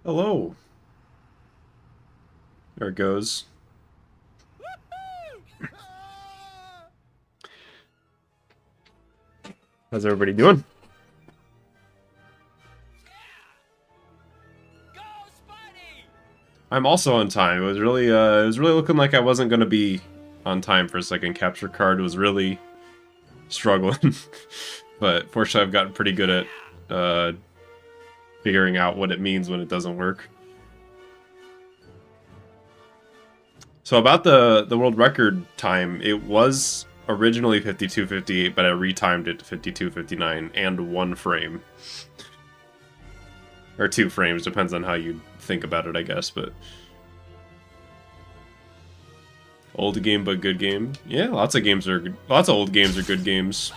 Hello. There it goes. How's everybody doing? I'm also on time. It was really looking like I wasn't gonna be on time for a second. Capture card was really struggling, but fortunately I've gotten pretty good at figuring out what it means when it doesn't work. So about the world record time, it was originally 52:58, but I retimed it to 52:59 and 1 frame. Or 2 frames, depends on how you think about it, I guess, but... Old game, but good game. Yeah, lots of old games are good games.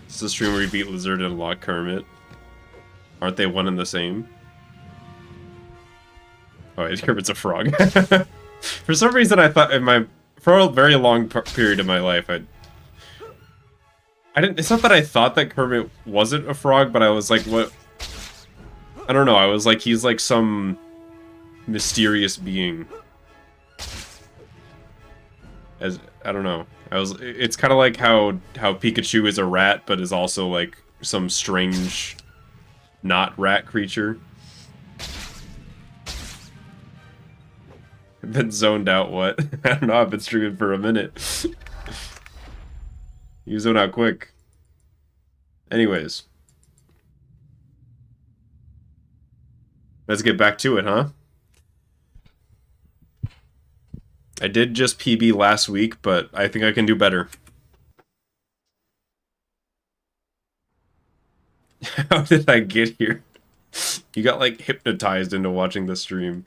This is a stream where you beat Lizard and unlock Kermit. Aren't they one and the same? Oh, wait, Kermit's a frog. For some reason, I thought for a very long period of my life, it's not that I thought that Kermit wasn't a frog, but I was like, what? I don't know. I was like, he's like some mysterious being. I don't know. It's kind of like how Pikachu is a rat, but is also like some strange, not rat creature. I've been zoned out. What? I don't know. I've been streaming for a minute. You zone out quick. Anyways. Let's get back to it, huh? I did just PB last week, but I think I can do better. How did I get here? You got, like, hypnotized into watching the stream.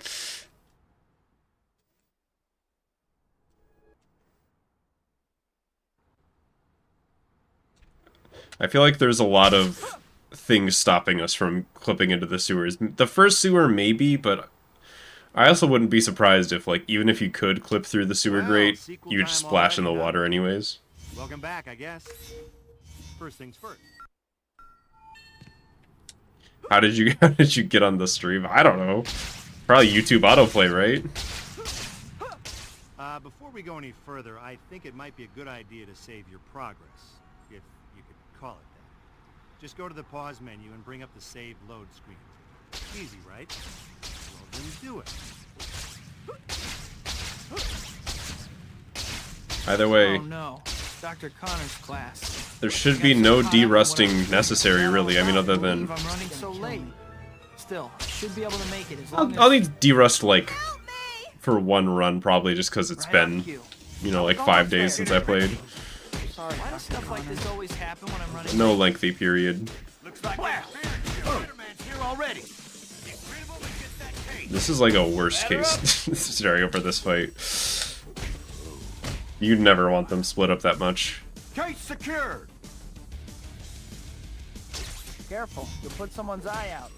I feel like there's a lot of things stopping us from clipping into the sewers. The first sewer, maybe, but I also wouldn't be surprised if, like, even if you could clip through the sewer grate, you'd just splash in the water anyways. Welcome back, I guess. First things first. How did you get on the stream? I don't know. Probably YouTube autoplay, right? Before we go any further, I think it might be a good idea to save your progress, if you could call it that. Just go to the pause menu and bring up the save load screen. Easy, right? Well, then do it. Either way, oh no, Dr. Connor's class. There should be no derusting necessary, really. I mean, other than... I'm running so late. Still, I should be able to make it as long I'll need derust, like, for 1 run, probably, just because it's been, you know, like 5 days since I played. Sorry, why does stuff like this always happen when I'm running? No lengthy period. Looks like Spider-Man's here already. This is like a worst case scenario for this fight. You'd never want them split up that much. Case secured. Careful, you'll put someone's eye out.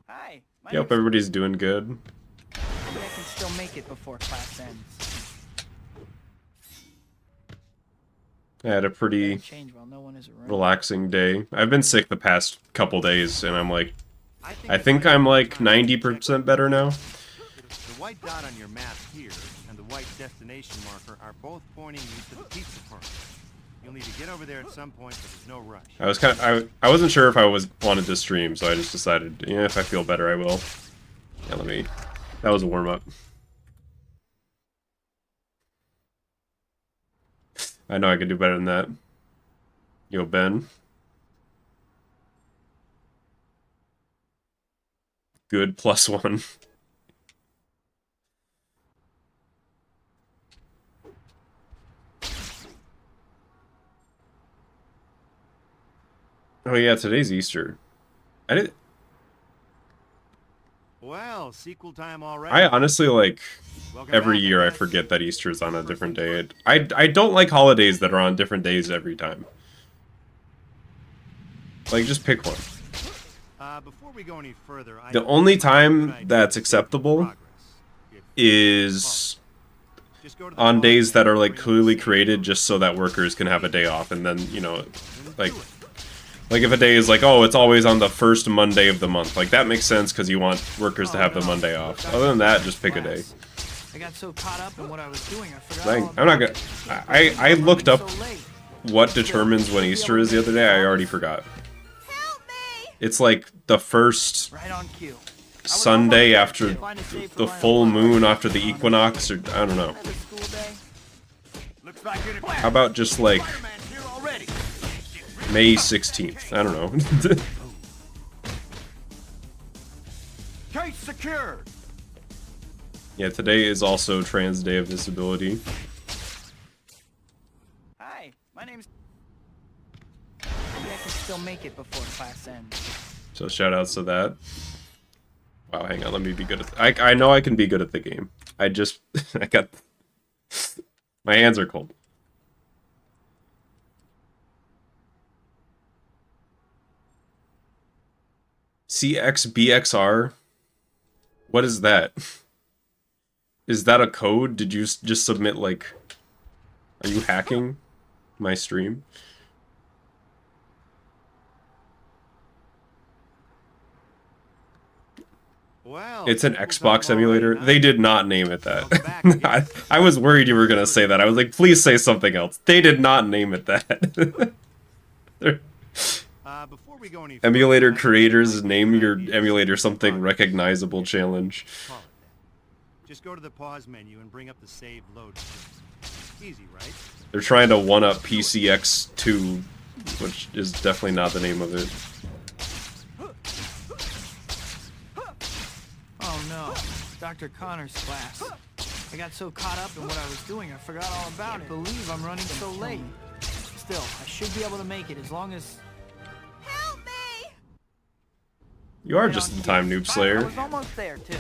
Hi. Yep, everybody's doing good. Maybe I can still make it before class ends. I had a pretty relaxing day. I've been sick the past couple days, and I'm like, I think I'm like 90% better now. The white dot on your map here and the white destination marker are both pointing you to the pizza party. You'll need to get over there at some point, but there's no rush. I wasn't sure if I wanted to stream, so I just decided, yeah, if I feel better, I will. Yeah, that was a warm-up. I know I could do better than that. Yo, Ben. Good +1. Oh yeah, today's Easter. Well, sequel time already. I honestly, like, every year I forget that Easter is on a different day. I don't like holidays that are on different days every time. Like, just pick one. Before we go any further, The only time that's acceptable is on days that are like clearly created just so that workers can have a day off, and then, you know, like if a day is like, oh, it's always on the first Monday of the month, like that makes sense because you want workers to have the Monday off. Other than that, just pick a day. I got so caught up in what I was doing, I forgot Dang, all I'm not about gonna. it. I looked up So late. what determines when Easter is the other day. I already forgot. Help me! It's like the first Right on cue. Sunday after the full moon after the equinox, or I don't know. Another school day. Looks like you're How about just like Spider-Man's here already. May 16th? I don't know. Case secured. Yeah, today is also Trans Day of Disability. Hi, my name's... Maybe I can still make it before class ends. So shout outs to that. Wow, hang on, let me be good at I know I can be good at the game. I just I got my hands are cold. CXBXR? What is that? Is that a code? Did you just submit, like... Are you hacking my stream? Well, It's an that was Xbox all emulator. right, huh? They did not name it that. Welcome back again. I was worried you were going to say that. I was like, please say something else. They did not name it that. They're- Before we go any further, Emulator I think creators, it might be a name good your idea to emulator save something progress. recognizable challenge. Call it that. Just go to the pause menu and bring up the save load screen. Easy, right? They're trying to one-up PCX2, which is definitely not the name of it. Oh no, Dr. Connor's class. I got so caught up in what I was doing, I forgot all about it. I can't believe I'm running so late. Still, I should be able to make it as long as... Help me! You are just in time, Noob I Slayer. was almost there, too.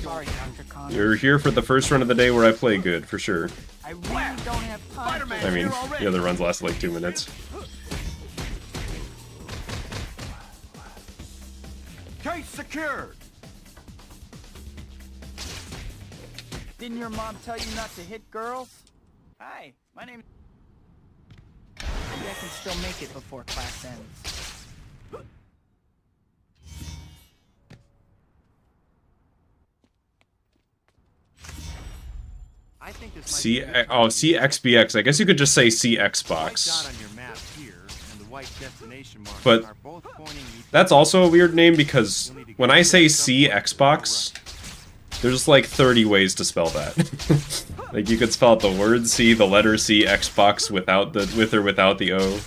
Sorry, Dr. Connor. You're here for the first run of the day where I play good, for sure. I really don't have time for I mean, the other runs last like 2 minutes. Case secured. Didn't your mom tell you not to hit girls? Hi, my name... Maybe I can still make it before class ends. I think this C might be a good oh time to use CXBX. I guess you could just say the white dot CXbox. on your map here and the white destination marker But are both pointing you to that's also a weird name because when I say CXbox, there's like 30 ways to spell that. Like you could spell out the word C, the letter C, Xbox without the with or without the O.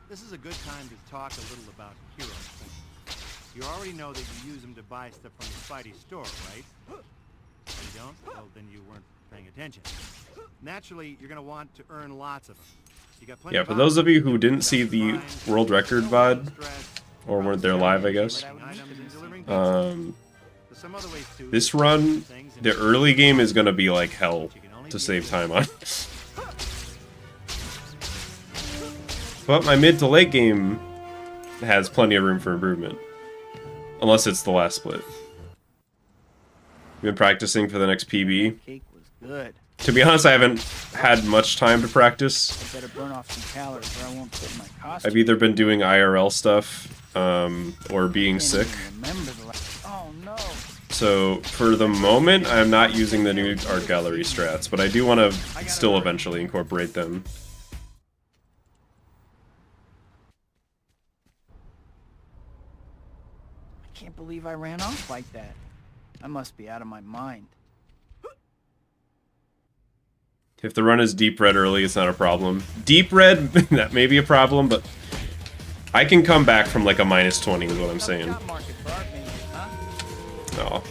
This is a good time to talk a little about hero points. You already know that you use them to buy stuff from the Spidey store, right? If you don't, well, then you weren't paying attention. Naturally, you're going to want to earn lots of them. You got plenty Yeah, of for those of you who options. didn't see the world record VOD, or weren't there live, I guess, Some other ways too. this run, the early game is gonna be like hell to save time on. But my mid to late game has plenty of room for improvement. Unless it's the last split. Been practicing for the next PB. Cake was good. To be honest, I haven't had much time to practice. I better burn off some calories or I won't fit in my costume. I've either been doing IRL stuff, or being I can't sick. even remember the last... Oh no. So, for the moment, I'm not using the new art gallery strats, but I do want to still eventually incorporate them. I can't believe I ran off like that. I must be out of my mind. If the run is deep red early, it's not a problem. Deep red, that may be a problem, but I can come back from like a -20 is what I'm saying. Job market for art majors, huh? Oh.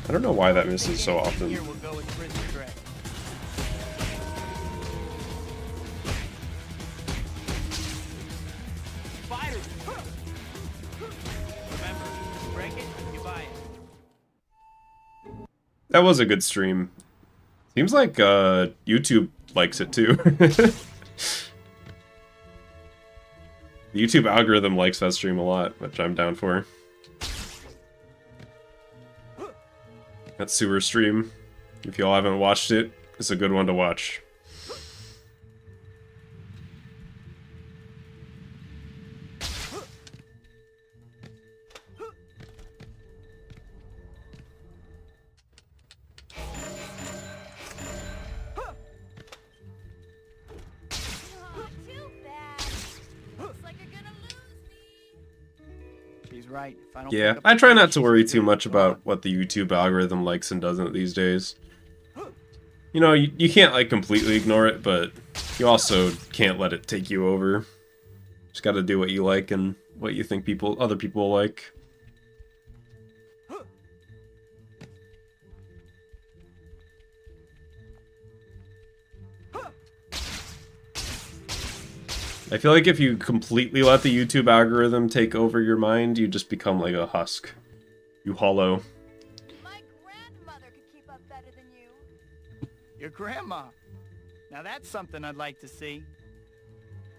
I don't know why that misses so often. Here we'll go with prison drag. That was a good stream. Seems like YouTube likes it too. The YouTube algorithm likes that stream a lot, which I'm down for. That sewer stream, if y'all haven't watched it, it's a good one to watch. Right. If I don't Yeah, pick up I try the not phone, to worry she's too gonna much go about on. what the YouTube algorithm likes and doesn't these days. You know, you can't like completely ignore it, but you also can't let it take you over. Just gotta do what you like and what you think other people like. I feel like if you completely let the YouTube algorithm take over your mind, you just become like a husk. You hollow. My grandmother could keep up better than you. Your grandma. Now that's something I'd like to see.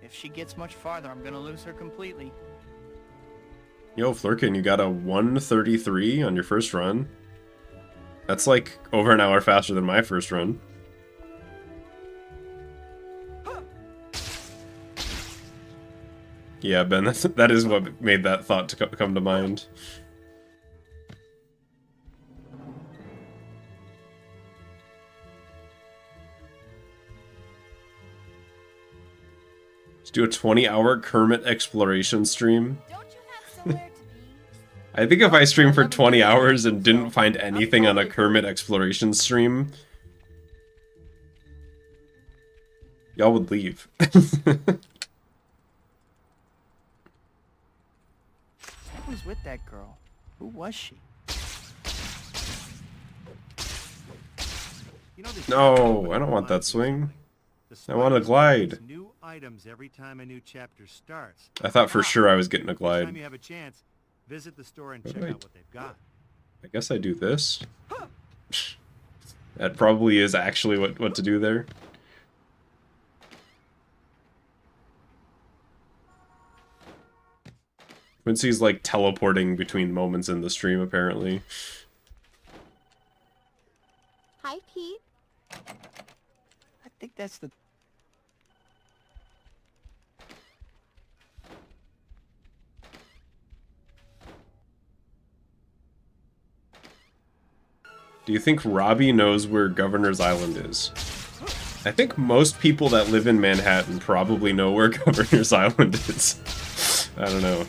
If she gets much farther, I'm gonna lose her completely. Yo, Flurkin, you got a 1:33 on your first run. That's like over an hour faster than my first run. Yeah, Ben, that is what made that thought to come to mind. Let's do a 20-hour Kermit exploration stream. Don't you have somewhere to be? I think if I streamed for 20 hours and didn't find anything on a Kermit exploration stream, y'all would leave. What was with that girl? Who was she? You know, this No, I don't want that swing. The I want a Spiders glide. release new items every time a new chapter starts. I thought for sure I was getting a Next time glide. you have a chance, visit the store and Oh, check wait. out what they've got. I guess I do this. That probably is actually what to do there. Quincy's like teleporting between moments in the stream, apparently. Hi, Pete. I think that's the... Do you think Robbie knows where Governor's Island is? I think most people that live in Manhattan probably know where Governor's Island is. I don't know.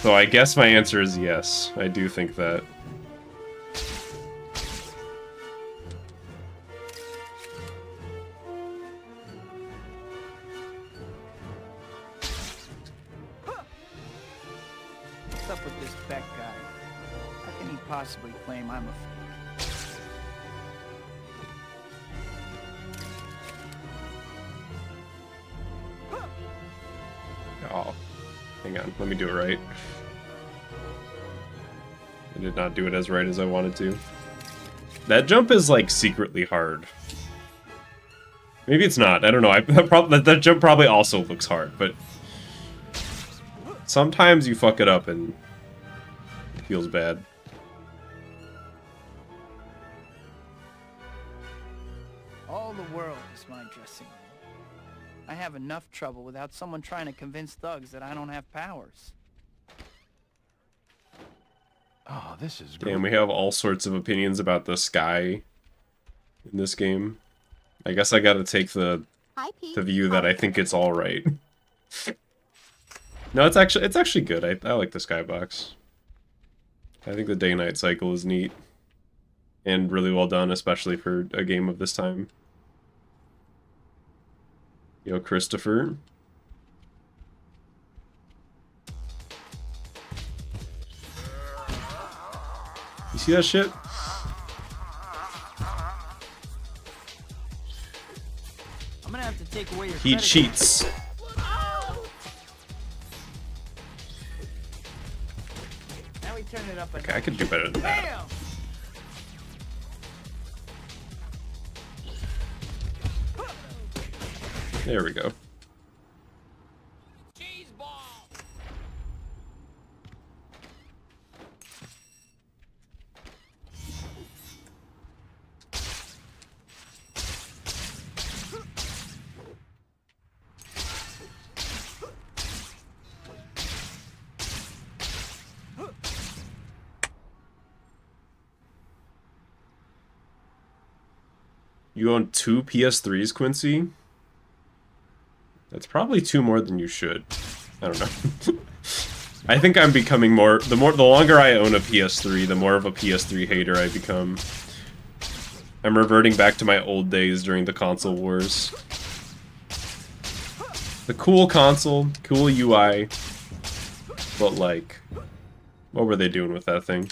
So I guess my answer is yes. I do think that. What's up with this Beck guy? How can he possibly claim I'm a... Oh, hang on. Let me do it right. I did not do it as right as I wanted to. That jump is like secretly hard. Maybe it's not. I don't know. That jump probably also looks hard, but sometimes you fuck it up and it feels bad. All the world is my dressing room. I have enough trouble without someone trying to convince thugs that I don't have powers. Oh, this is Damn, we have all sorts of opinions about the sky in this game. I guess I gotta take the Hi, Pete. view that I think it's alright. No, it's actually good. I like the skybox. I think the day-night cycle is neat. And really well done, especially for a game of this time. Yo, Christopher. You see that shit? I'm gonna have to take away your He credit cheats. it up. Okay, I could do better than that. Bam! There we go. Cheese ball. You own 2 PS3s, Quincy? That's probably 2 more than you should. I don't know. I think I'm becoming more... The longer I own a PS3, the more of a PS3 hater I become. I'm reverting back to my old days during the console wars. The cool console, cool UI, but like, what were they doing with that thing?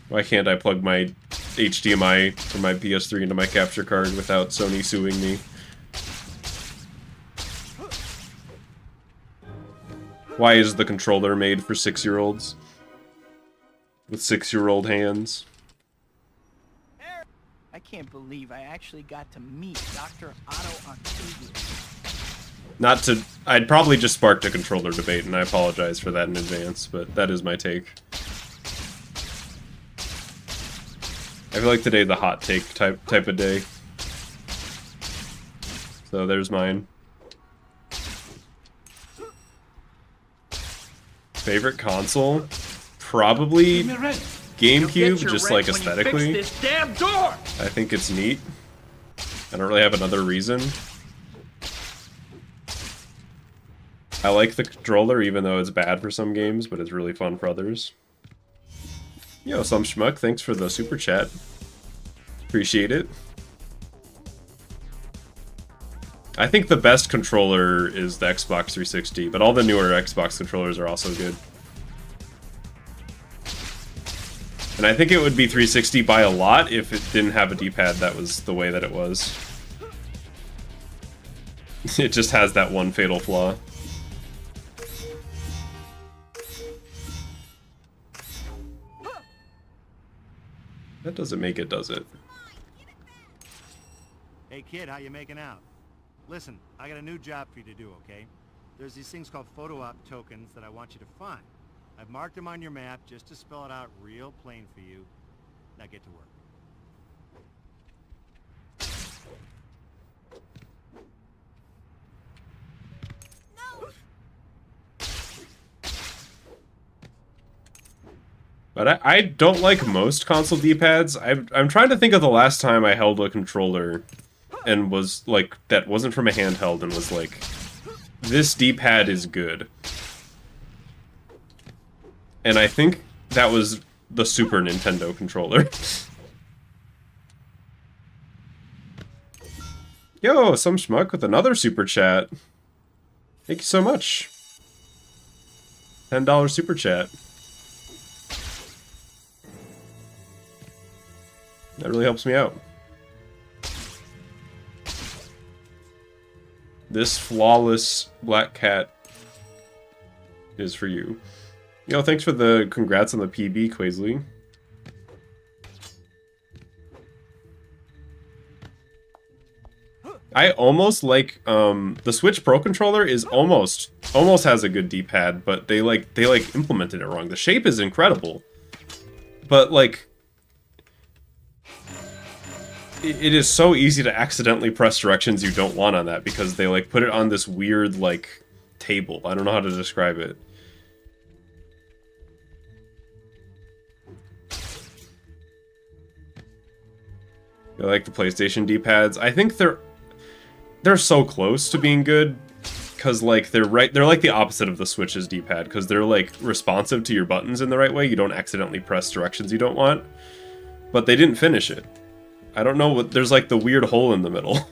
Why can't I plug my HDMI from my PS3 into my capture card without Sony suing me? Why is the controller made for 6-year-olds? With 6-year-old hands? I can't believe I actually got to meet Dr. Otto on TV. Not to... I'd probably just sparked a controller debate, and I apologize for that in advance, but that is my take. I feel like today's the hot take type of day. So there's mine. Favorite console? Probably GameCube, just like aesthetically. I think it's neat. I don't really have another reason. I like the controller, even though it's bad for some games, but it's really fun for others. Yo, some schmuck, thanks for the super chat. Appreciate it. I think the best controller is the Xbox 360, but all the newer Xbox controllers are also good. And I think it would be 360 by a lot if it didn't have a D-pad that was the way that it was. It just has that one fatal flaw. That doesn't make it, does it? Hey kid, how you making out? Listen, I got a new job for you to do, okay? There's these things called photo op tokens that I want you to find. I've marked them on your map just to spell it out real plain for you. Now get to work. But I don't like most console D-pads. I'm trying to think of the last time I held a controller and was like, that wasn't from a handheld and was like, this D-pad is good. And I think that was the Super Nintendo controller. Yo, some schmuck with another super chat. Thank you so much. $10 super chat. That really helps me out. This flawless black cat is for you. Yo, thanks for the congrats on the PB, Quaisley. I almost like the Switch Pro controller is almost has a good D-pad, but they implemented it wrong. The shape is incredible, but like it is so easy to accidentally press directions you don't want on that because they like put it on this weird like table. I don't know how to describe it. I like the PlayStation D-pads. I think they're so close to being good because like they're like the opposite of the Switch's D-pad because they're like responsive to your buttons in the right way. You don't accidentally press directions you don't want. But they didn't finish it. I don't know what, there's like the weird hole in the middle.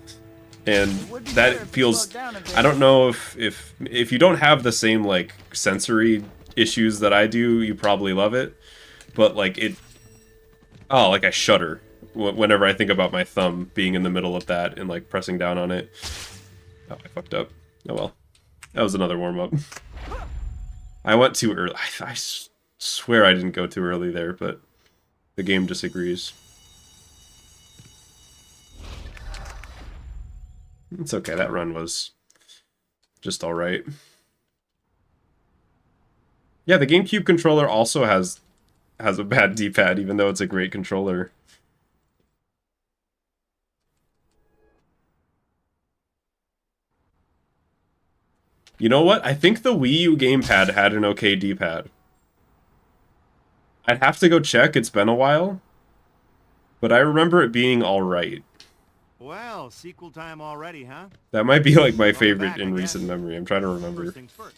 And that feels, I don't know if you don't have the same like sensory issues that I do, you probably love it. But like like I shudder whenever I think about my thumb being in the middle of that and like pressing down on it. Oh, I fucked up. Oh well. That was another warm-up. I went too early. swear I didn't go too early there, but the game disagrees. It's okay, that run was just alright. Yeah, the GameCube controller also has a bad D-pad, even though it's a great controller. You know what? I think the Wii U gamepad had an okay D-pad. I'd have to go check, it's been a while. But I remember it being alright. Well, sequel time already, huh? That might be like my Welcome favorite back, in I guess. recent memory. I'm trying to remember. First things first.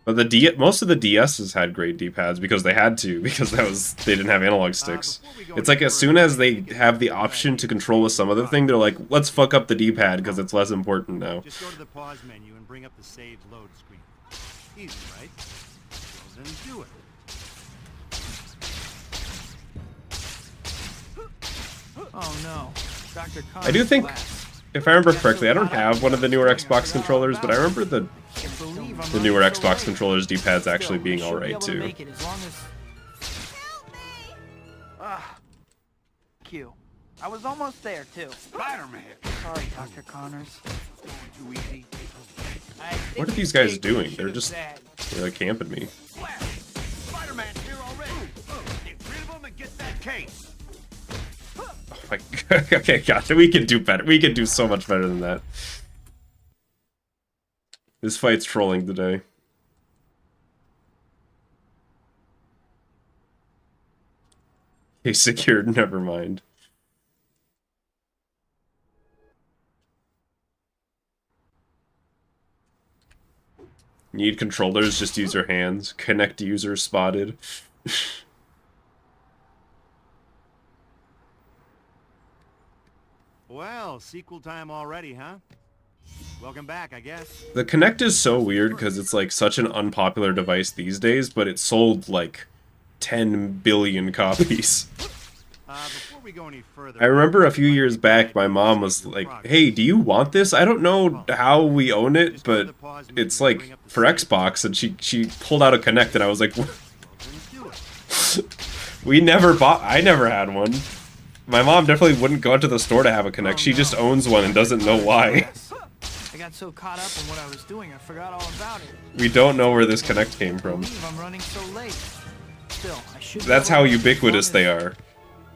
But most of the DSs had great D-pads because they had to, because they didn't have analog sticks. Before we go It's any like as further, soon as I they think it's have the a good option idea to control with some other thing, they're like, let's fuck up the D-pad because it's less important now. Just go to the pause menu and bring up the save load screen. Easy, right? Well, then do it. Oh no. Dr. Connor's I do think, class. if I remember correctly, I don't have one of the newer Xbox controllers, but I remember the Can't believe I'm the newer running so Xbox late. controllers D-pads actually Still, I being should be alright able to too. make it as long as... Help me! Q. I was almost there, too. Spider-Man. Sorry, Dr. Connors. Too easy. What are these guys doing? They're like camping me. Spider-Man's here already. Get rid of him and get that case. Oh my god. Okay, gosh, we can do better. We can do so much better than that. This fight's trolling today. Okay, secured, never mind. Need controllers, just use your hands. Kinect user spotted. Well, sequel time already, huh? Welcome back, I guess. The Kinect is so weird because it's like such an unpopular device these days, but it sold like 10 billion copies. Before we go any further, I remember a few years back my mom was like, hey, do you want this? I don't know how we own it, but it's like for Xbox, and she pulled out a Kinect and I was like, Well, then do it. I never had one. My mom definitely wouldn't go into the store to have a Kinect. She just owns one and doesn't know why. I got so caught up in what I was doing, I forgot all about it. We don't know where this Kinect came from. Believe I'm running so late. Still, I should be That's able how to make it as ubiquitous long they as- are.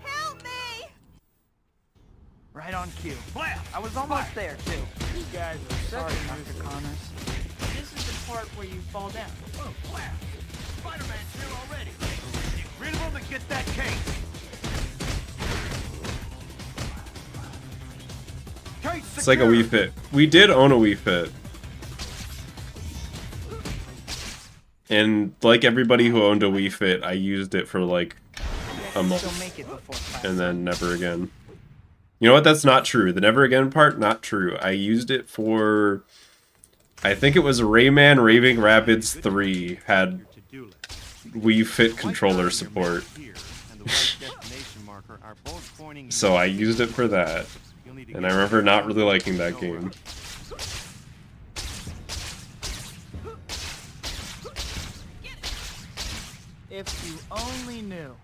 Help me! Right on cue. I was almost there, too. You guys are Sorry, such Dr. losers. Connors. This is the part where you fall down. Spider-Man's here already. Get rid of him and get that case. Case It's like a Wii Fit. We did own a Wii Fit. And like everybody who owned a Wii Fit, I used it for like a month Still make it before class. and then never again. You know what? That's not true. The never again part, not true. I used it for, I think it was Rayman Raving Rabbids 3 had Your to-do list. Wii Fit The white controller dot on your support. map here and the white destination marker are both pointing So I used it for that. You'll need to And get I remember back not to really the liking that no game. rush. If you only knew.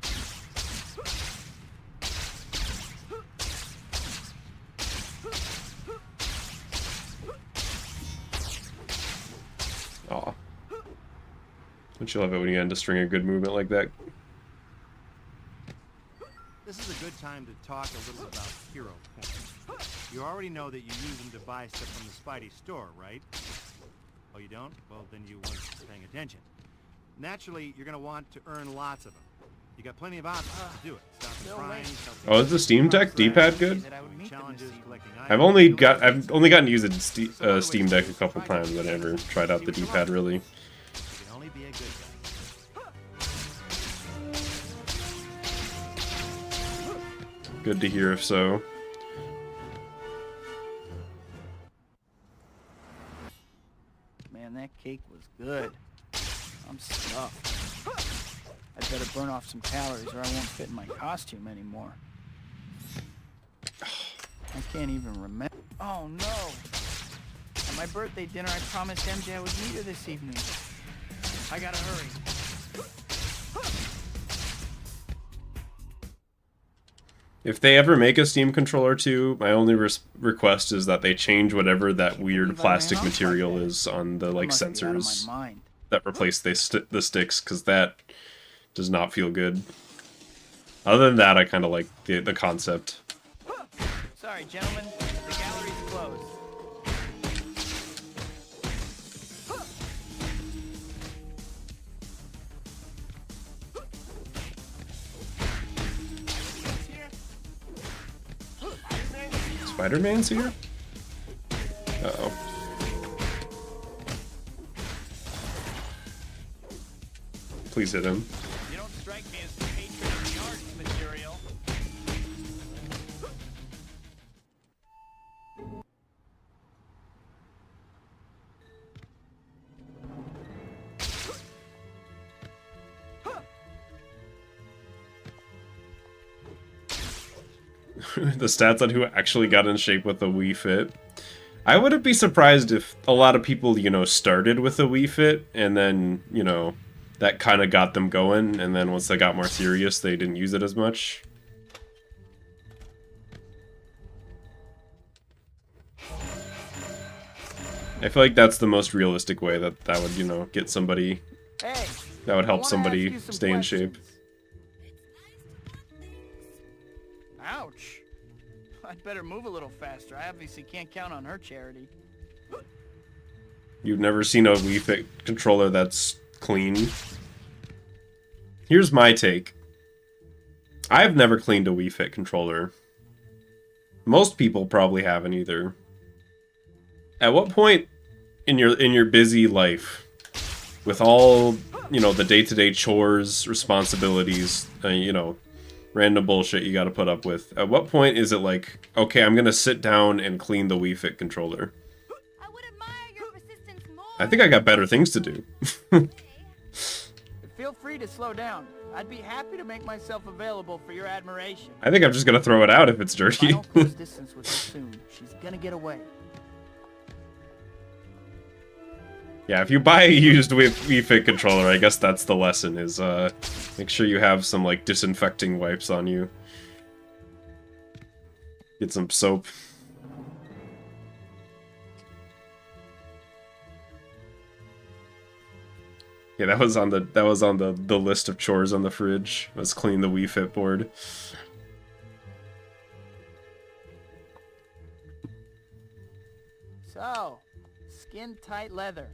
Aw. Don't you love it when you end to string a good movement like that? This is a good time to talk a little about hero points. You already know that you use them to buy stuff from the Spidey store, right? Oh, you don't? Well, then you weren't paying attention. Naturally, you're going to want to earn lots of them. You got plenty of options to do it. Stop and crimes, helping Oh, is the Steam Deck D-pad good? That I would meet them challenges, this evening. collecting I've items. only gotten to use a Steam Deck a couple times, but I never tried out the D-pad really. You can only be a good guy. Good to hear if so. Man, that cake was good. I'm stuffed. I'd better burn off some calories or I won't fit in my costume anymore. I can't even remember. Oh no! At my birthday dinner, I promised MJ I would meet her this evening. I gotta hurry. If they ever make a Steam controller too, my only request is that they change whatever that weird plastic material is on the like sensors that replace the sticks, because that does not feel good. Other than that, I kind of like the concept. Sorry, gentlemen. The gallery's closed. Spider-Man's here? Uh-oh. Please hit him. You don't strike me as the patron of the arts material. The stats on who actually got in shape with the Wii Fit. I wouldn't be surprised if a lot of people, you know, started with the Wii Fit, and then, you know, that kind of got them going, and then once they got more serious, they didn't use it as much. I feel like that's the most realistic way that would, you know, get somebody... Hey, that would I help wanna somebody ask you some stay in shape. questions. Ouch. I'd better move a little faster. I obviously can't count on her charity. You've never seen a Wii Fit controller that's clean? Here's my take. I've never cleaned a Wii Fit controller. Most people probably haven't either. At what point in your busy life, with all, you know, the day-to-day chores, responsibilities, you know, random bullshit you gotta put up with, at what point is it like, okay, I'm gonna sit down and clean the Wii Fit controller? I would admire your persistence more. I think I got better things to do. Feel free to slow down. I'd be happy to make myself available for your admiration. I think I'm just gonna throw it out if it's If I dirty. don't close distance with her soon, she's gonna get away. Yeah, if you buy a used Wii Fit controller, I guess that's the lesson, is make sure you have some, like, disinfecting wipes on you. Get some soap. Yeah, that was on the list of chores on the fridge. Was clean the Wii Fit board. So, skin-tight leather.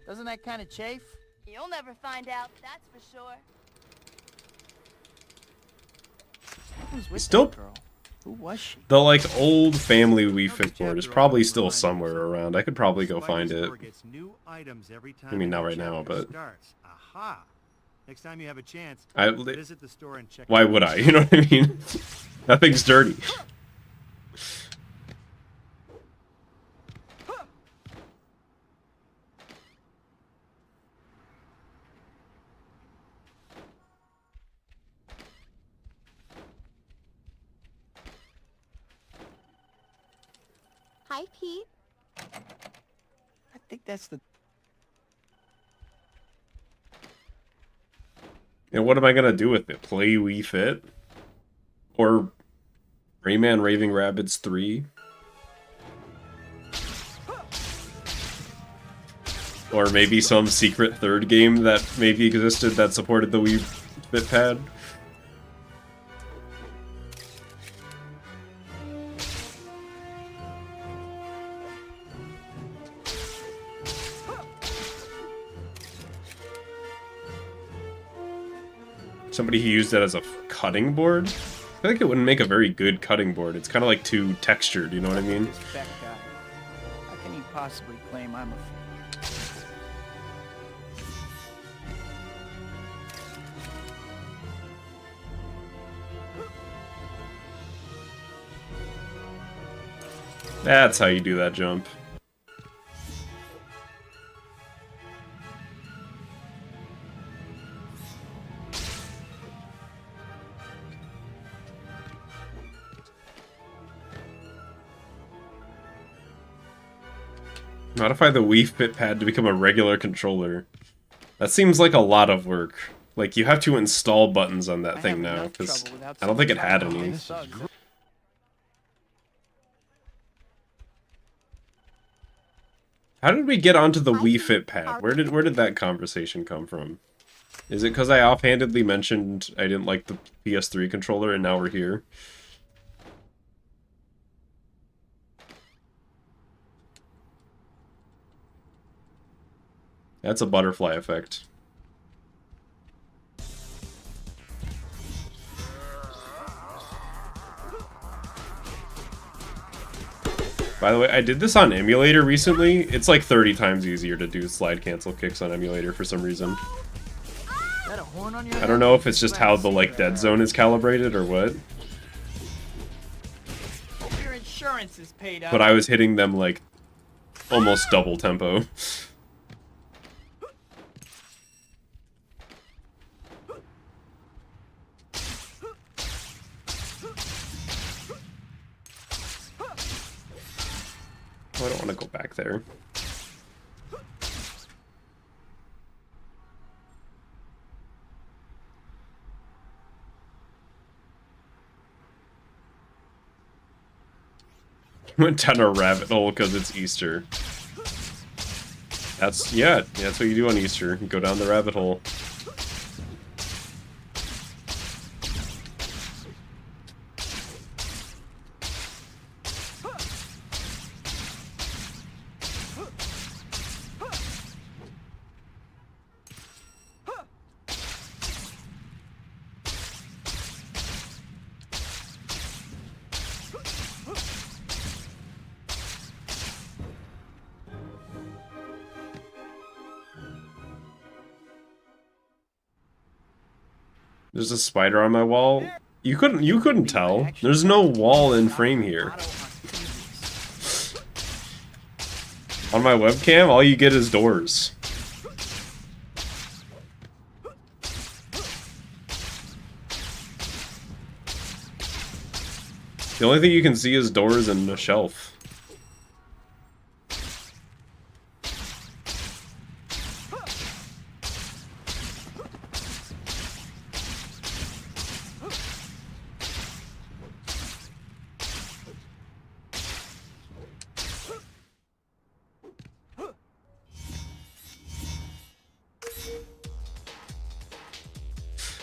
Doesn't that kind of chafe? You'll never find out, that's for sure. Who's with Still- that girl? Who was she? The, like, old family Wii Fit board is probably still somewhere around. I could probably go find it. I mean, not right now, but... Aha! Next time you have a chance, I, visit the store and check. why would I? You know what I mean? That thing's dirty. Hi, Pete. I think that's the... And what am I gonna do with it? Play Wii Fit? Or Rayman Raving Rabbids 3? Or maybe some secret third game that maybe existed that supported the Wii Fit pad? Somebody who used it as a cutting board? I feel like it wouldn't make a very good cutting board. It's kind of like too textured, you know what I mean? This Beck guy. How can he possibly claim I'm a... That's how you do that jump. Modify the Wii Fit pad to become a regular controller. That seems like a lot of work. Like, you have to install buttons on that I thing have now, enough because trouble without I don't think it someone had trying to any. find thugs. How did we get onto the Wii Fit pad? Where did that conversation come from? Is it because I offhandedly mentioned I didn't like the PS3 controller and now we're here? That's a butterfly effect. By the way, I did this on emulator recently. It's like 30 times easier to do slide cancel kicks on emulator for some reason. Is that a horn on your I head? don't know if it's just Glad how to the see like that. dead zone is calibrated or what, Hope your insurance is paid out. but I was hitting them like almost double tempo. Oh, I don't want to go back there. Went down a rabbit hole because it's Easter. That's what you do on Easter. You go down the rabbit hole. There's a spider on my wall. You couldn't tell. There's no wall in frame here. On my webcam, all you get is doors. The only thing you can see is doors and a shelf.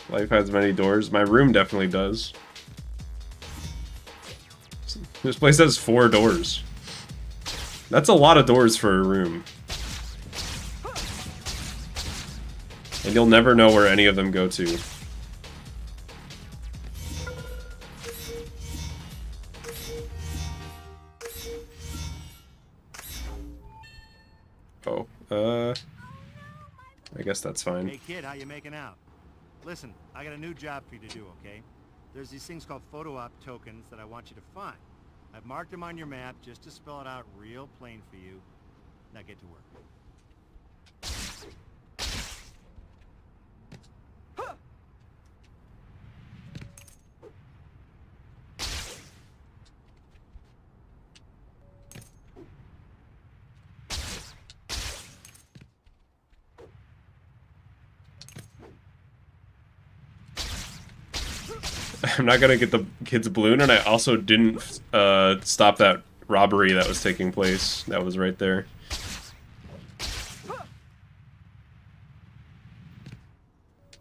Life has many doors. My room definitely does. This place has 4 doors. That's a lot of doors for a room. And you'll never know where any of them go to. Oh, I guess that's fine. Hey kid, how you making out? Listen, I got a new job for you to do, okay? There's these things called photo op tokens that I want you to find. I've marked them on your map just to spell it out real plain for you. Now get to work. I'm not gonna get the kid's balloon, and I also didn't stop that robbery that was taking place. That was right there.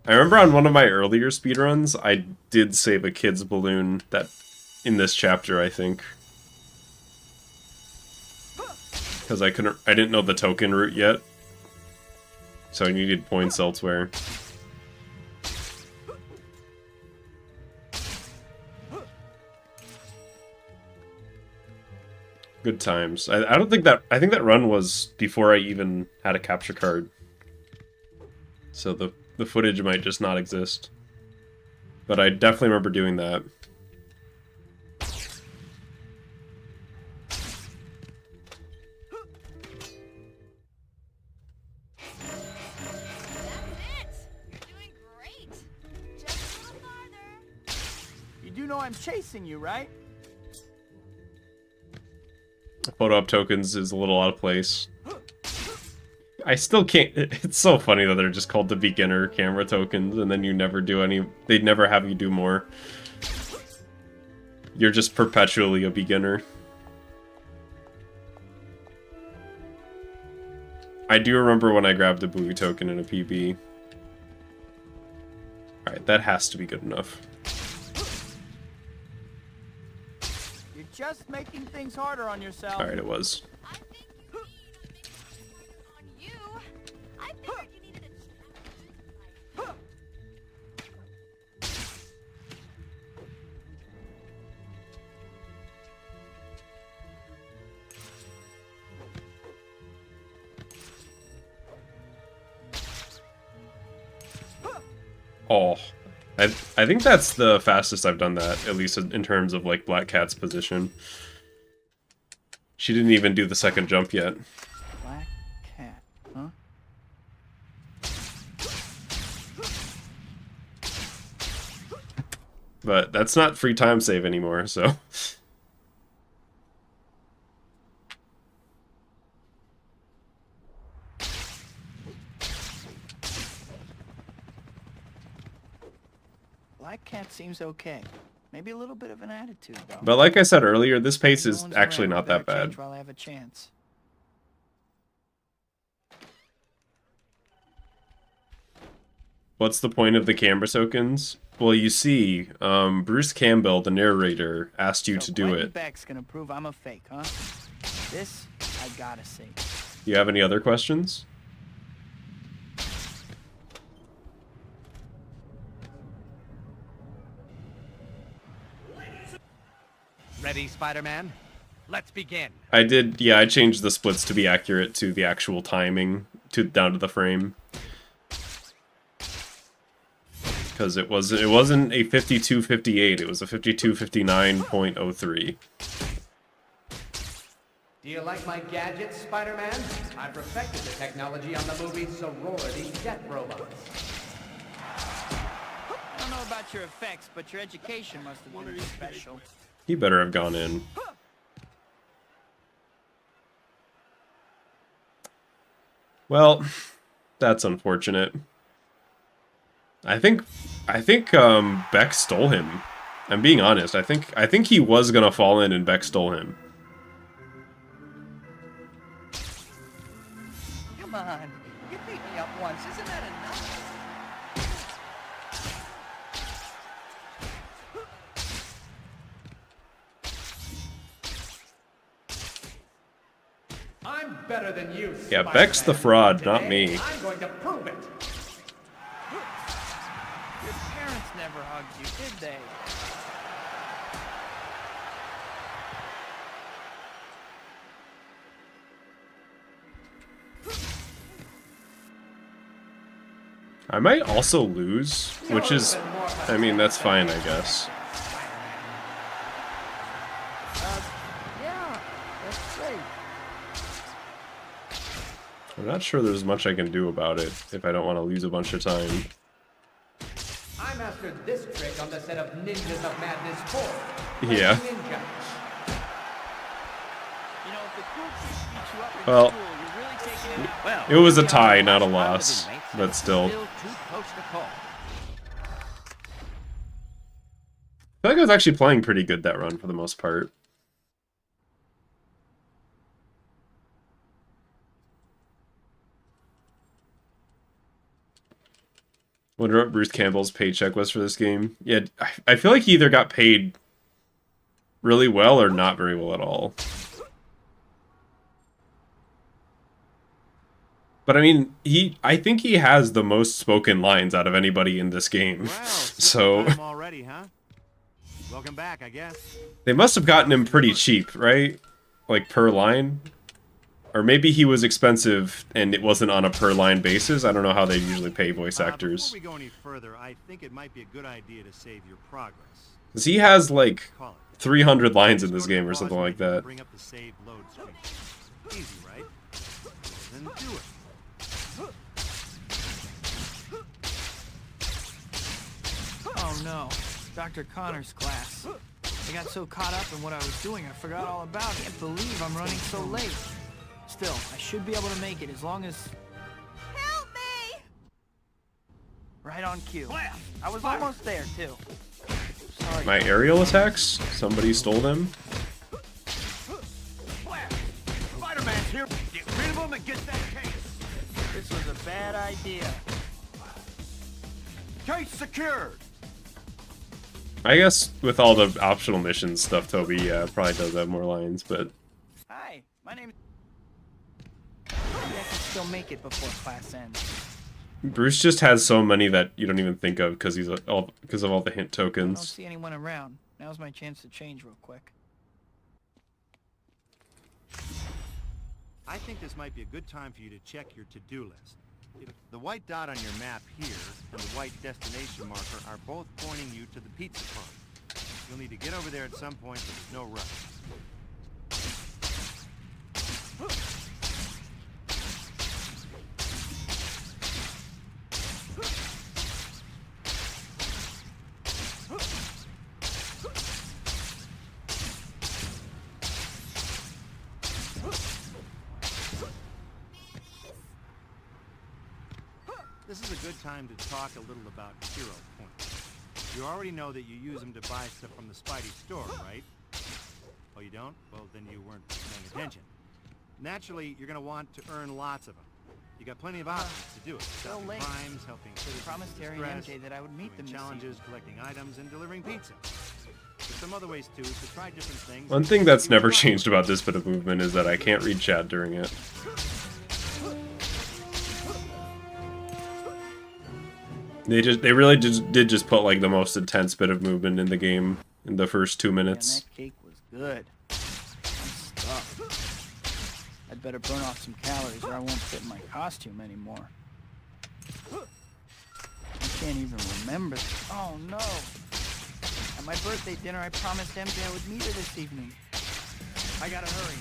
I remember on one of my earlier speedruns, I did save a kid's balloon that in this chapter, I think. Because I didn't know the token route yet. So I needed points elsewhere. Good times. I don't think that... I think that run was before I even had a capture card. So the footage might just not exist. But I definitely remember doing that. You know I'm chasing you, right? Photo op tokens is a little out of place. I still can't. It's so funny that they're just called the beginner camera tokens, and then you never do any. They never have you do more. You're just perpetually a beginner. I do remember when I grabbed a buoy token in a PB. Alright, that has to be good enough. You're just making things harder on yourself. Alright, it was. I think you need on you. I figured you needed a Oh. I think that's the fastest I've done that, at least in terms of, like, Black Cat's position. She didn't even do the second jump yet. Black Cat, huh? But that's not free time save anymore, so... Black Cat seems okay. Maybe a little bit of an attitude, though. But like I said earlier, this pace is No one's actually around. not that Better bad. change while I have a chance. What's the point of the camera tokens? Well, you see, Bruce Campbell, the narrator, asked you So to do Quentin it. Beck's gonna prove I'm a fake, huh? This I gotta see. You have any other questions? Ready, Spider-Man? Let's begin. I did, yeah, I changed the splits to be accurate to the actual timing, down to the frame. Because it wasn't a 52:58, it was a 52:59.03. Do you like my gadgets, Spider-Man? I perfected the technology on the movie Sorority Jet Robots. I don't know about your effects, but your education must have been special. He better have gone in. Well, that's unfortunate. I think Beck stole him. I'm being honest. I think he was gonna fall in and Beck stole him. Come on, you beat me up once, isn't that enough? I'm better than you, Yeah, Spider-Man. Beck's the fraud, not Today, me. I'm going to prove it. Your parents never hugged you, did they? I might also lose, which is, I mean, that's fine, I guess. Yeah, that's great. I'm not sure there's much I can do about it if I don't want to lose a bunch of time. I mastered this trick on the set of Ninjas of Madness 4. Yeah. Ninja. You know, if the cool kids beat you up in Well, school, you're really taking it out. Well, it was a we are tie, the not a last round of loss, inmates, but and still. Still too close to call. I feel like I was actually playing pretty good that run for the most part. Wonder what Bruce Campbell's paycheck was for this game. Yeah, I feel like he either got paid really well or not very well at all. But I mean, I think he has the most spoken lines out of anybody in this game. Well, So time already, huh? Welcome back, I guess. they must have gotten him pretty cheap, right? Like per line? Or maybe he was expensive and it wasn't on a per line basis. I don't know how they usually pay voice actors. Before we go any further, I think it might be a good idea to save your progress. 'Cause he has like Call it. 300 lines in Just this go to game the or pause something like menu and that. Bring up the save load screen. Easy, right? Then do it. Oh no, Dr. Connor's class. I got so caught up in what I was doing, I forgot all about it. I can't believe I'm running so late. Still, I should be able to make it as long as Right on cue. Blast! I was Fire! almost there, too. Sorry. My aerial attacks? Somebody stole them? Blast! Spider-Man's here. Get rid of him and get that case. This was a bad idea. Case secured. I guess with all the optional missions stuff, Toby, yeah, probably does have more lines, but... Hi, my name is... Maybe I can still make it before class ends. Bruce just has so many that you don't even think of because of all the hint I don't tokens. see anyone around. Now's my chance to change real quick. I think this might be a good time for you to check your to-do list. The white dot on your map here and the white destination marker are both pointing you to the pizza party. You'll need to get over there at some point, but there's no rush. This is a good time to talk a little about hero points. You already know that you use them to buy stuff from the Spidey store, right? Oh, you don't? Well, then you weren't paying attention. Naturally, you're going to want to earn lots of them. You got plenty of options to do it. Still Stopping late. crimes, helping citizens Promised in Harry and distress, MJ that I would meet them doing this challenges, collecting items, and delivering pizza. There's some other ways too, so try different things. One thing that's never changed about this bit of movement is that I can't read chat during it. They really did just put like the most intense bit of movement in the game in the first 2 minutes. Man, that cake was good. I'm stuffed. I'd better burn off some calories or I won't fit in my costume anymore. I can't even remember. Oh no! At my birthday dinner, I promised MJ I would meet her this evening. I gotta hurry.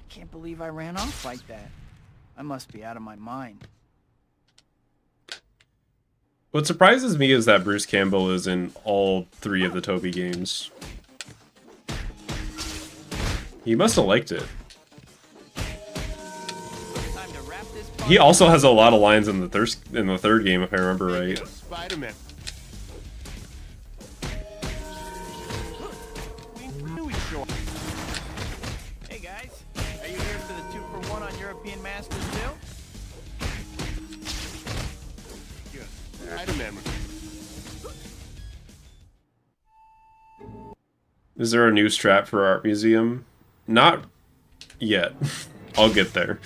I can't believe I ran off like that. I must be out of my mind. What surprises me is that Bruce Campbell is in all 3 of the Toby games. He must have liked it. Time to wrap this He also has a lot of lines in the third game, if I remember right. Spider-Man. Hey guys, are you here for the 2-for-1 on European Masters too? Spider-Man. Is there a new strat for Art Museum? Not yet. I'll get there.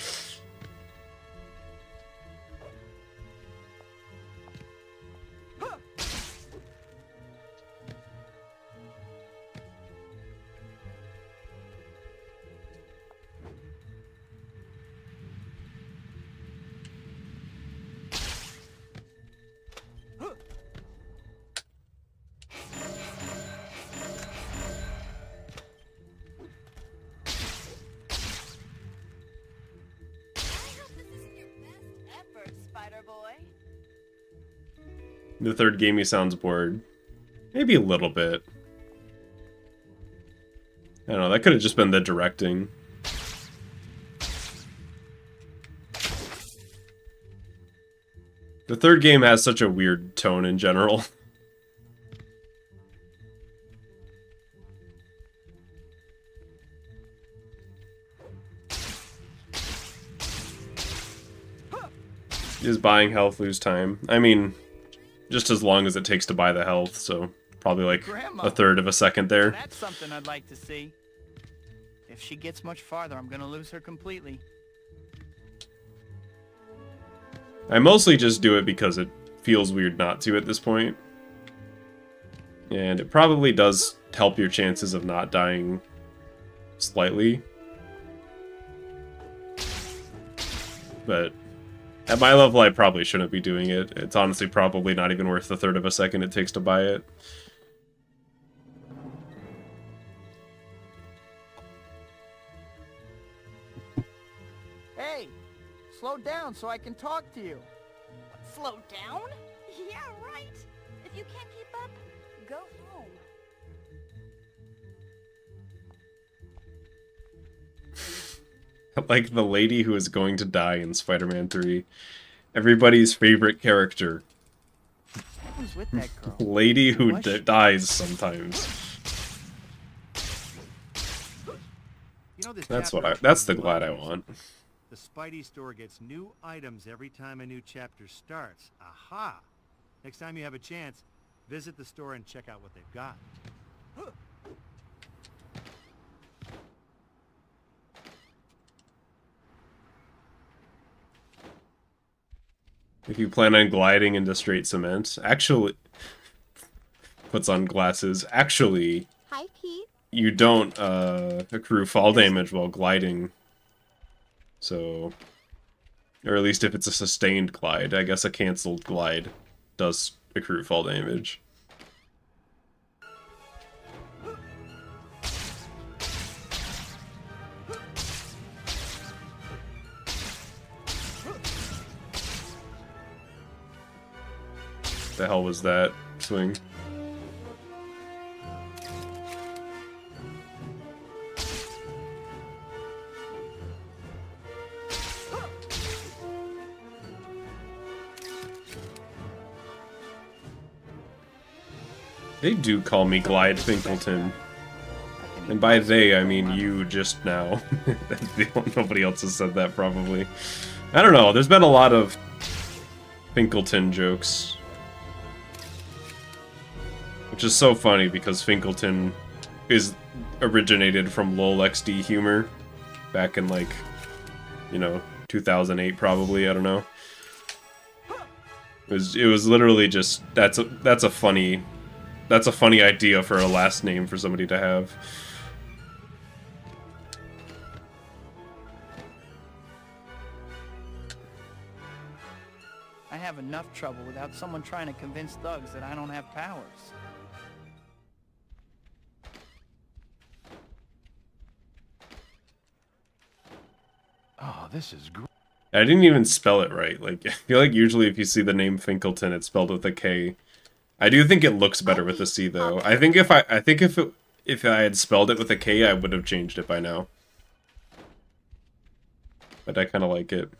The third game he sounds bored. Maybe a little bit. I don't know, that could have just been the directing. The third game has such a weird tone in general. Is buying health lose time? I mean, just as long as it takes to buy the health, so probably like Grandma. a third of a second there. That's something I'd like to see. If she gets much farther, I'm gonna lose her completely. I mostly just do it because it feels weird not to at this point. And it probably does help your chances of not dying slightly. But at my level, I probably shouldn't be doing it. It's honestly probably not even worth the third of a second it takes to buy it. Hey, slow down so I can talk to you. Slow down? Yeah, right. If you can't keep up, go home. Like the lady who is going to die in Spider-Man 3. Everybody's favorite character. What was with that girl? Lady who Was she? dies sometimes. You know this That's chapter that's the is glad I well want. The Spidey store gets new items every time a new chapter starts. Aha! Next time you have a chance, visit the store and check out what they've got. If you plan on gliding into straight cement, actually puts on glasses. Actually, Hi, Pete. you don't accrue fall damage while gliding. So, or at least if it's a sustained glide. I guess a canceled glide does accrue fall damage. The hell was that swing? They do call me Slyfincleton. And by they, I mean you just now. Nobody else has said that, probably. I don't know, there's been a lot of Finkleton jokes. Which is so funny, because Finkleton is originated from LOL XD humor. Back in, like, you know, 2008 probably, I don't know. It was literally just, that's a funny idea for a last name for somebody to have. I have enough trouble without someone trying to convince thugs that I don't have powers. Oh, this is great. I didn't even spell it right. Like, I feel like usually if you see the name Finkleton, it's spelled with a K. I do think it looks better with a C, though. I think if I had spelled it with a K, I would have changed it by now. But I kind of like it.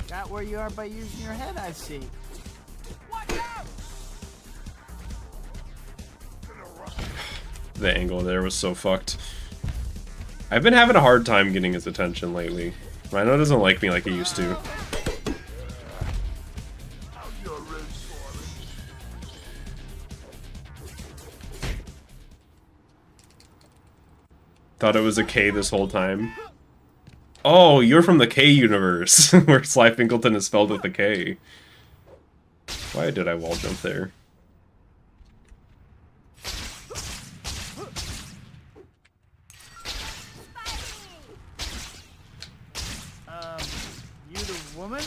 Got where you are by using your head, I see. The angle there was so fucked. I've been having a hard time getting his attention lately. Rhino doesn't like me like he used to. Thought it was a K this whole time. Oh, you're from the K universe, where Slyfincleton is spelled with a K. Why did I wall jump there? You the woman?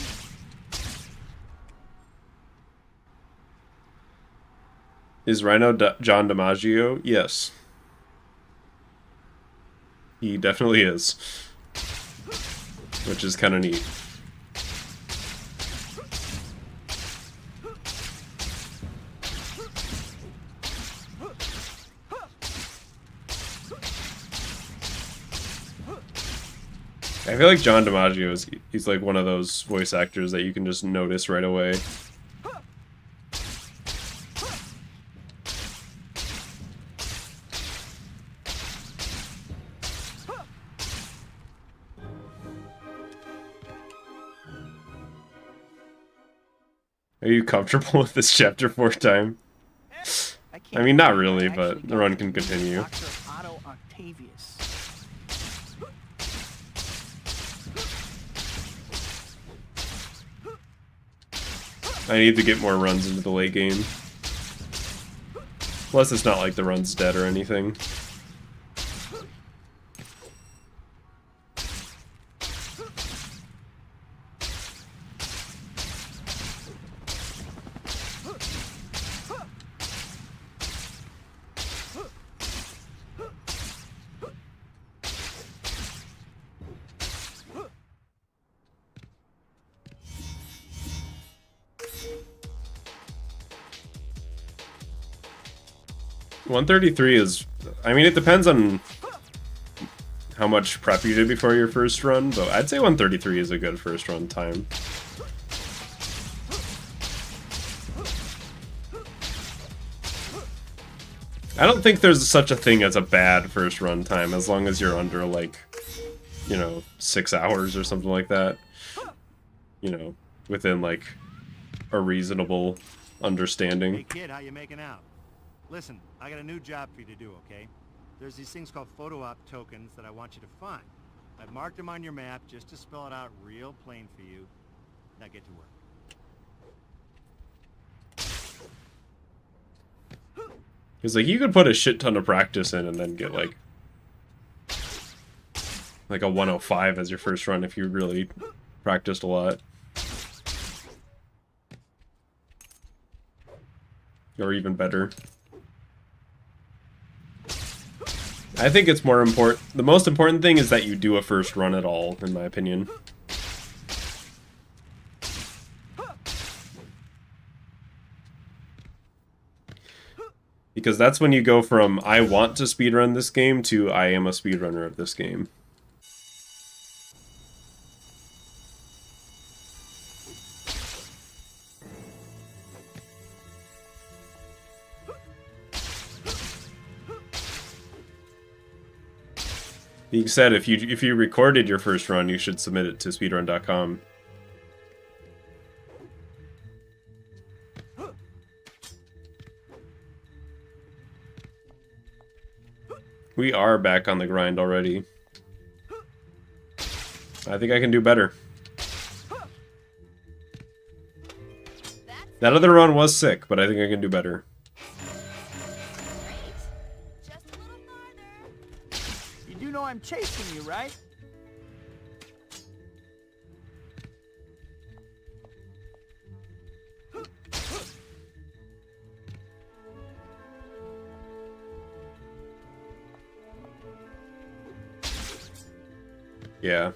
Is Rhino John DiMaggio? Yes. He definitely is. Which is kind of neat. I feel like John DiMaggio he's like one of those voice actors that you can just notice right away. Are you comfortable with this chapter 4 time? I mean, not really, but the run can continue. Dr. Otto Octavius. I need to get more runs into the late game. Plus, it's not like the run's dead or anything. 133 is... I mean, it depends on how much prep you did before your first run, but I'd say 133 is a good first run time. I don't think there's such a thing as a bad first run time, as long as you're under, like, you know, 6 hours or something like that. You know, within, like, a reasonable understanding. Hey kid, how you making out? Listen, I got a new job for you to do, okay? There's these things called photo op tokens that I want you to find. I've marked them on your map just to spell it out real plain for you. Now get to work. Because, like, you could put a shit ton of practice in and then get, like a 105 as your first run if you really practiced a lot. Or even better. I think it's more important. The most important thing is that you do a first run at all, in my opinion. Because that's when you go from, I want to speedrun this game, to I am a speedrunner of this game. Being said, if you recorded your first run, you should submit it to speedrun.com. We are back on the grind already. I think I can do better. That other run was sick, but I think I can do better. Just a little farther. You do know I'm chasing you, right? Yeah.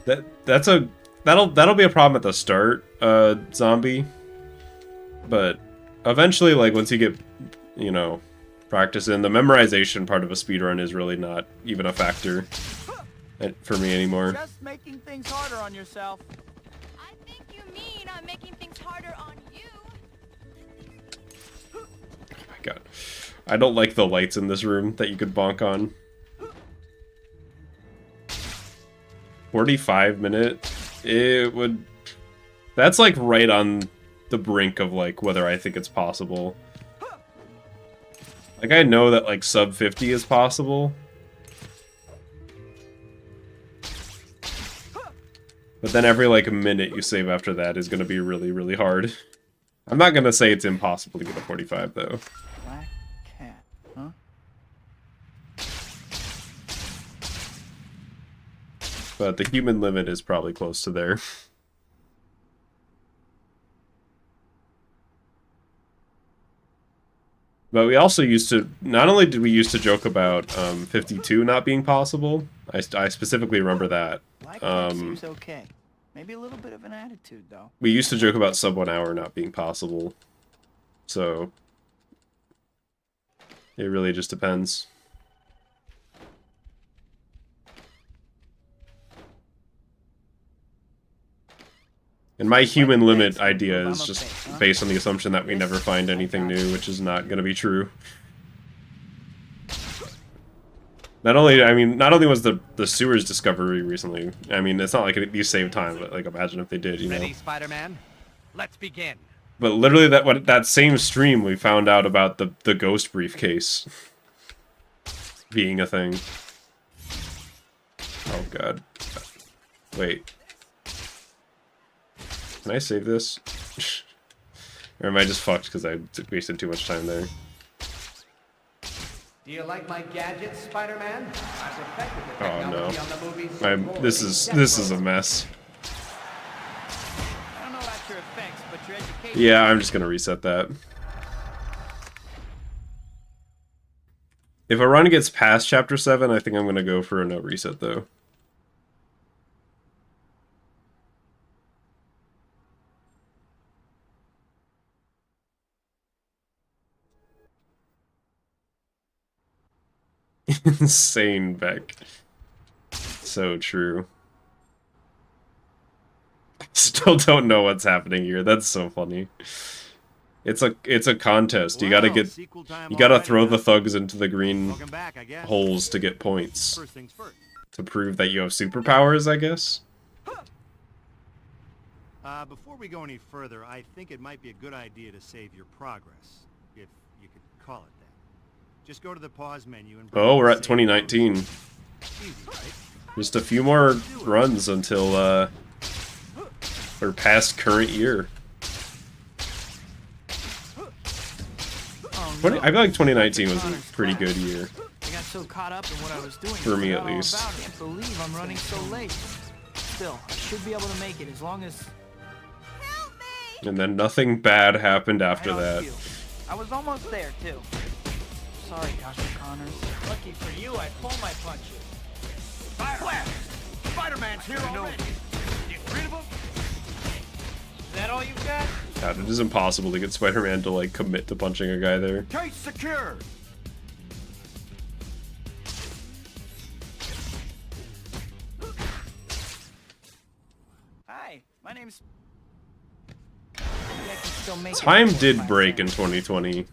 That'll be a problem at the start, zombie. But eventually, like, once you get, you know, practice in, the memorization part of a speedrun is really not even a factor for me anymore. Just making things harder on yourself. I think you mean I'm making things harder on you. Oh my god. I don't like the lights in this room that you could bonk on. 45-minute, it would... That's, like, right on the brink of, like, whether I think it's possible. Like, I know that, like, sub 50 is possible. But then every, like, minute you save after that is gonna be really, really hard. I'm not gonna say it's impossible to get a 45, though. Black cat, huh? But the human limit is probably close to there. But we also used to, not only did we used to joke about 52 not being possible, I specifically remember that. Black cat seems okay. Maybe a little bit of an attitude, though. We used to joke about sub 1 hour not being possible. So, it really just depends. And my human limit idea is just based on the assumption that we never find anything new, which is not going to be true. Not only was the sewers discovery recently. I mean, it's not like these save time, but like imagine if they did, you know. Ready, Spider-Man? Let's begin. But literally, that same stream we found out about the ghost briefcase being a thing. Oh god. Wait. Can I save this? Or am I just fucked because I wasted too much time there? Do you like my gadgets, Spider-Man? I perfected the Oh no. technology on the movie so This is a mess. I don't know about your effects, but your education... Yeah, I'm just gonna reset that. If a run gets past Chapter 7, I think I'm gonna go for a no reset though. Insane, Beck. So true. Still don't know what's happening here. That's so funny. It's a contest. You gotta Well, get sequel time you gotta already, throw huh? the thugs into the green Welcome back, I guess. holes to get points First things first. to prove that you have superpowers, I guess. Before we go any further, I think it might be a good idea to save your progress, if you could call it that. Just go to the pause menu and... Oh, we're at save 2019. Easy, right? Just a few more runs until we're past current year. Oh, 20, no. I feel like 2019 was a Connor's pretty flash. good year. I got so caught up in what I was doing. For me, I at forgot all least. about it. I can't believe I'm running so late. Still, I should be able to make it as long as... Help me! And then nothing bad happened after I know that. you. I was almost there, too. Sorry, Dr. Connors. Lucky for you, I pull my punches. Fire! Spider-Man's here already. Get rid of him. Is that all you've got? God, it is impossible to get Spider-Man to like commit to punching a guy there. Case secured. Hi, my name's... Maybe I can still make it Time before did class break in ends. 2020.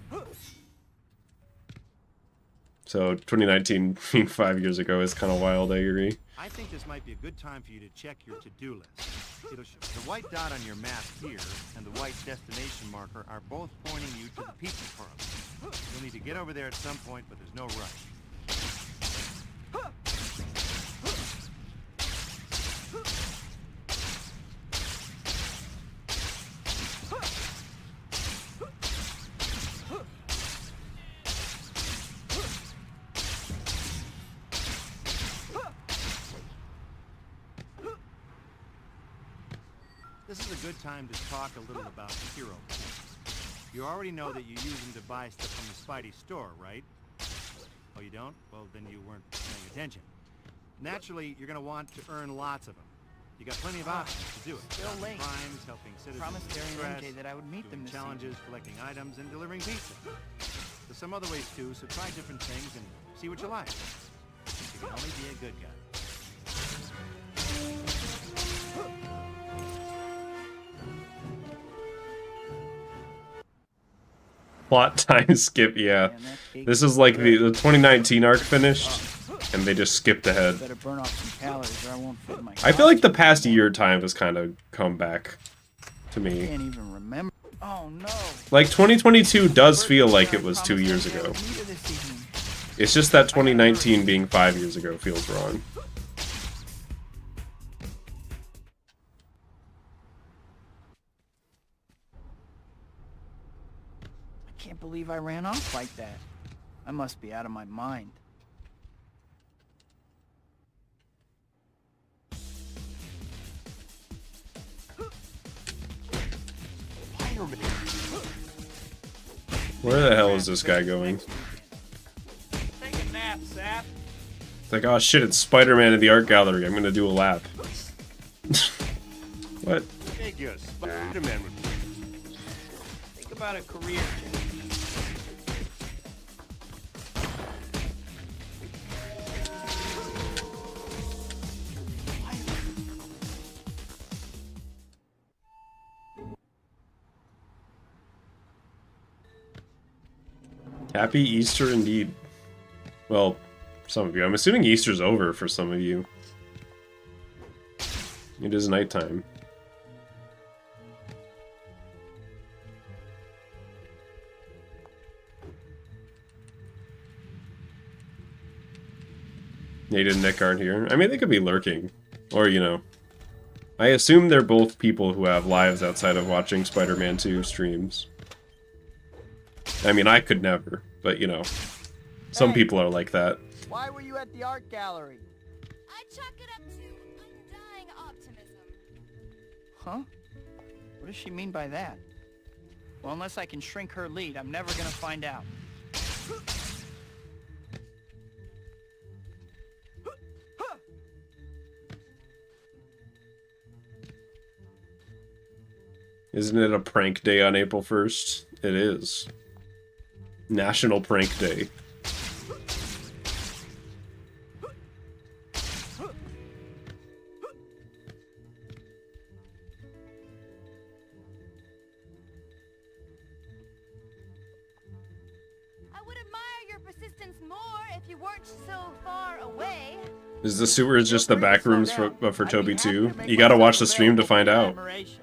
So 2019 being 5 years ago is kind of wild, I agree. I think this might be a good time for you to check your to-do list. It'll show the white dot on your map here and the white destination marker are both pointing you to the pizza parlor. You'll need to get over there at some point, but there's no rush. This is a good time to talk a little about hero points. You already know that you use them to buy stuff from the Spidey store, right? Oh, you don't? Well, then you weren't paying attention. Naturally, you're going to want to earn lots of them. You got plenty of options to do it. Still Solving late. crimes, helping citizens Promised with Terry and stress, MJ that I would meet them doing this challenges, collecting items, and delivering pizza. There's some other ways too, so try different things and see what you like. You can only be a good guy. Plot time skip, yeah. Man, that cake This is like the 2019 arc finished, and they just skipped ahead. better burn off some calories or I won't fit in my I feel like the past year time has kind of come back to I me. can't even remember. Oh no. Like 2022 does feel like it was 2 years ago. It's just that 2019 being 5 years ago feels wrong. I can't believe I ran off like that. I must be out of my mind. Where the hell is this guy going? Take a nap, Sap. It's like, oh shit, it's Spider-Man in the art gallery. I'm gonna do a lap. What? Take your Spider-Man with me. Think about a career. Happy Easter indeed. Well, for some of you. I'm assuming Easter's over for some of you. It is nighttime. Nate and Nick aren't here. I mean, they could be lurking. Or, you know. I assume they're both people who have lives outside of watching Spider-Man 2 streams. I mean, I could never, but, you know. Some Hey. people are like that. Why were you at the art gallery? I chalk it up to undying optimism. Huh? What does she mean by that? Well, unless I can shrink her lead, I'm never gonna find out. Isn't it a prank day on April 1st? It is. National Prank Day. distance more if you weren't so far away. Is the sewers just the back rooms for I'd Toby be happy 2? to make You gotta myself watch the stream to available find for your out. admiration.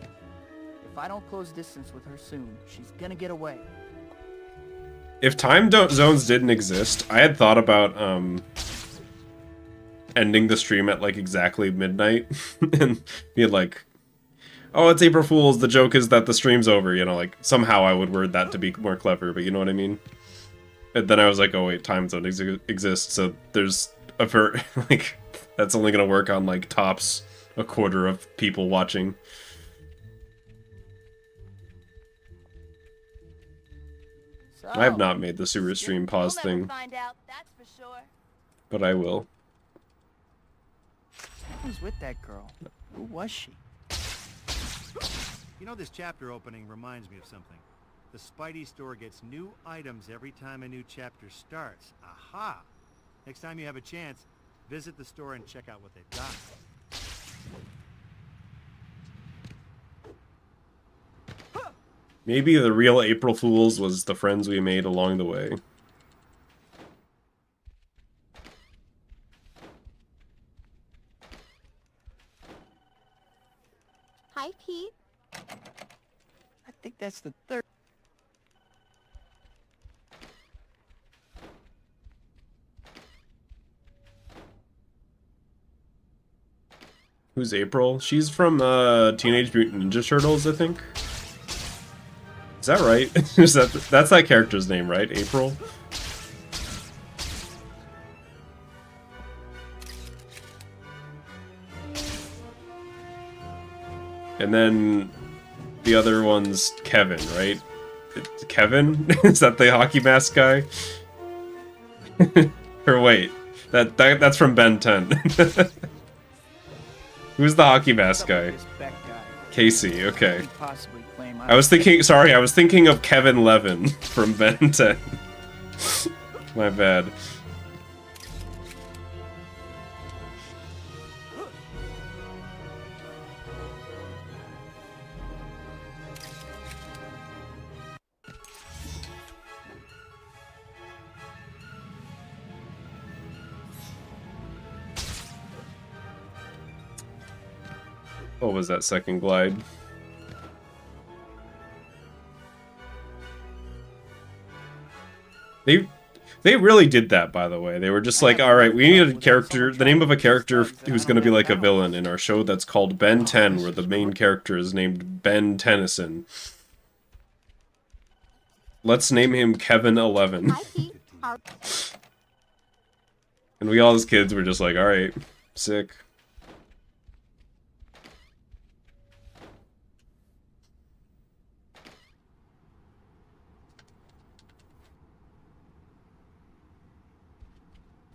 If I don't close distance with her soon, she's gonna get away. If time zones didn't exist, I had thought about ending the stream at like exactly midnight and being like, oh, it's April Fool's, the joke is that the stream's over, you know, like somehow I would word that to be more clever, but you know what I mean? And then I was like, oh wait, time zone exists, so there's a like, that's only gonna work on like tops a quarter of people watching. So, I have not made the sewer stream pause We'll never thing, find out, that's for sure. but I will. who's with that girl? Who was she? You know, this chapter opening reminds me of something. The Spidey store gets new items every time a new chapter starts. Aha! Next time you have a chance, visit the store and check out what they've got. Maybe the real April Fools was the friends we made along the way. Hi, Pete. I think that's the third. Who's April? She's from Teenage Mutant Ninja Turtles, I think. Is that right? Is that's that character's name, right? April? And then the other one's Kevin, right? Kevin? Is that the hockey mask guy? Or wait, that's from Ben 10. Who's the hockey mask guy? This Beck guy. Casey, okay. He possibly claim I was thinking of Kevin Levin from Ben 10. My bad. What was that second glide? They really did that, by the way. They were just like, alright, we need a character, the name of a character who's gonna be like a villain in our show that's called Ben 10, where the main character is named Ben Tennyson. Let's name him Kevin 11. Hi, Pete. And we all as kids were just like, alright, sick.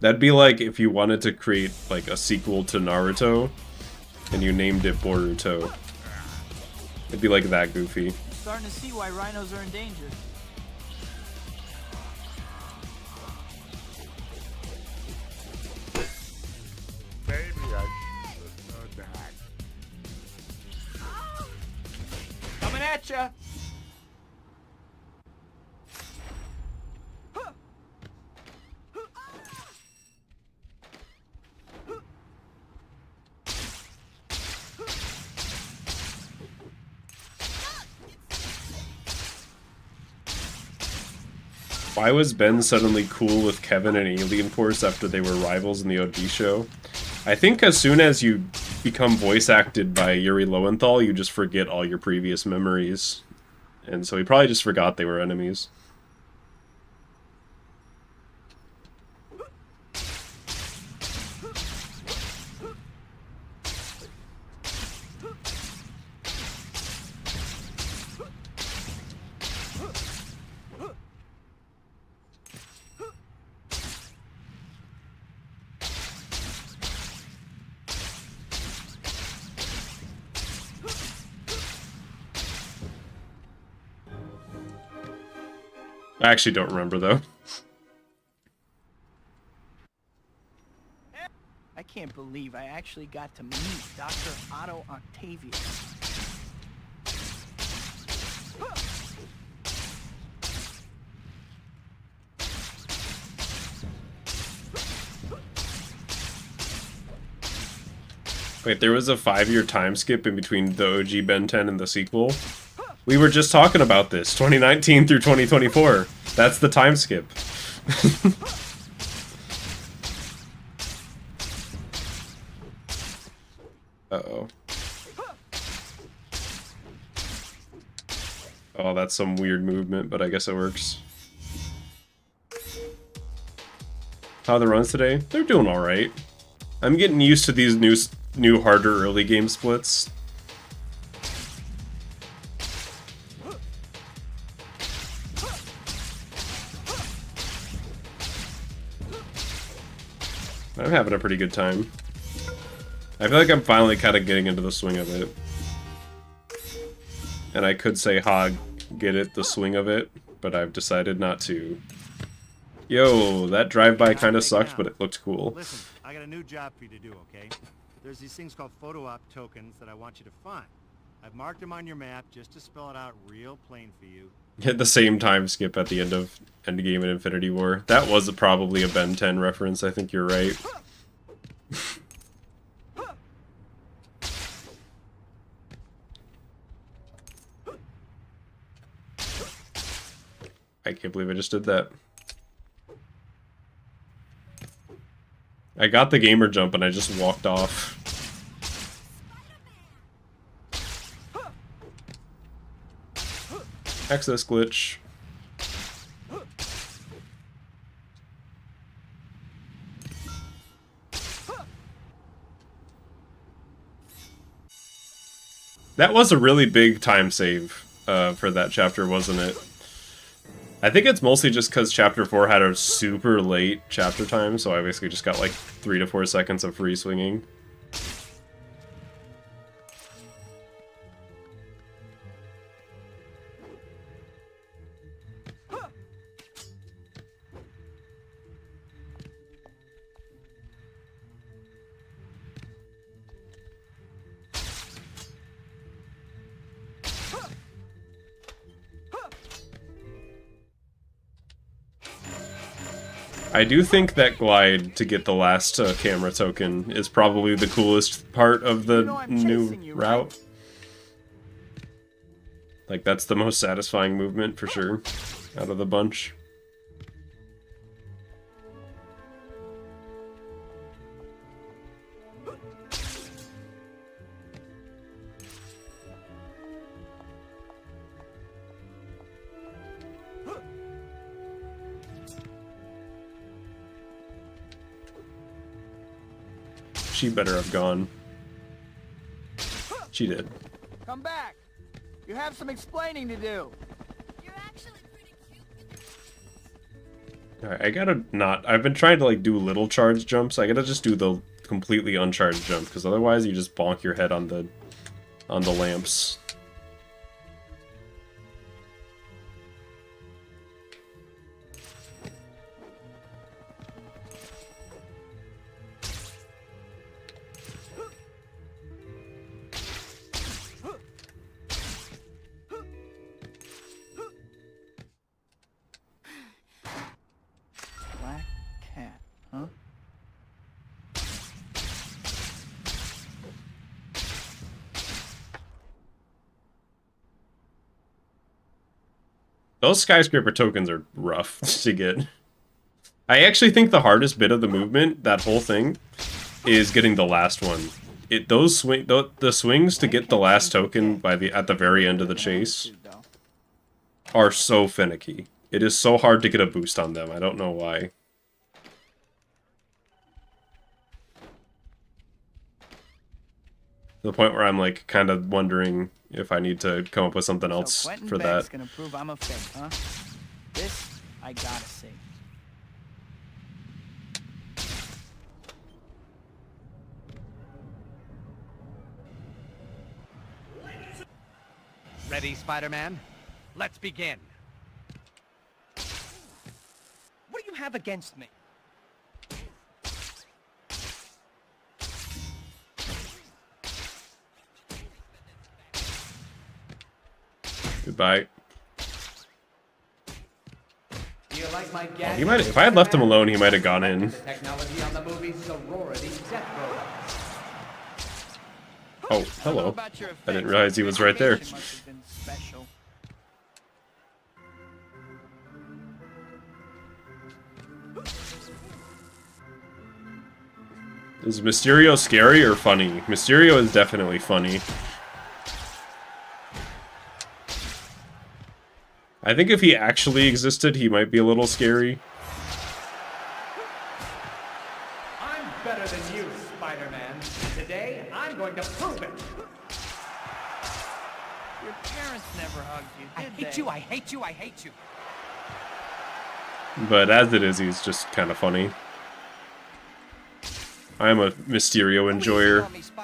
That'd be like if you wanted to create like a sequel to Naruto and you named it Boruto. It'd be like that goofy. Starting to see why rhinos are endangered. Coming at ya! Why was Ben suddenly cool with Kevin and Alien Force after they were rivals in the OD show? I think as soon as you become voice acted by Yuri Lowenthal, you just forget all your previous memories. And so he probably just forgot they were enemies. I actually don't remember, though. I can't believe I actually got to meet Dr. Otto Octavius. Wait, there was a 5-year time skip in between the OG Ben 10 and the sequel? We were just talking about this, 2019 through 2024. That's the time skip. Uh-oh. Oh, that's some weird movement, but I guess it works. How are the runs today? They're doing alright. I'm getting used to these new harder early game splits. I'm having a pretty good time. I feel like I'm finally kind of getting into the swing of it. And I could say, get it, the swing of it, but I've decided not to. Yo, that drive-by kind of sucked, but it looked cool. Listen, I got a new job for you to do, okay? There's these things called photo op tokens that I want you to find. I've marked them on your map just to spell it out real plain for you. Hit the same time skip at the end of Endgame and Infinity War. That was probably a Ben 10 reference, I think you're right. I can't believe I just did that. I got the gamer jump and I just walked off. Access glitch. That was a really big time save for that chapter, wasn't it? I think it's mostly just because Chapter 4 had a super late chapter time, so I basically just got like 3 to 4 seconds of free swinging. I do think that glide to get the last camera token is probably the coolest part of the new route. Like, that's the most satisfying movement for sure, out of the bunch. She better have gone. She did. Come back. You have some explaining to do. You're actually pretty cute. Alright, I gotta not... I've been trying to, like, do little charge jumps. I gotta just do the completely uncharged jump, because otherwise you just bonk your head on the lamps. Black cat, huh? Those skyscraper tokens are rough to get. I actually think the hardest bit of the movement, that whole thing, is getting the last one. The swings to get the last token at the very end of the chase are so finicky. It is so hard to get a boost on them. I don't know why. To the point where I'm like kind of wondering if I need to come up with something else for that. Gonna prove I'm a fake, huh? This I gotta see. Ready, Spider-Man? Let's begin. What do you have against me? Goodbye. Do you like my gadget? He might. If I had left him alone, he might have gone in. Technology on the movie sorority death robot. Oh, I don't know hello. about your I didn't effects, realize he but was right there. education must have been special. Is Mysterio scary or funny? Mysterio is definitely funny. I think if he actually existed, he might be a little scary. I'm better than you, Spider-Man. Today, I'm going to prove it. Your parents never hugged you, I did hate they? you, I hate you, I hate you. But as it is, he's just kind of funny. I'm a Mysterio enjoyer. Are you still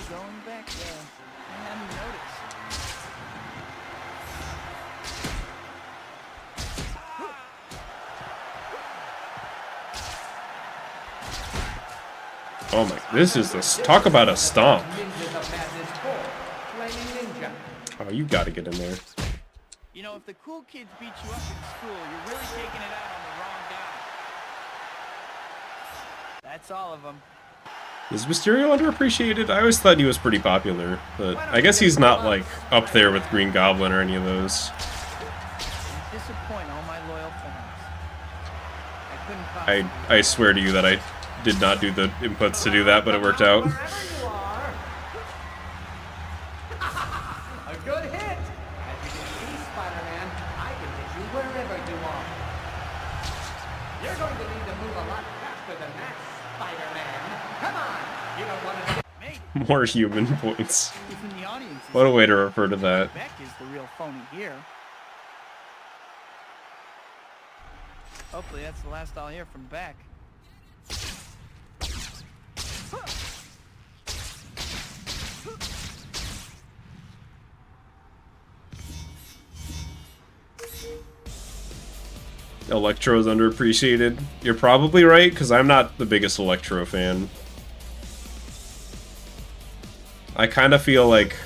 going back there? I hadn't noticed. Oh my, this is talk about a stomp. Ninjas of Madness 4, Flaming Ninja. Oh, you gotta get in there. You know, if the cool kids beat you up in school, you're really taking it out on the wrong guy. That's all of them. Is Mysterio underappreciated? I always thought he was pretty popular, but I guess he's not, like, up there with Green Goblin or any of those. You disappoint all my loyal fans. I couldn't possibly... I swear to you that I did not do the inputs to do that, but it worked out. Wherever you are. A good hit. As you can see, Spider-Man, I can hit you wherever you are. You're going to need to move a lot faster than that, Spider-Man. Come on. You don't want to... Maybe. More human points. Even the audience is... What a way to refer to that. Beck is the real phony here. Hopefully that's the last I'll hear from Beck. Electro's underappreciated. You're probably right, because I'm not the biggest Electro fan. I kind of feel like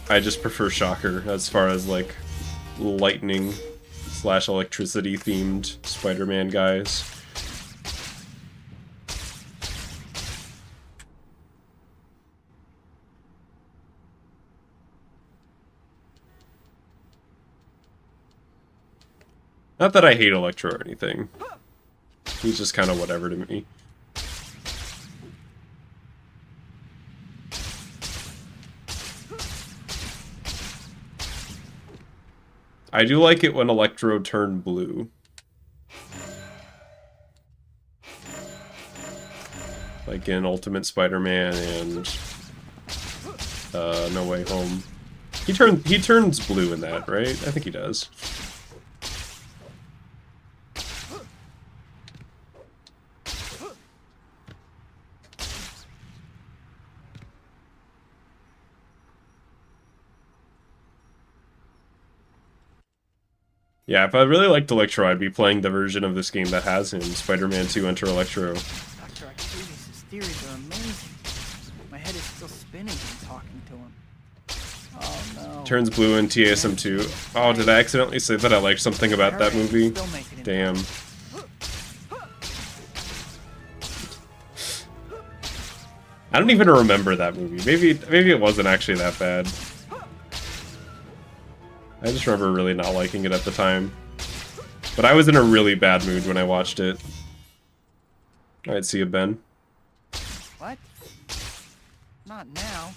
I just prefer Shocker as far as, like, lightning / electricity themed Spider-Man guys. Not that I hate Electro or anything. He's just kind of whatever to me. I do like it when Electro turned blue. Like in Ultimate Spider-Man and No Way Home. He turns blue in that, right? I think he does. Yeah, if I really liked Electro, I'd be playing the version of this game that has him, Spider-Man 2 Enter Electro. Dr. Octavius' theories are amazing. My head is still spinning from talking to him. Oh no. Turns blue in TASM 2. Oh, did I accidentally say that I liked something about that movie? Damn. I don't even remember that movie. Maybe it wasn't actually that bad. I just remember really not liking it at the time. But I was in a really bad mood when I watched it. Alright, see you, Ben. What? Not now.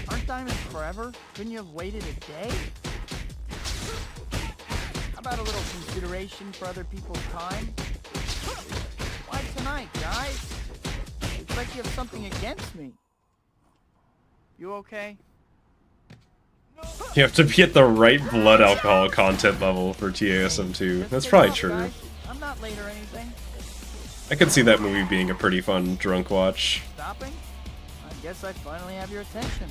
Aren't diamonds forever? Couldn't you have waited a day? How about a little consideration for other people's time? Why tonight, guys? It's like you have something against me. You okay? You have to be at the right blood alcohol content level for TASM 2. That's probably true. Guys. I'm not late or anything. I could see that movie being a pretty fun drunk watch. Stopping? I guess I finally have your attention.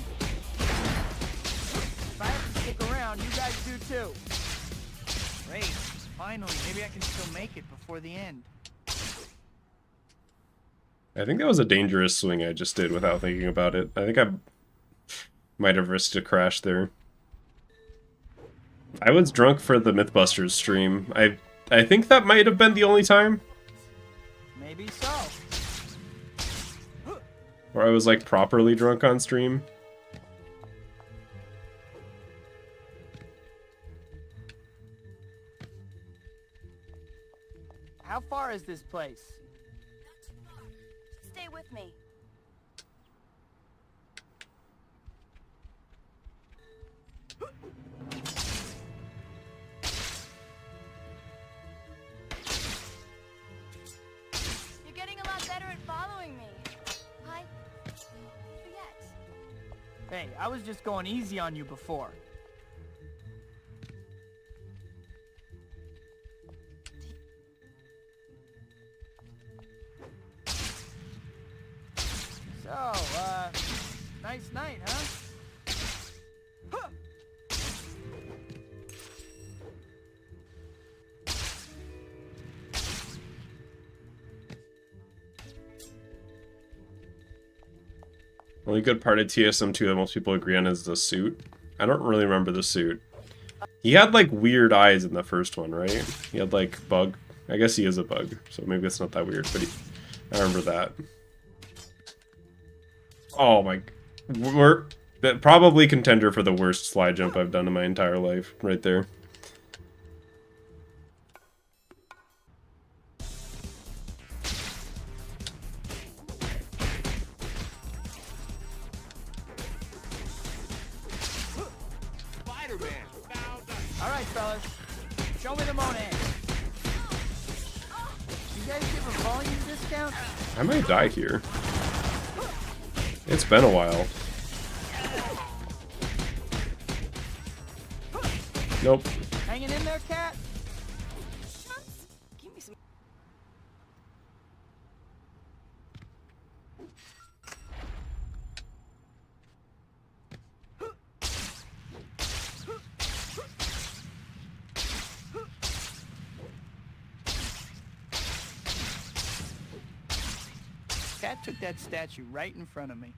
If I have to stick around, you guys do too. Great. Finally, maybe I can still make it before the end. I think that was a dangerous swing I just did without thinking about it. I think I might have risked a crash there. I was drunk for the Mythbusters stream. I think that might have been the only time Maybe so. where I was like properly drunk on stream. How far is this place? Stay with me. You're getting a lot better at following me. I forget. Hey, I was just going easy on you before. So, nice night, huh? Only good part of TSM2 that most people agree on is the suit. I don't really remember the suit. He had like weird eyes in the first one, right? He had like bug. I guess he is a bug, so maybe it's not that weird, but I remember that. Oh my... We're probably contender for the worst slide jump I've done in my entire life, right there. Alright, fellas. Show me the Monet. You guys give a volume discount? I might die here. It's been a while. Nope. Hanging in there, cat? Give me some. Cat took that statue right in front of me.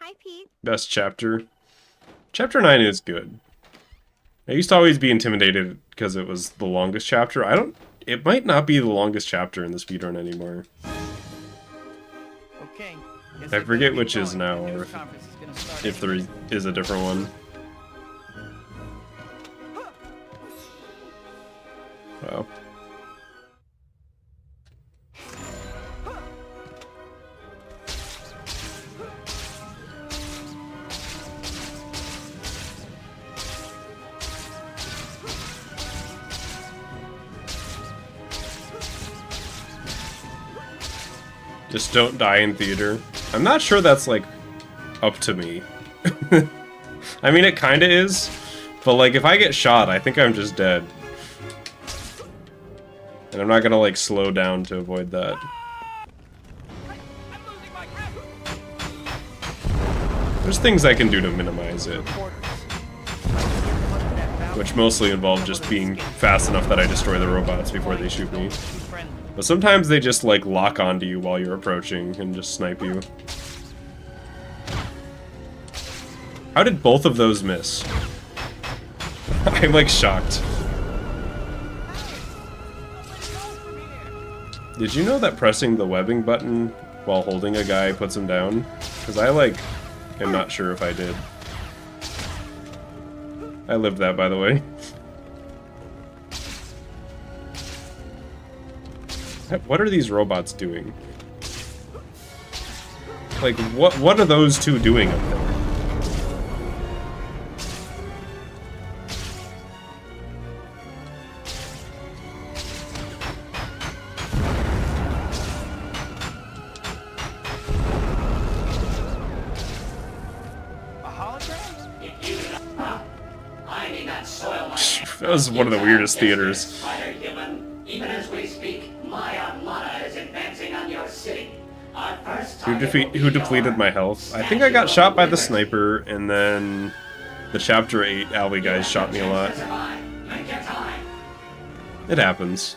Hi, Pete. Best chapter. Chapter 9 is good. I used to always be intimidated because it was the longest chapter. It might not be the longest chapter in the speedrun anymore. Okay. I forget which is now, or if there is a different one. Wow. Just don't die in theater. I'm not sure that's, like, up to me. I mean, it kinda is, but, like, if I get shot, I think I'm just dead. And I'm not gonna, like, slow down to avoid that. There's things I can do to minimize it. Which mostly involve just being fast enough that I destroy the robots before they shoot me. But sometimes they just, like, lock onto you while you're approaching and just snipe you. How did both of those miss? I'm, like, shocked. Did you know that pressing the webbing button while holding a guy puts him down? Because I, like, am not sure if I did. I lived that, by the way. What are these robots doing? Like, what are those two doing up there? A hologram? That was one of the weirdest theaters. Even as we speak, my armada is advancing on your city. Our first Who depleted my health? I think I got shot by the sniper, and then the Chapter 8 alley guys shot me a lot. It happens.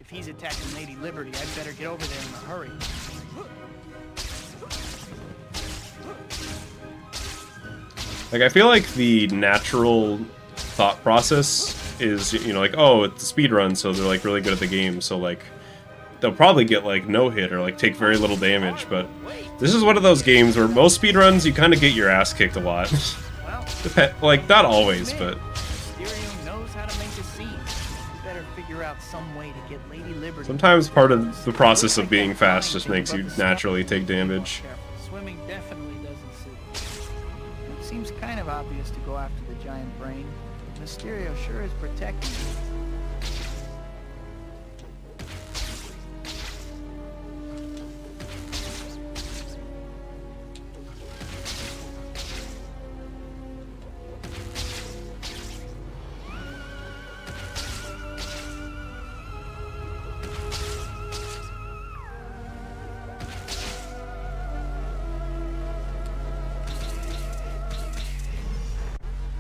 If he's attacking Lady Liberty, I'd better get over there in a hurry. Like, I feel like the natural thought process is, you know, like, oh, it's a speedrun, so they're, like, really good at the game, so, like, they'll probably get, like, no hit or, like, take very little damage, but this is one of those games where most speedruns, you kind of get your ass kicked a lot. Like, not always, but... Mysterio knows how to make a scene. You better figure out some way to get Lady Liberty... Sometimes part of the process of being fast just makes you naturally take damage. Swimming definitely doesn't suit. It seems kind of obvious to go after the giant brain. Mysterio sure is protecting you.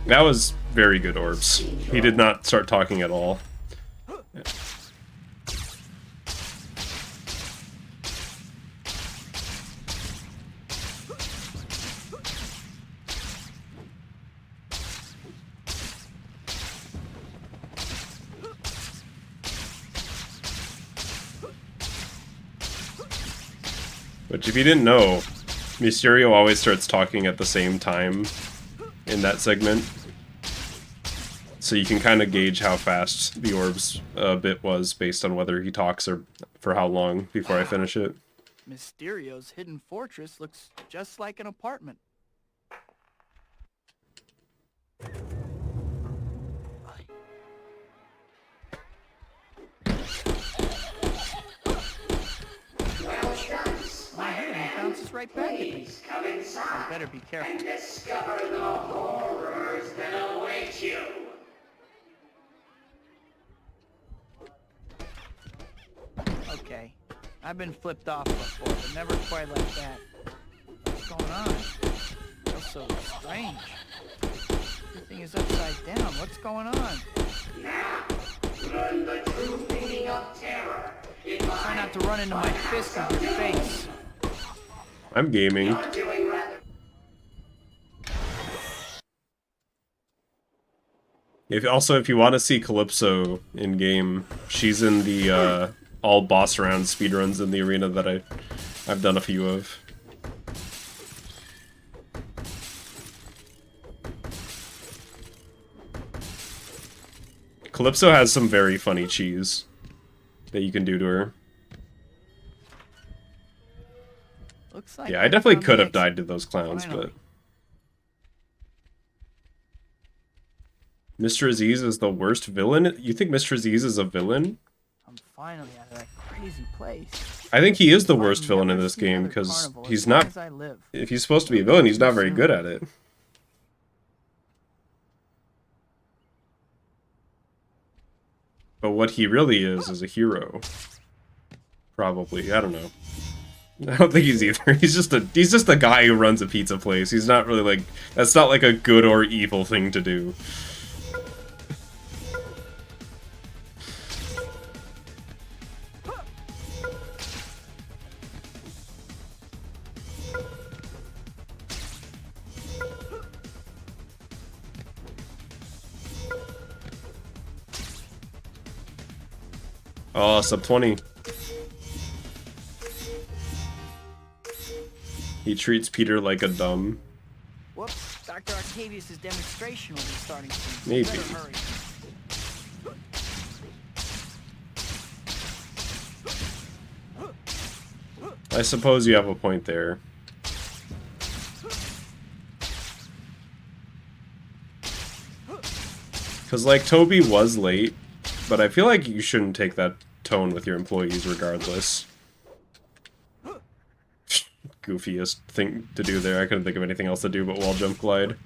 That was very good, Orbs. He did not start talking at all. Which, if you didn't know, Mysterio always starts talking at the same time in that segment. So you can kind of gauge how fast the Orbs bit was based on whether he talks or for how long before I finish it. Mysterio's hidden fortress looks just like an apartment. My hand bounces right back at me. Come inside. I better be careful. And discover the horrors that await you. Okay, I've been flipped off before, but never quite like that. What's going on? Feels so strange. Everything is upside down. What's going on? Now, learn the true meaning of terror. Try not to run into my fist with your face. I'm gaming. You're doing rather. If you want to see Calypso in game, she's in the all boss round speedruns in the arena that I've done a few of. Calypso has some very funny cheese that you can do to her. Looks like Yeah, I definitely could have died to those clowns, but... Mr. Aziz is the worst villain? You think Mr. Aziz is a villain? I'm finally out of that crazy place. I think he is the worst villain in this game, because he's not... If he's supposed to be a villain, he's not very good at it. But what he really is a hero. Probably, I don't know. I don't think he's either. He's just a guy who runs a pizza place. He's not really like... That's not like a good or evil thing to do. Oh, sub 20. He treats Peter like a dumb. Whoops, Dr. Octavius' demonstration will be starting soon. Maybe. Better hurry. I suppose you have a point there. Because, like, Toby was late, but I feel like you shouldn't take that tone with your employees regardless. Goofiest thing to do there. I couldn't think of anything else to do but wall jump glide.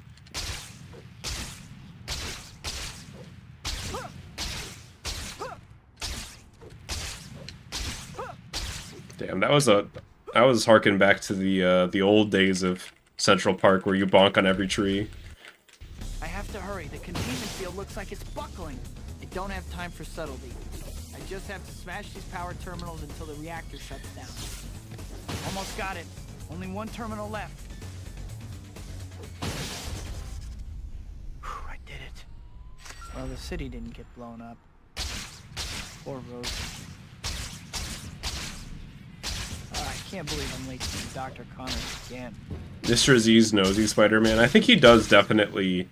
Damn, that was harking back to the old days of Central Park where you bonk on every tree. hurry. The containment field looks like it's buckling. I don't have time for subtlety. I just have to smash these power terminals until the reactor shuts down. Almost got it. Only one terminal left. Whew, I did it. Well, the city didn't get blown up. Poor Rosie. I can't believe I'm late to see Dr. Connors again. Mr. Aziz knows he's Spider-Man. I think he does definitely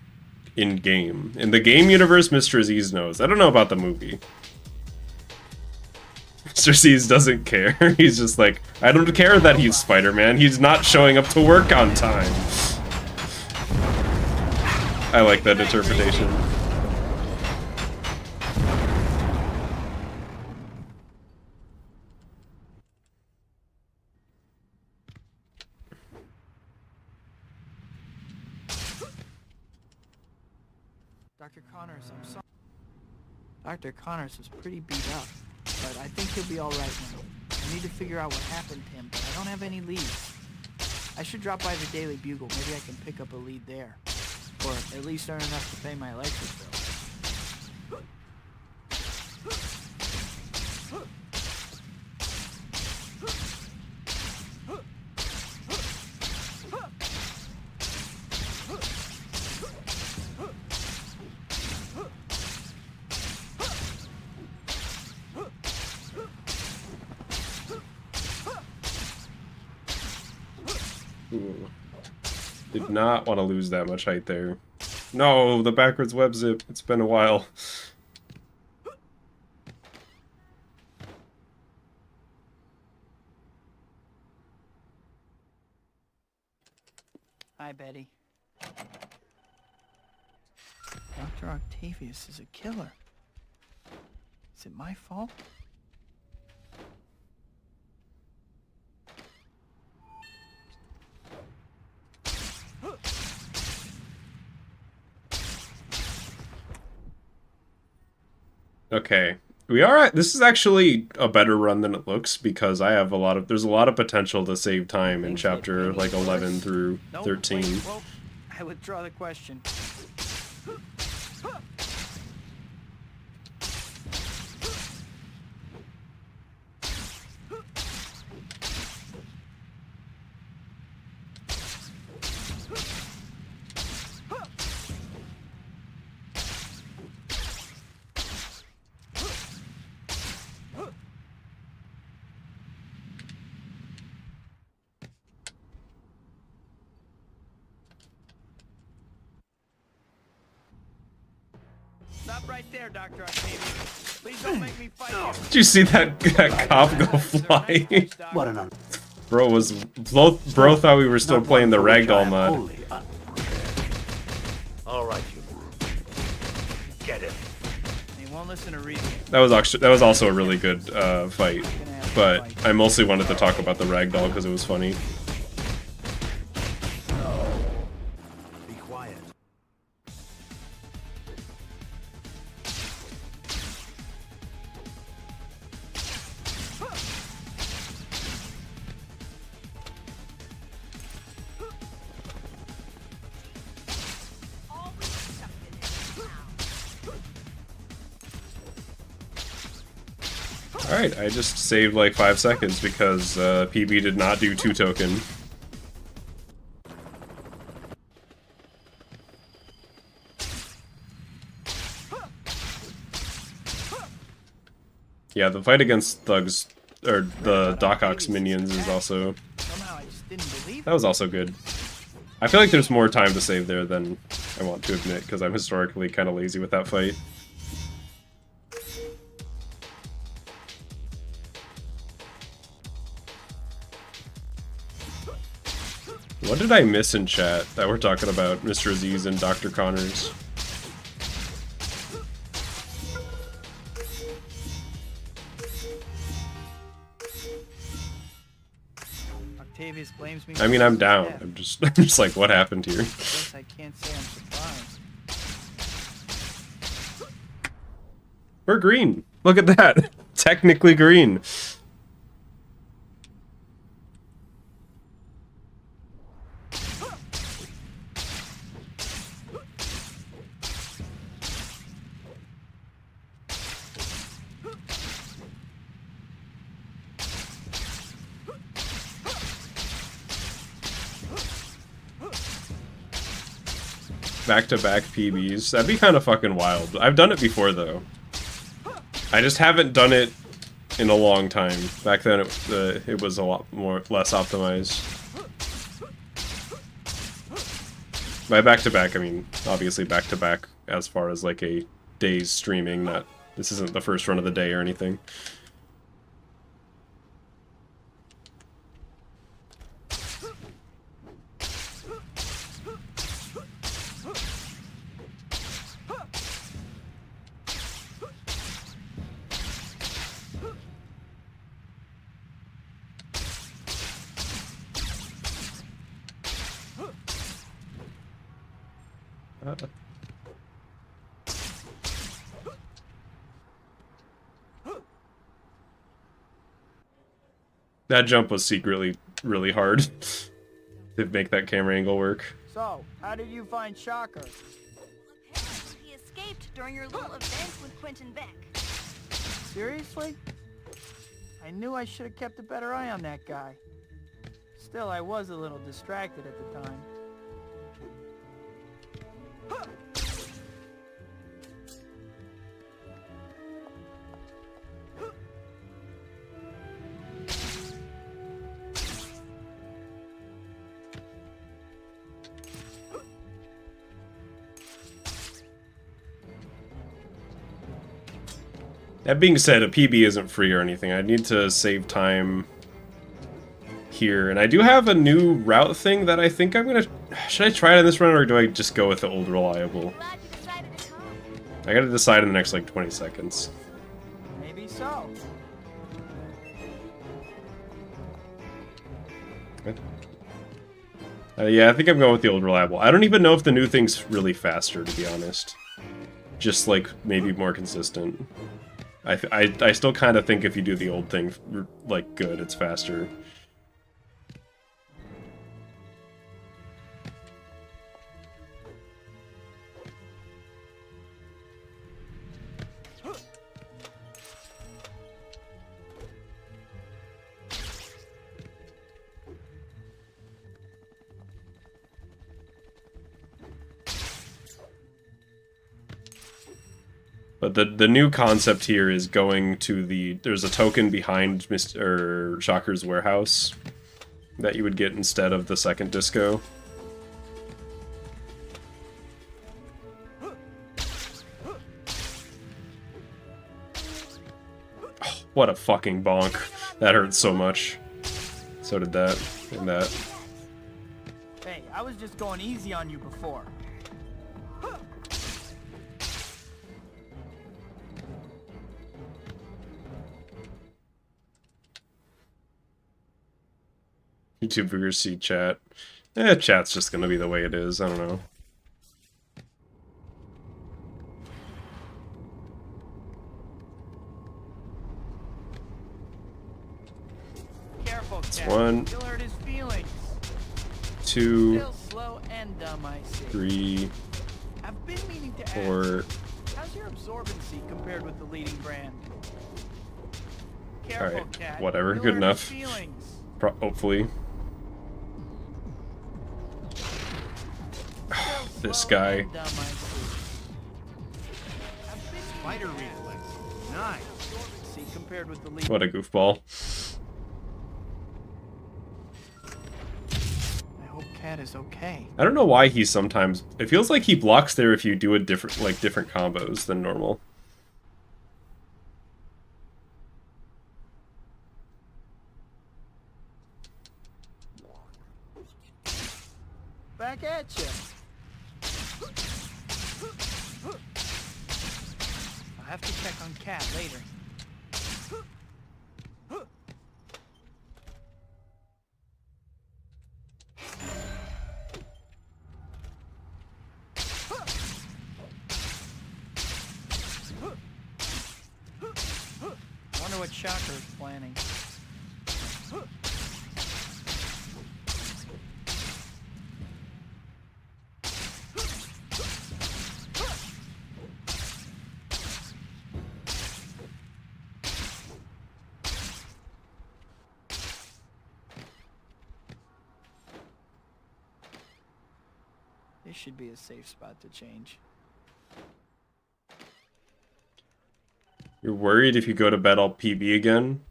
in-game. In the game universe, Mr. Aziz knows. I don't know about the movie. Mr. Aziz doesn't care. He's just like, I don't care that he's Spider-Man. He's not showing up to work on time. I like that interpretation. Dr. Connors, I'm sorry. Dr. Connors was pretty beat up, but I think he'll be all right now. I need to figure out what happened to him, but I don't have any leads. I should drop by the Daily Bugle. Maybe I can pick up a lead there. Or at least earn enough to pay my electric bill. Ooh. Did not want to lose that much height there. No, the backwards web zip. It's been a while. Hi, Betty. Dr. Octavius is a killer. Is it my fault? Okay. We are at, this is actually a better run than it looks because I have there's a lot of potential to save time in chapter like 11 through 13. Wait, whoa. I withdraw the question. Stop right there, Dr. Octavius. Please don't make me fight you. Did you see that cop go flying? What an Bro thought we were still playing the ragdoll mod. All right, you. Get him. He won't listen to reason. That was also a really good fight, but I mostly wanted to talk about the ragdoll because it was funny. Be quiet. Alright, I just saved like 5 seconds because PB did not do 2 token. Yeah, the fight against thugs, or the Doc Ock's minions is also... Somehow I just didn't believe That was also good. I feel like there's more time to save there than I want to admit, because I'm historically kind of lazy with that fight. What did I miss in chat that we're talking about Mr. Aziz and Dr. Connors? Octavius blames me. I mean, I'm down. I'm just like, what happened here? I guess I can't say I'm surprised. We're green. Look at that. Technically green. back-to-back PBs. That'd be kind of fucking wild. I've done it before, though. I just haven't done it in a long time. Back then, it was a lot less optimized. By back-to-back, I mean, obviously back-to-back as far as, like, a day's streaming, not... This isn't the first run of the day or anything. That jump was secretly really hard to make that camera angle work. So, how did you find Shocker? Apparently he escaped during your little event with Quentin Beck. Seriously? I knew I should have kept a better eye on that guy. Still, I was a little distracted at the time. That being said, a PB isn't free or anything. I need to save time here. And I do have a new route thing that I think I'm gonna... Should I try it in this run, or do I just go with the old reliable? Glad you decided to come. I gotta decide in the next, like, 20 seconds. Maybe so. Yeah, I think I'm going with the old reliable. I don't even know if the new thing's really faster, to be honest. Just, like, maybe more consistent. I still kind of think if you do the old thing, like, good, it's faster. But the new concept here is going to there's a token behind Mr. Shocker's warehouse that you would get instead of the second disco. Oh, what a fucking bonk. That hurt so much. So did that and that. Hey, I was just going easy on you before. YouTube viewers see chat. Chat's just gonna be the way it is. I don't know. Careful, It's Cat. 1, You'll hurt his feelings. 2, Still slow and dumb, I see. 3, I've been meaning to 4. ask. How's your absorbency compared with the leading brand? Careful, Alright, Cat. whatever. You'll Good hurt enough. his feelings. Hopefully. This Slow guy. and dumb, I see. Spider reflex. Nice. Absorbency compared with the leading. What a goofball. I hope Cat is okay. I don't know why he sometimes... It feels like he blocks there if you do a different combos than normal. Back at you. I'll have to check on Cat later. Wonder what Shocker is planning. This should be a safe spot to change. You're worried if you go to bed I'll PB again?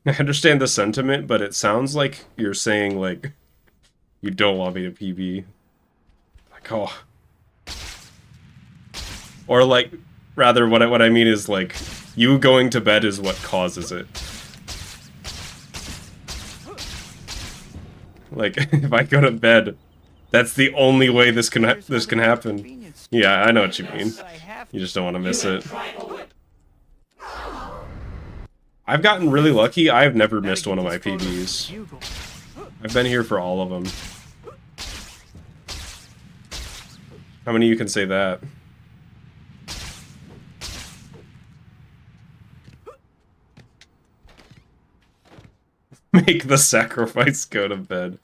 I understand the sentiment, but it sounds like you're saying, like, you don't want me to PB. Like, oh. Or, like, rather, what I mean is, like, you going to bed is what causes it. Like, if I go to bed, that's the only way this can happen. Yeah, I know what you mean. You just don't want to miss it. I've gotten really lucky. I've never missed one of my PBs. I've been here for all of them. How many of you can say that? Make the sacrifice, go to bed.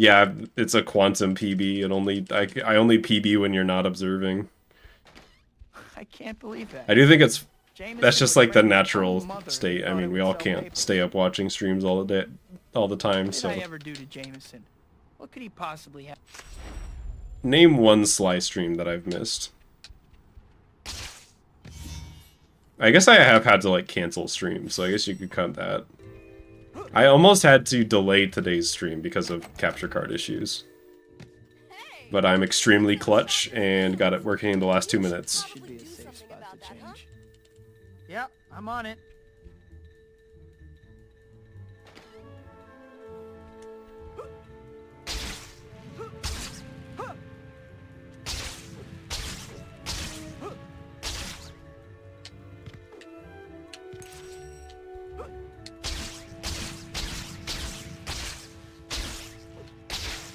Yeah, it's a quantum PB, and I only PB when you're not observing. I can't believe that. I do think that's just like the natural state. I mean, we all can't stay up watching streams all the time, What so. did I ever do to Jameson? What could he possibly have? Name one Sly stream that I've missed. I guess I have had to, like, cancel streams, so I guess you could count that. I almost had to delay today's stream because of capture card issues. But I'm extremely clutch and got it working in the last 2 minutes. Should be a safe spot to change. Yep, I'm on it.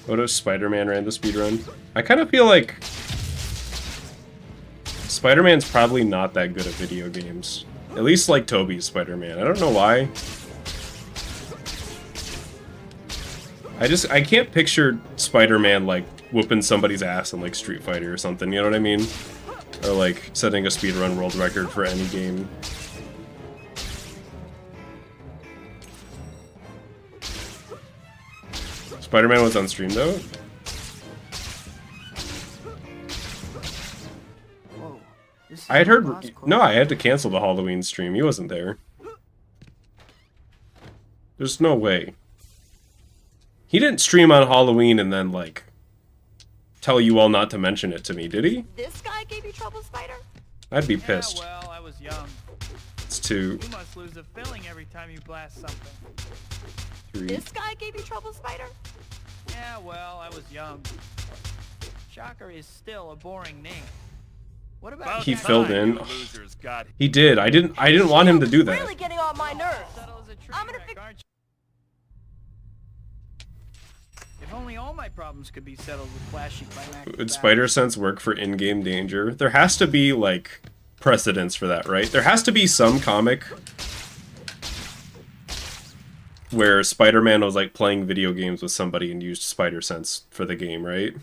What if Spider-Man ran the speedrun? I kind of feel like Spider-Man's probably not that good at video games. At least like Tobey's Spider-Man. I don't know why. I can't picture Spider-Man like whooping somebody's ass in like Street Fighter or something, you know what I mean? Or like setting a speedrun world record for any game. Spider-Man was on stream though? Whoa, this is I had heard... Moscow. No, I had to cancel the Halloween stream. He wasn't there. There's no way. He didn't stream on Halloween and then, like, tell you all not to mention it to me, did he? This guy gave you trouble, Spider? I'd be pissed. Yeah, well, I was young. It's 2, You must lose a filling every time you blast something. 3... This guy gave you trouble, Spider? Yeah, well, I was young. Shocker is still a boring name. What about He Jack- filled in. Losers got He did. I didn't want him to do that. Really getting on my nerves. Subtle as a tree I'm gonna wreck, fix- aren't you? If only all my problems could be settled with flashing climactic Would battles. Spider Sense work for in-game danger? There has to be, like, precedence for that, right? There has to be some comic where Spider-Man was, like, playing video games with somebody and used Spider Sense for the game, right?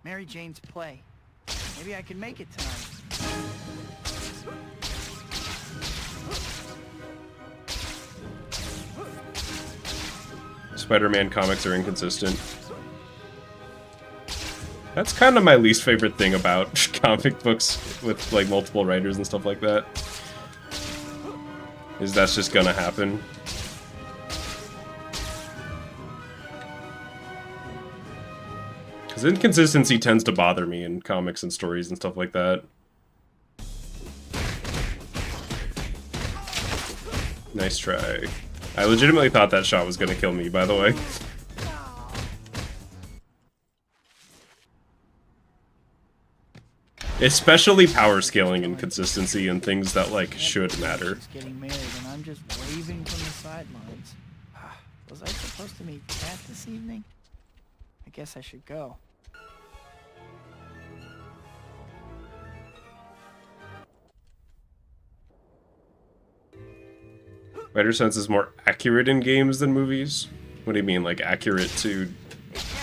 Mary Jane's play. Maybe I can make it tonight. Spider-Man comics are inconsistent. That's kind of my least favorite thing about comic books with, like, multiple writers and stuff like that. Is that's just gonna happen. Because inconsistency tends to bother me in comics and stories and stuff like that. Nice try. I legitimately thought that shot was gonna kill me, by the way. Especially power scaling and consistency and things that, like, should matter. She's getting married and I'm just waving from the sidelines. Was I supposed to meet Kat this evening? I guess I should go. Spider Sense is more accurate in games than movies? What do you mean, like, accurate to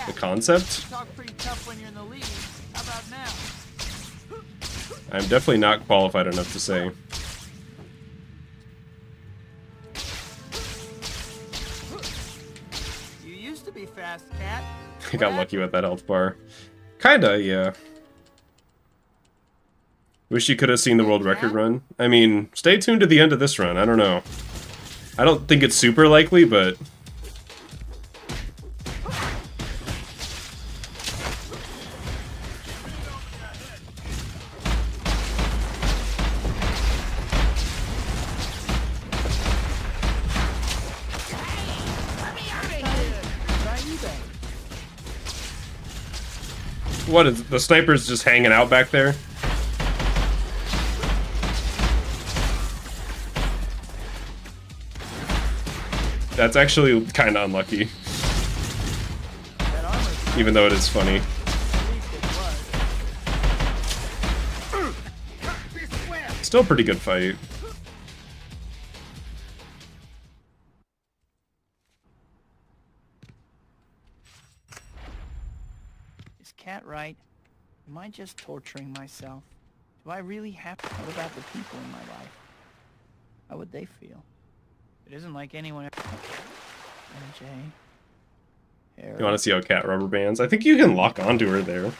the concept? Talk pretty tough when you're in the lead. How about now? I'm definitely not qualified enough to say. got lucky with that health bar. Kinda, yeah. Wish you could have seen the world record run. I mean, stay tuned to the end of this run. I don't know. I don't think it's super likely, but... What is the sniper's just hanging out back there? That's actually kind of unlucky. Even though it is funny. Still a pretty good fight. Is Cat right? Am I just torturing myself? Do I really have to? What about the people in my life? How would they feel? It isn't like anyone ever... MJ... Harry... You want to see how Cat rubber bands? I think you can lock onto her there.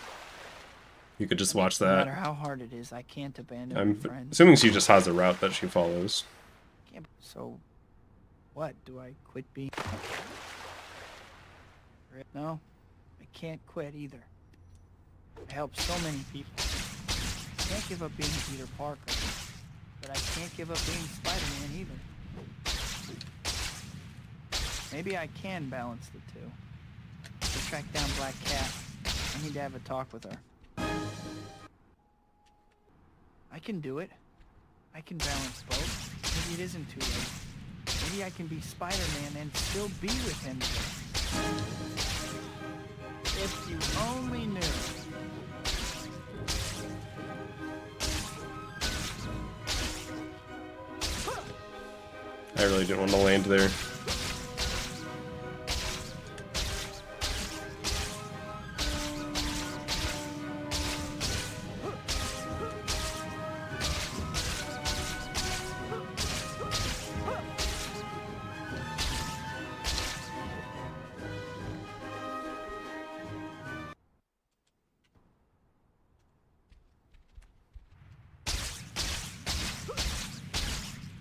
You could just watch No that. matter how hard it is, I can't abandon I'm my friends. assuming she just has a route that she follows. So... What? Do I quit being... No. I can't quit either. I help so many people. I can't give up being Peter Parker. But I can't give up being Spider-Man either. Maybe I can balance the two. To track down Black Cat, I need to have a talk with her. I can do it. I can balance both. Maybe it isn't too late. Maybe I can be Spider-Man and still be with him. If you only knew. I really didn't want to land there.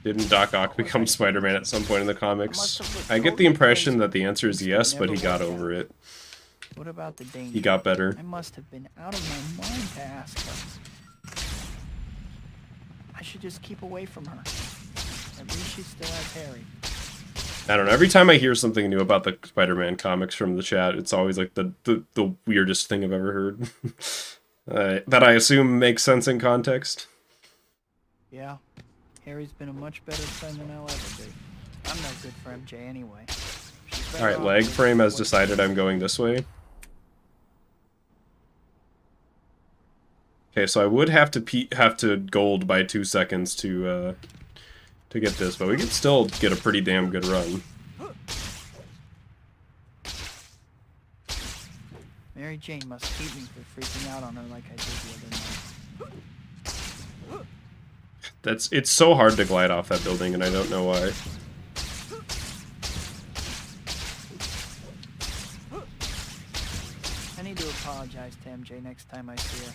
Didn't Doc Ock become Spider-Man at some point in the comics? I get the impression that the answer is yes, but he got over it. What about the danger? He got better. I must have been out of my mind to ask her. I should just keep away from her. At least she still has Harry. I don't know, every time I hear something new about the Spider-Man comics from the chat, it's always like the weirdest thing I've ever heard. That I assume makes sense in context. Yeah. Harry's been a much better friend than I'll ever be. I'm no good for MJ anyway. Alright, leg frame has decided I'm going this way. Okay, so I would have to gold by 2 seconds to get this, but we could still get a pretty damn good run. Mary Jane must hate me for freaking out on her like I did the other night. It's so hard to glide off that building, and I don't know why. I need to apologize to MJ next time I see her.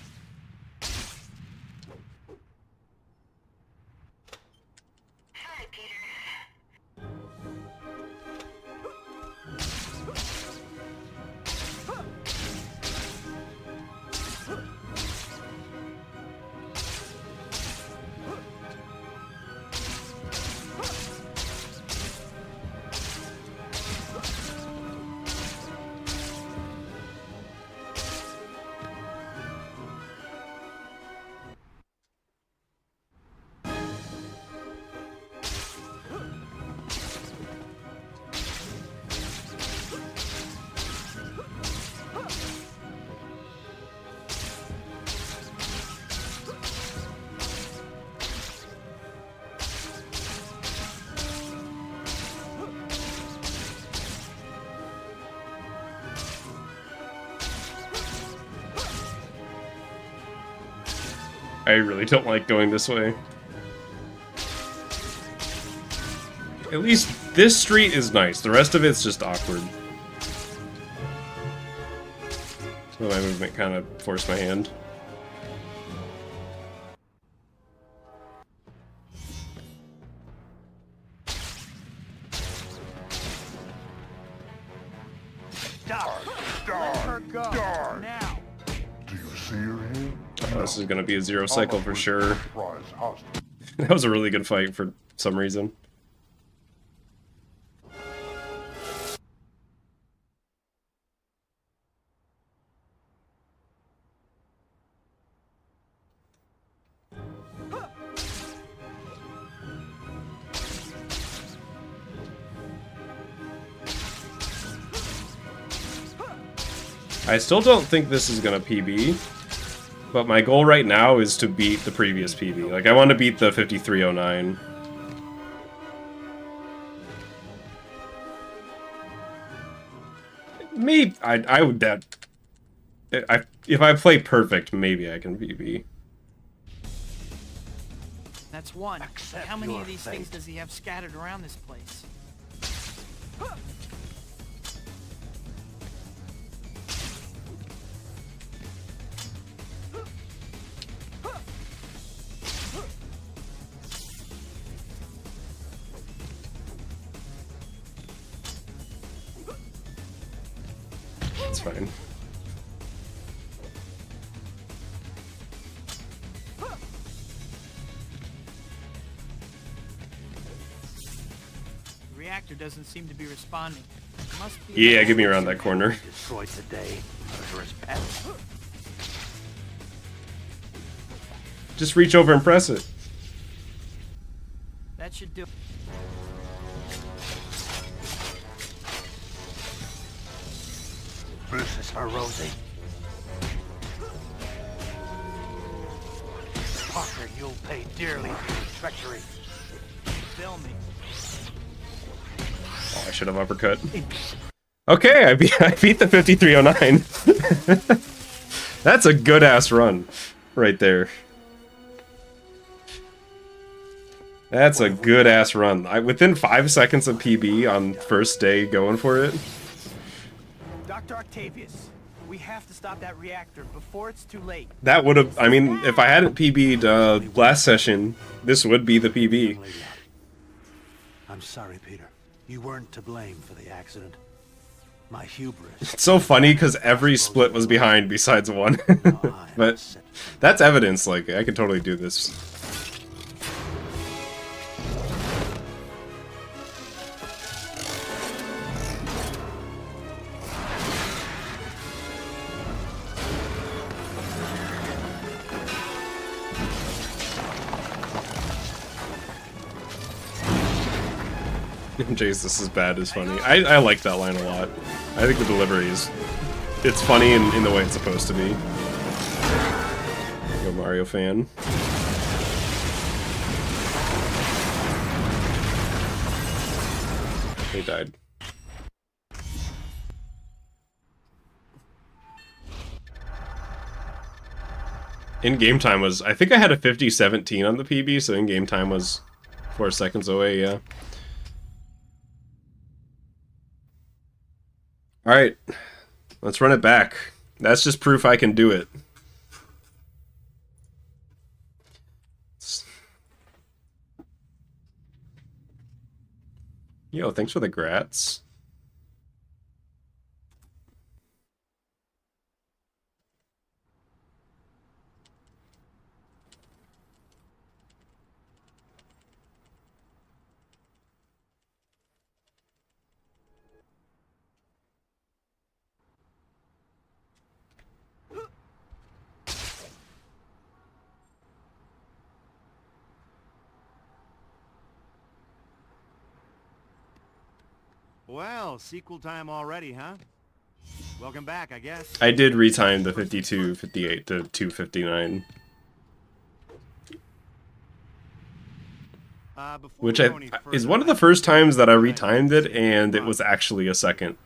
Hi, Peter. I really don't like going this way. At least this street is nice. The rest of it's just awkward. So my movement kind of forced my hand. Let her go. Now. Do you see her here? Oh, this is gonna be a 0 cycle for sure. Surprise hostage. That was a really good fight for some reason. I still don't think this is gonna PB, but my goal right now is to beat the previous PB. Like, I want to beat the 5309. Maybe I would that. If I play perfect, maybe I can PB. That's one. Accept How many your of these fate. things does he have scattered around this place? It's fine. The reactor doesn't seem to be responding. Must be Yeah, get me around that corner. Destroyed today. Murderous pet. Just reach over and press it. That should do. This is for Rosie. Parker, you'll pay dearly for your treachery. Fill me. Oh, I should have uppercut. Okay, I beat the 5309. That's a good ass run, right there. That's a good ass run. Within 5 seconds of PB on first day going for it. Dr. Octavius, we have to stop that reactor before it's too late. That would have, I mean, if I hadn't PB'd last session, this would be the PB. I'm sorry, Peter. You weren't to blame for the accident. My hubris. It's so funny because every split was behind besides one. But that's evidence, like, I can totally do this. Jace, this is bad is funny. I like that line a lot. I think the delivery is... It's funny in the way it's supposed to be. Go Mario fan. They died. In-game time was... I think I had a 50-17 on the PB, so in-game time was 4 seconds away, yeah. Alright, let's run it back. That's just proof I can do it. Yo, thanks for the grats. Well, sequel time already, huh? Welcome back, I guess. I did retime the 52-58 to 2:59. Which is one of the first times that I retimed it, and it was actually a second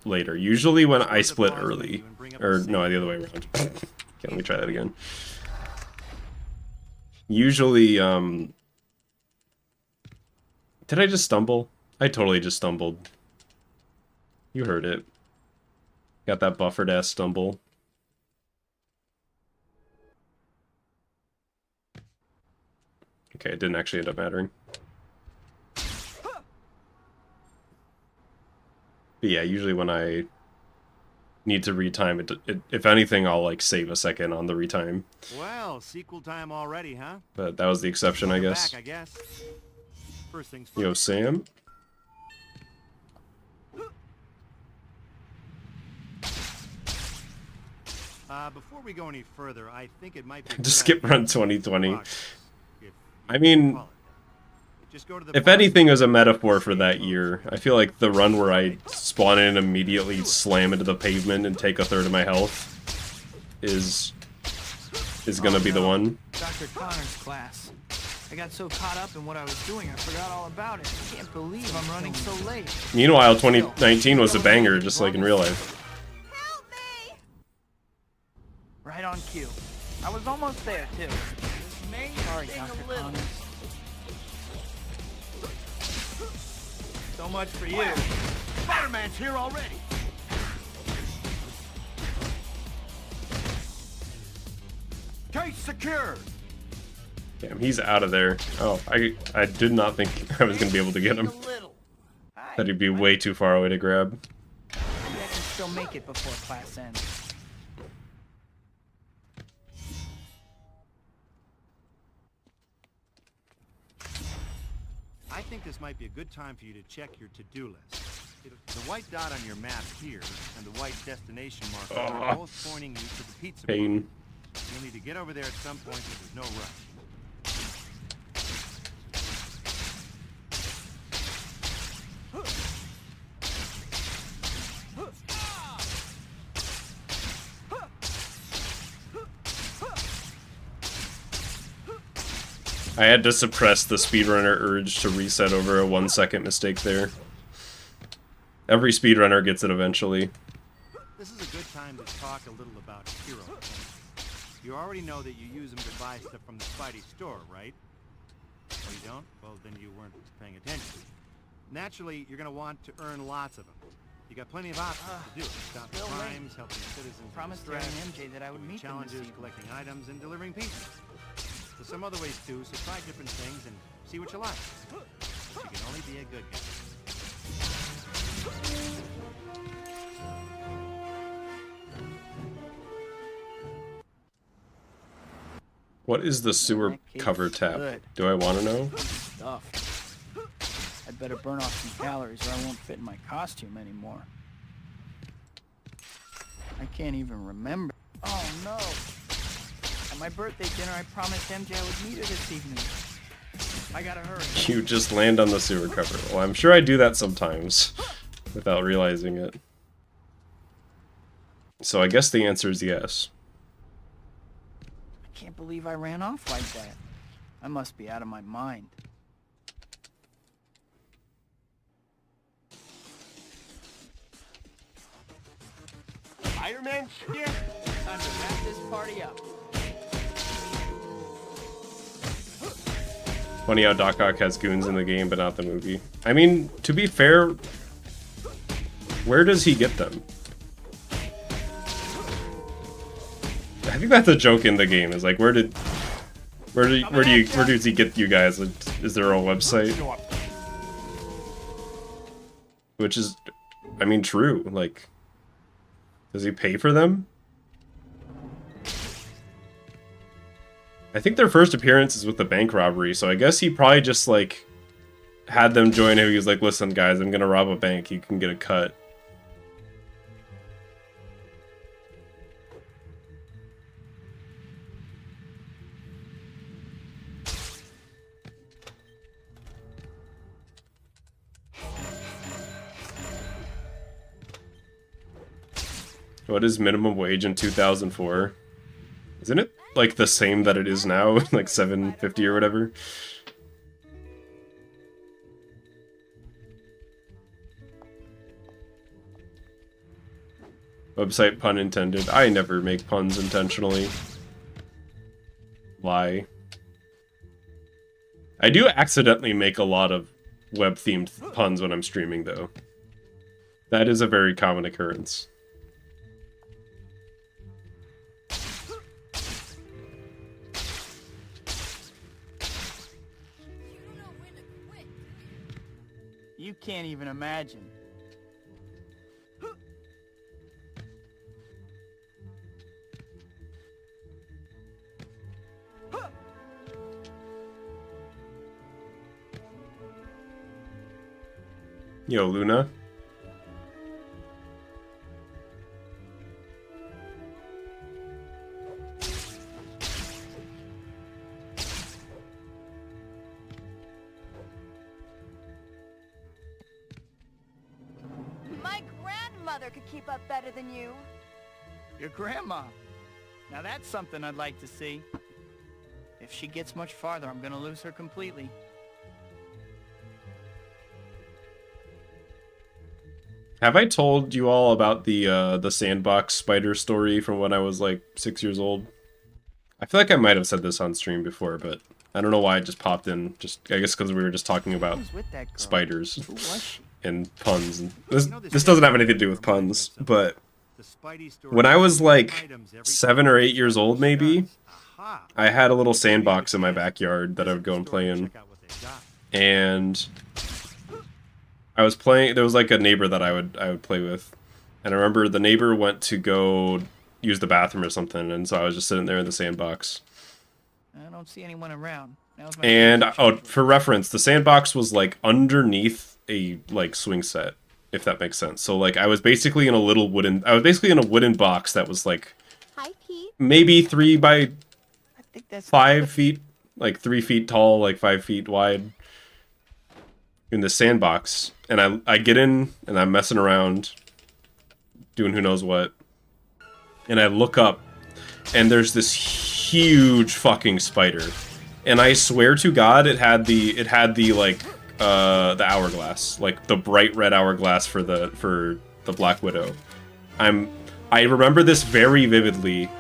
later. Usually when I split early. Or, no, the other way around. Okay, let me try that again. Usually, did I just stumble? I totally just stumbled. You heard it. Got that buffered ass stumble. Okay, it didn't actually end up mattering. But yeah, usually when I need to retime it, if anything, I'll like save a second on the retime. Well, sequel time already, huh? But that was the exception, I guess. Back, I guess. First things first. Yo, Sam. Before we go any further, I think it might be Just skip run 2020. If I mean, just go to the if anything is a metaphor for that year, I feel like the run where I spawn in and immediately slam into the pavement and take a third of my health is gonna be the one. Dr. Connor's class. I got so caught up in what I was doing, I forgot all about it. I can't believe I'm running so late. Meanwhile, 2019 was a banger, just like in real life. Help me! Right on cue. I was almost there, too. Sorry, Dr. Connors. So much for you. Spider-Man's here already. Case secured. Damn, he's out of there. Oh, I did not think I was gonna be able to get him. That he'd be way too far away to grab. Maybe I can still make it before class ends. I think this might be a good time for you to check your to-do list. The white dot on your map here and the white destination marker are both pointing you to the pizza bar. Pain. You'll need to get over there at some point, but there's no rush. I had to suppress the speedrunner urge to reset over a 1 second mistake there. Every speedrunner gets it eventually. This is a good time to talk a little about hero points. You already know that you use them to buy stuff from the Spidey store, right? Oh, you don't? Well, then you weren't paying attention. Naturally, you're going to want to earn lots of them. You got plenty of options to do it. Stopping crimes, helping citizens Promised in distress, Terry and MJ that I would doing meet them this challenges, evening. collecting items, and delivering pizzas. There's some other ways too, so try different things and see what you like. But you can only be a good guy. What is the sewer cover tab? Do I want to know? Stuff. I'd better burn off some calories or I won't fit in my costume anymore. I can't even remember. Oh no! At my birthday dinner, I promised MJ I would meet her this evening. I gotta hurry. You just land on the sewer cover. Well, I'm sure I do that sometimes without realizing it. So I guess the answer is yes. I can't believe I ran off like that. I must be out of my mind. Spider-Man's here. Time to wrap this party up. Funny how Doc Ock has goons in the game, but not the movie. I mean, to be fair, where does he get them? I think that's a joke in the game. Is like, where does he get you guys? Is there a website? Which is, I mean, true. Like, does he pay for them? I think their first appearance is with the bank robbery, so I guess he probably just, like, had them join him. He was like, listen, guys, I'm gonna rob a bank. You can get a cut. What is minimum wage in 2004? Isn't it like the same that it is now, like $7.50 or whatever? Website pun intended. I never make puns intentionally. Lie. I do accidentally make a lot of web-themed puns when I'm streaming, though. That is a very common occurrence. You can't even imagine. Yo, Luna. My grandmother could keep up better than you. Your grandma. Now that's something I'd like to see. If she gets much farther, I'm gonna lose her completely. Have I told you all about the sandbox spider story from when I was like 6 years old? I feel like I might have said this on stream before, but I don't know why it just popped in. Just I guess because we were just talking about Who's with that girl? spiders Who was she? and puns. And this doesn't have anything to do with puns, but The Spidey story when I was like items every 7 or 8 years old, maybe, Aha. I had a little sandbox in my backyard that I would go and play in. Check out what they got. And I was playing. There was like a neighbor that I would play with, and I remember the neighbor went to go use the bathroom or something, and so I was just sitting there in the sandbox. I don't see anyone around. Now's my And chance to oh, change it. for reference, the sandbox was like underneath a like swing set, if that makes sense. So like I was basically in a wooden box that was like Hi, Pete. maybe 3 by I think that's 5 feet, like 3 feet tall, like 5 feet wide, in the sandbox. And I get in and I'm messing around, doing who knows what, and I look up, and there's this huge fucking spider, and I swear to God, it had the like the hourglass, like the bright red hourglass for the Black Widow. I remember this very vividly.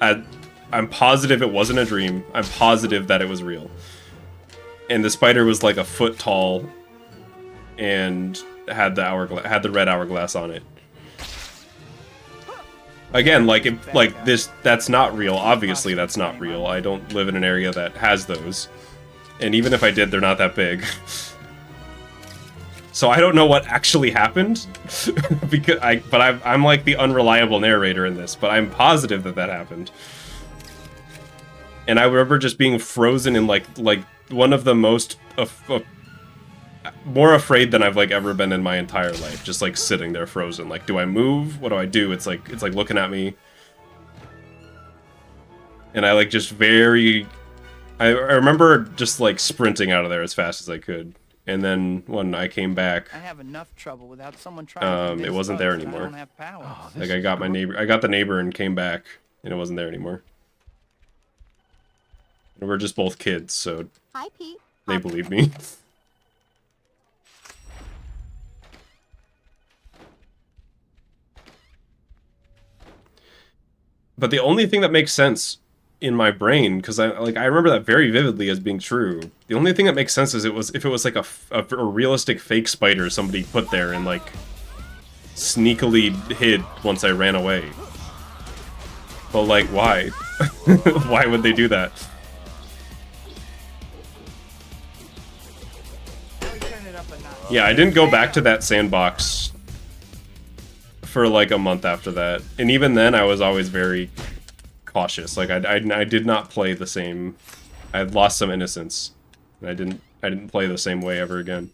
I'm positive it wasn't a dream. I'm positive that it was real. And the spider was like a foot tall, and had the red hourglass on it. Again, that's not real. Obviously, that's not real. I don't live in an area that has those, and even if I did, they're not that big. So I don't know what actually happened, but I'm like the unreliable narrator in this. But I'm positive that happened. And I remember just being frozen in like one of the most more afraid than I've like ever been in my entire life, just like sitting there frozen. Like, do I move? What do I do? It's like looking at me, and I like just I remember just like sprinting out of there as fast as I could. And then when I came back, I have enough trouble without someone trying to convince it wasn't us there that anymore. I don't have power. like I got the neighbor and came back, and it wasn't there anymore. And we're just both kids, so Hi, Pete. they believe me. But the only thing that makes sense in my brain, because I remember that very vividly as being true. The only thing that makes sense is if it was like a realistic fake spider somebody put there and like sneakily hid once I ran away. But like, why? Why would they do that? Turn it up a notch. Yeah, I didn't go back to that sandbox for like a month after that, and even then I was always very cautious. Like I did not play the same. I had lost some innocence, and I didn't play the same way ever again.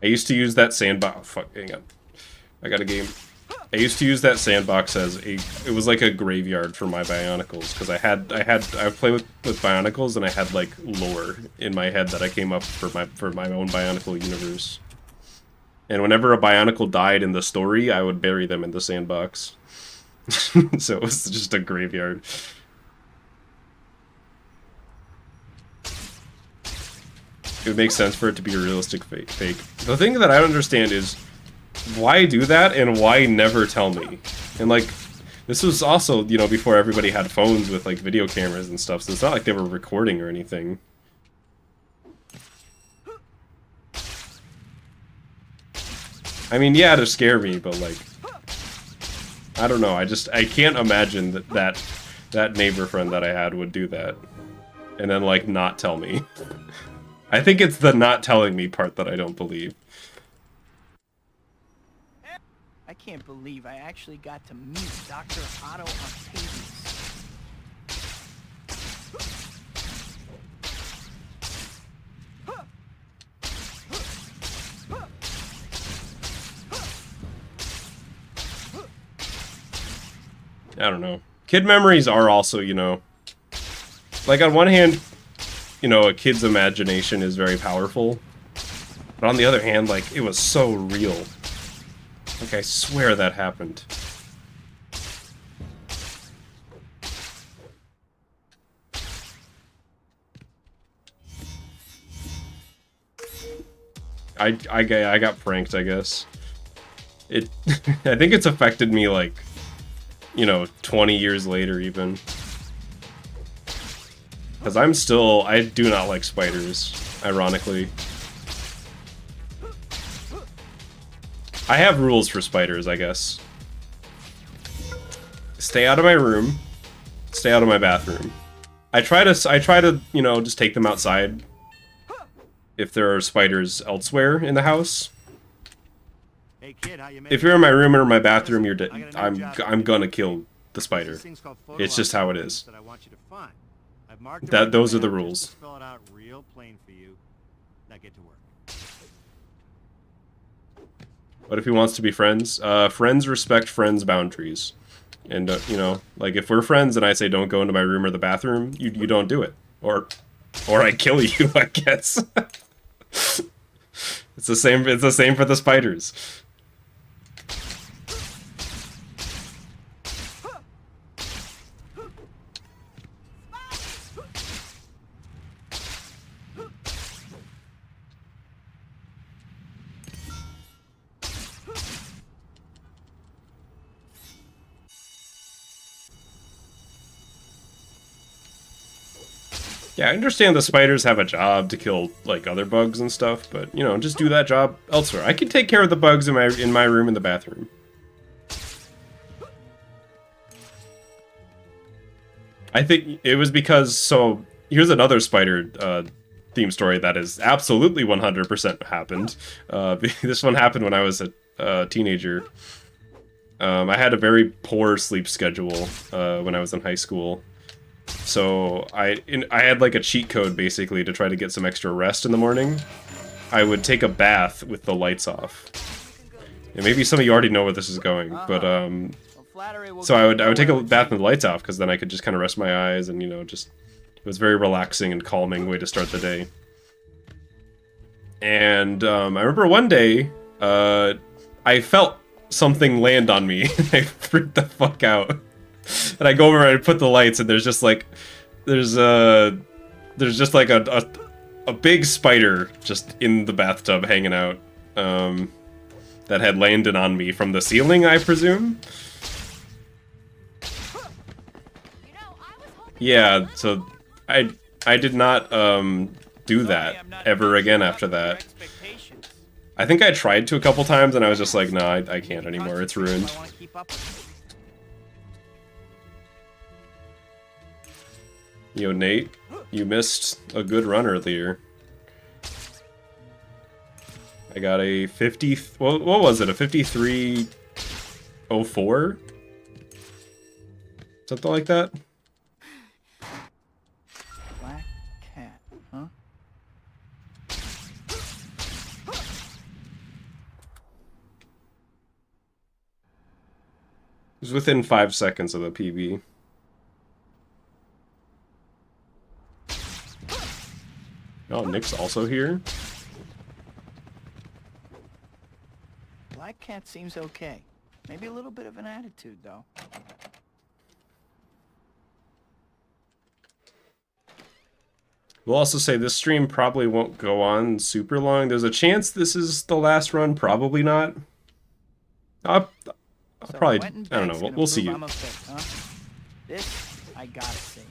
I used to use that sandbox. Oh, fuck, hang on. I got a game. I used to use that sandbox as it was like a graveyard for my Bionicles, because I played with Bionicles, and I had like lore in my head that I came up for my own Bionicle universe. And whenever a Bionicle died in the story, I would bury them in the sandbox. So it was just a graveyard. It would make sense for it to be a realistic fake. The thing that I don't understand is why do that and why never tell me? And like, this was also, you know, before everybody had phones with like video cameras and stuff, so it's not like they were recording or anything. I mean, yeah, to scare me, but like, I don't know. I can't imagine that neighbor friend that I had would do that, and then like not tell me. I think it's the not telling me part that I don't believe. I can't believe I actually got to meet Dr. Otto Octavius. I don't know. Kid memories are also, you know, like on one hand, you know, a kid's imagination is very powerful. But on the other hand, like, it was so real. Like, I swear that happened. I got pranked, I guess. It, I think it's affected me, like, you know, 20 years later, even. Because I do not like spiders, ironically. I have rules for spiders, I guess. Stay out of my room. Stay out of my bathroom. I try to, you know, just take them outside if there are spiders elsewhere in the house. Hey kid, how you If you're in my room or my bathroom, you're dead. I'm gonna kill the spider. It's just how it is. Those are the rules. Spell it out real plain for you. Now get to work. What if he wants to be friends? Friends respect friends' boundaries. And, you know, like, if we're friends and I say don't go into my room or the bathroom, you don't do it. Or I kill you, I guess. It's the same for the spiders. Yeah, I understand the spiders have a job to kill, like, other bugs and stuff, but, you know, just do that job elsewhere. I can take care of the bugs in my room in the bathroom. I think it was because, so, here's another spider theme story that is absolutely 100% happened. This one happened when I was a teenager. I had a very poor sleep schedule when I was in high school. So I had like a cheat code basically to try to get some extra rest in the morning. I would take a bath with the lights off. And maybe some of you already know where this is going, but so I would take a bath with the lights off because then I could just kind of rest my eyes and, you know, just, it was a very relaxing and calming way to start the day. And I remember one day I felt something land on me and I freaked the fuck out. And I go over and I put the lights, and there's just like a big spider just in the bathtub hanging out that had landed on me from the ceiling, I presume. Yeah, so I did not do that ever again after that. I think I tried to a couple times, and I was just like, no, I can't anymore. It's ruined. Yo, Nate, you missed a good run earlier. I got a 50... what was it? A 53.04? Something like that? Black cat, huh? It was within 5 seconds of the PB. Oh, Nick's also here? Black cat seems okay. Maybe a little bit of an attitude, though. We'll also say this stream probably won't go on super long. There's a chance this is the last run, probably not. I'll probably, I don't know, we'll see you. This, I gotta see.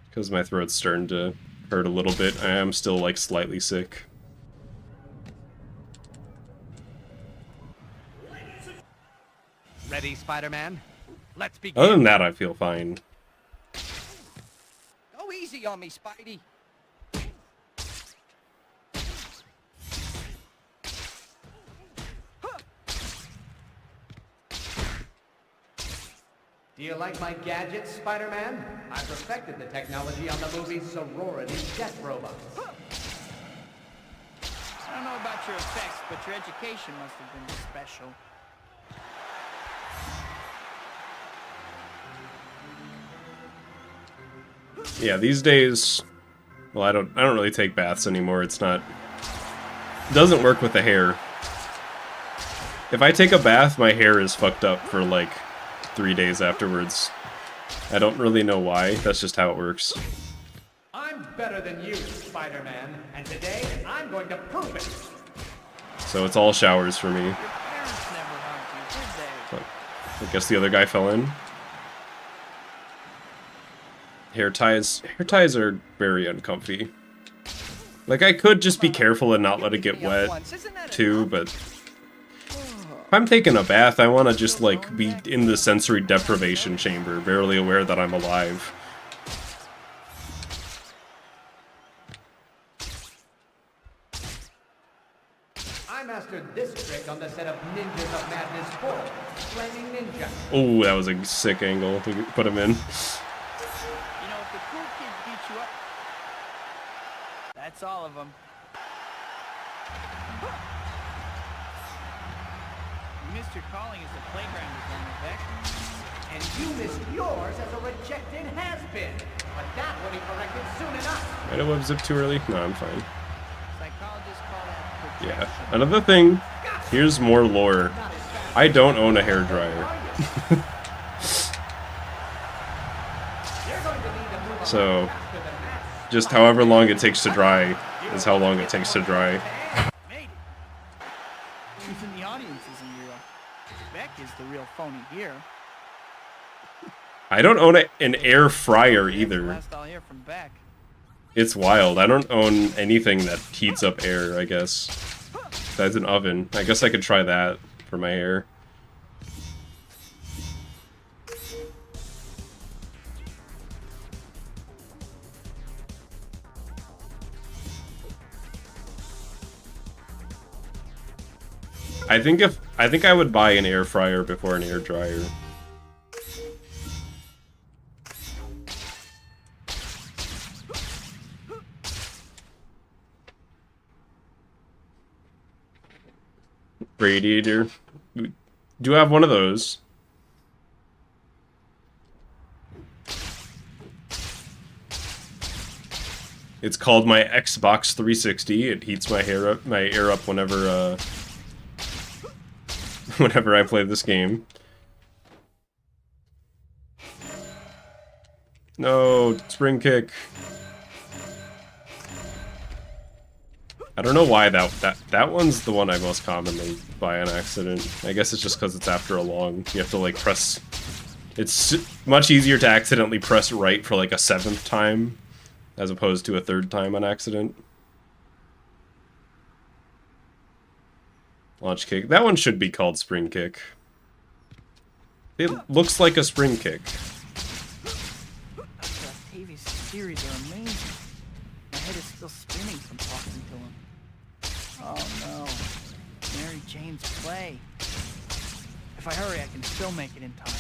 Because my throat's starting to hurt a little bit. I am still, like, slightly sick. Ready, Spider-Man? Let's begin. Other than that, I feel fine. Go easy on me, Spidey. Do you like my gadgets, Spider-Man? I perfected the technology on the movie Sorority Death Robots. I don't know about your effects, but your education must have been special. Yeah, these days, well, I don't really take baths anymore. It doesn't work with the hair. If I take a bath, my hair is fucked up for like 3 days afterwards. I don't really know why. That's just how it works. I'm better than you, Spider-Man, and today I'm going to prove it. So it's all showers for me. Your parents never hugged you, did they? But I guess the other guy fell in. Hair ties are very uncomfy. Like, I could just be careful and not let it get wet, too, but if I'm taking a bath, I want to just, like, be in the sensory deprivation chamber, barely aware that I'm alive. I mastered this trick on the set of Ninjas of Madness 4, Flaming Ninja. Oh, that was a sick angle to put him in. You know, if the cool kids beat you up, that's all of them. You missed your calling as a playground designer, Beck. And you missed yours as a rejected has-been. But that will be corrected soon enough. Might have web zip too early? No, I'm fine. Psychologists call that projection. Yeah. Another thing, here's more lore. I don't own a hairdryer. So, just however long it takes to dry is how long it takes to dry. Made it. Even the audience isn't real. Beck is the real phony here. I don't own an air fryer That's the either. last I'll hear from Beck. It's wild. I don't own anything that heats up air, I guess. That's an oven. I guess I could try that for my hair. I think I would buy an air fryer before an air dryer. Radiator. Do have one of those. It's called my Xbox 360. It heats my air up whenever whenever I play this game. No, spring kick. I don't know why that one's the one I most commonly buy on accident. I guess it's just because it's after a long. You have to like press. It's much easier to accidentally press right for like a 7th time, as opposed to a 3rd time on accident. Launch kick. That one should be called spring kick. It looks like a spring kick. Octavius' theories are amazing. My head is still spinning from talking to him. Oh no. Mary Jane's play. If I hurry, I can still make it in time.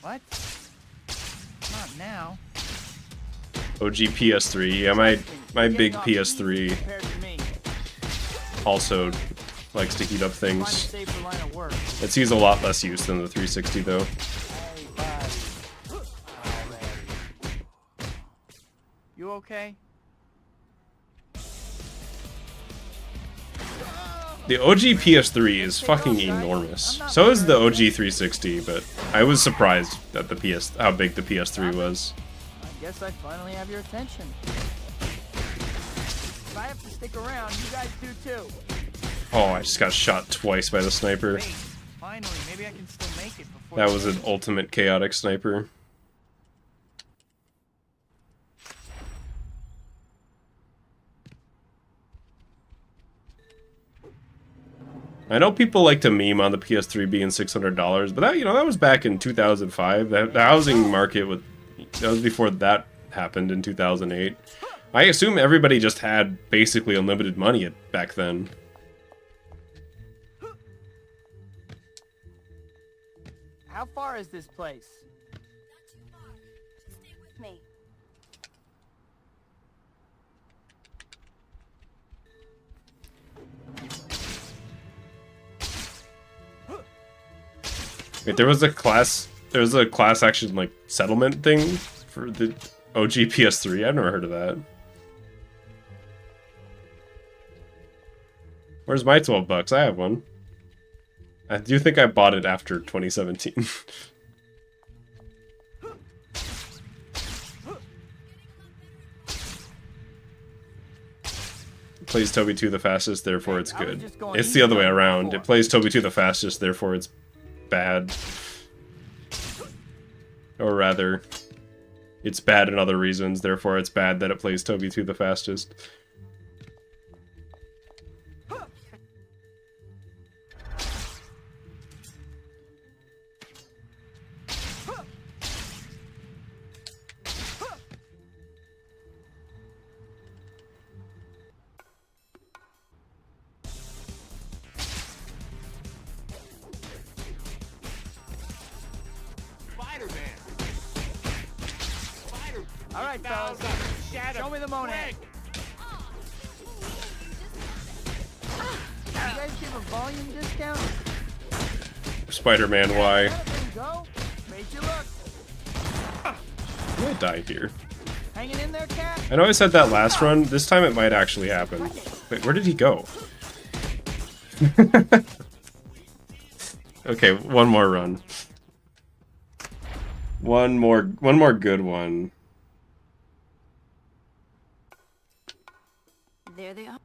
What? Not now. OG PS3. Yeah, my big PS3 Compared to me. also likes to heat up Find a things. safer line of work. It sees a lot less use than the 360 though. Hey, buddy. You okay? The OG PS3 is fucking enormous. So is the OG 360, but I was surprised at how big the PS3 was. I guess I finally have your attention. If I have to stick around, you guys do too. Oh, I just got shot twice by the sniper. Wait, finally, maybe I can still make it before. That was an ultimate chaotic sniper. I know people like to meme on the PS3 being $600, but that, you know, that was back in 2005. The housing market was, that was before that happened in 2008. I assume everybody just had basically unlimited money back then. How far is this place? Stay with me. Wait, there was a class action like settlement thing for the OG PS3. I've never heard of that. Where's my $12? I have one. I do think I bought it after 2017. It plays Toby 2 the fastest, therefore it's good. It's the other way around. It plays Toby 2 the fastest, therefore it's bad. Or rather, it's bad in other reasons, therefore it's bad that it plays Toby 2 the fastest. All right, fellas. Show me the Monet. You guys give a volume discount? Spider-Man, why? There you go. Made you look. I'm gonna die here. Hanging in there, cat? I know I said that last run. This time it might actually happen. Wait, where did he go? Okay, one more run. One more good one. There they are.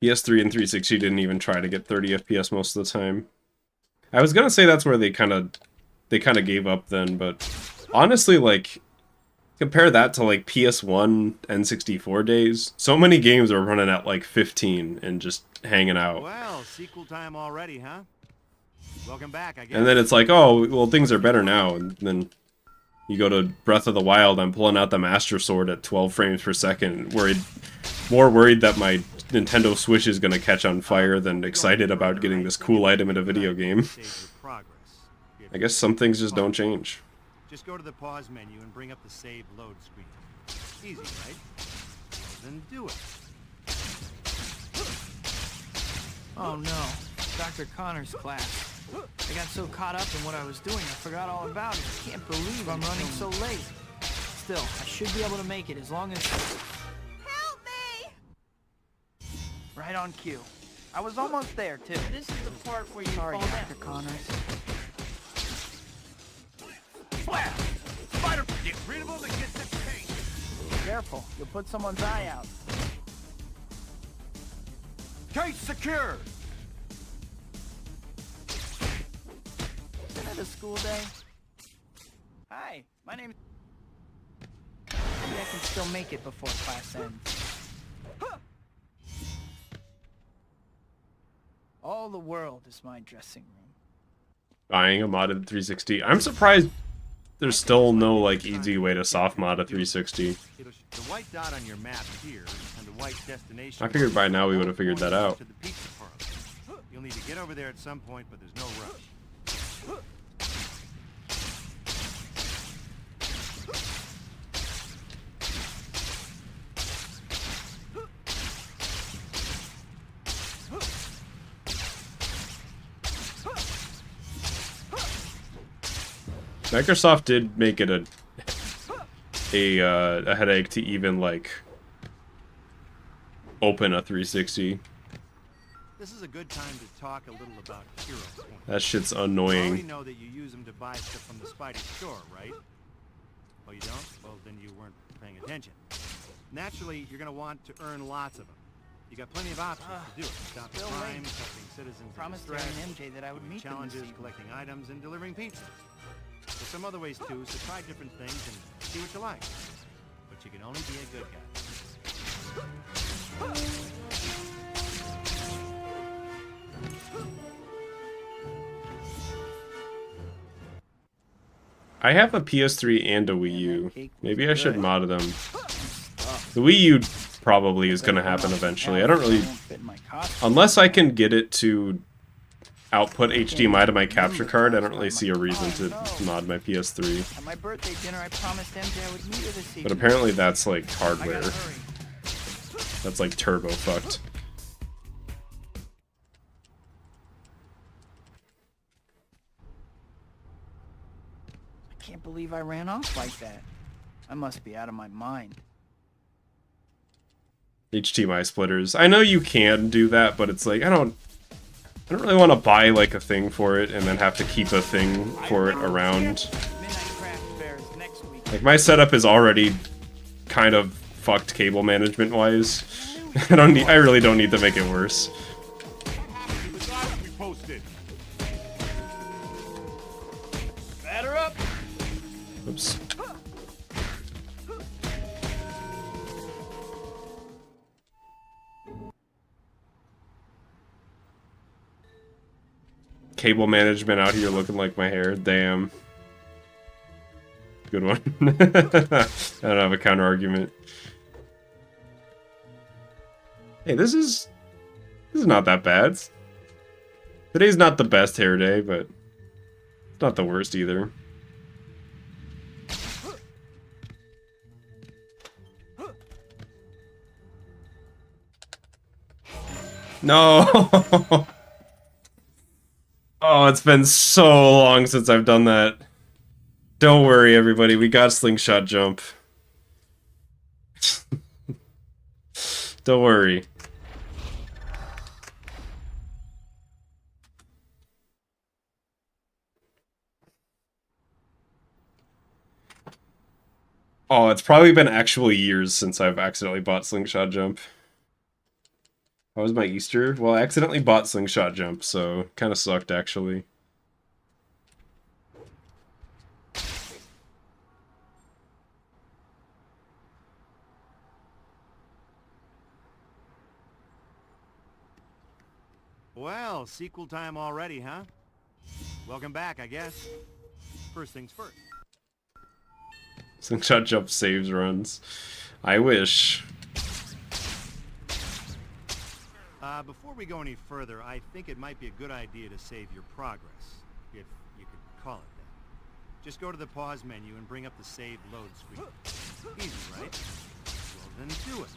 PS3 and 360 didn't even try to get 30 FPS most of the time. I was gonna say that's where they kind of gave up then, but honestly, like, compare that to like PS1 N64 days. So many games are running at like 15 and just hanging out. Well, sequel time already, huh? Welcome back, I guess. And then it's like, oh, well, things are better now. And then you go to Breath of the Wild, I'm pulling out the Master Sword at 12 frames per second, more worried that my Nintendo Switch is going to catch on fire than excited about getting this cool item in a video game. I guess some things just don't change. Just go to the pause menu and bring up the save load screen. Easy, right? Then do it. Oh no, Dr. Connor's class. I got so caught up in what I was doing, I forgot all about it. I can't believe I'm running so late. Still, I should be able to make it as long as... Help me! Right on cue. I was almost there, too. This is the part where you Sorry, fall Dr. down. Connors. Flash! Spider! Get rid of him and get this paint! Careful, you'll put someone's eye out. Case secure! Isn't it a school day? Hi, my name... Maybe I can still make it before class ends. All the world is my dressing room. Buying a modded 360. I'm surprised there's still no like easy way to soft mod a 360. The white dot on your map here and the white destination. I figured by now we would have figured that out. To the pizza parlor. You'll need to get over there at some point, but there's no rush. Microsoft did make it a headache to even like open a 360. This is a good time to talk a little about hero points. That shit's You already annoying. know that you use them to buy stuff from the Spidey store, right? Oh, you don't? Well, then you weren't paying attention. Naturally, you're going to want to earn lots of them. You got plenty of options to do it. Stopping still crime, late. helping citizens in Promised distress, Terry and MJ that I would meet them this challenges, evening. collecting items, and delivering pizza. There's some other ways too, so try different things and see what you like. But you can only be a good guy. I have a PS3 and a Wii U. Maybe I should mod them. The Wii U probably is going to happen eventually. I don't really... Unless I can get it to output HDMI to my capture card, I don't really see a reason to mod my PS3. At my birthday dinner, I promised MJ I would meet her this evening. But apparently that's like I hardware. gotta hurry. That's like turbo fucked. I can't believe I ran off like that. I must be out of my mind. HDMI splitters. I know you can do that, but it's like I don't really want to buy like a thing for it and then have to keep a thing for it around. Midnight craft fairs next week. Like my setup is already kind of fucked cable management wise. I really don't need to make it worse. We posted. Batter up. Oops. Cable management out here looking like my hair. Damn. Good one. I don't have a counter argument. Hey, this is not that bad. Today's not the best hair day, but it's not the worst either. No! Oh, it's been so long since I've done that. Don't worry, everybody. We got slingshot jump. Don't worry. Oh, it's probably been actual years since I've accidentally bought slingshot jump. How was my Easter? Well, I accidentally bought slingshot jump, so kind of sucked actually. Well, sequel time already, huh? Welcome back, I guess. First things first. Slingshot jump saves runs. I wish. Before we go any further, I think it might be a good idea to save your progress, if you could call it that. Just go to the pause menu and bring up the save load screen. Easy, right? Well, then do it.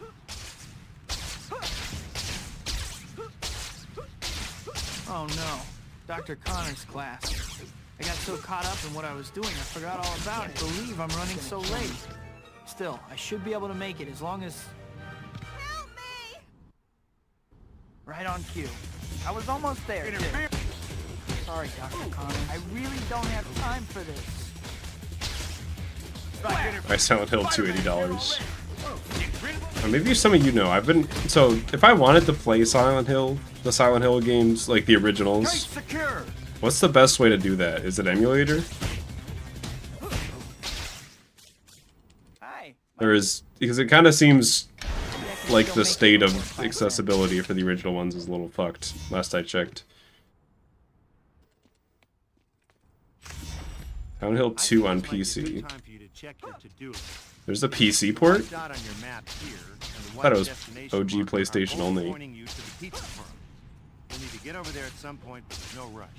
Oh no, Dr. Connor's class. I got so caught up in what I was doing, I forgot all about it. I can't believe I'm running so late. Still, I should be able to make it as long as... Help me! Right on cue. I was almost there, too. Sorry, Dr. Connor. I really don't have time for this. My Silent Hill $280. Maybe some of you know. I've been so if I wanted to play Silent Hill, the Silent Hill games, like the originals, what's the best way to do that? Is it emulator? Hi. Or is because it kind of seems like the state of accessibility for the original ones is a little fucked. Last I checked. Silent Hill 2 on PC. There's a PC port? I thought it was OG PlayStation only. You'll need to get over there at some point, but there's no rush.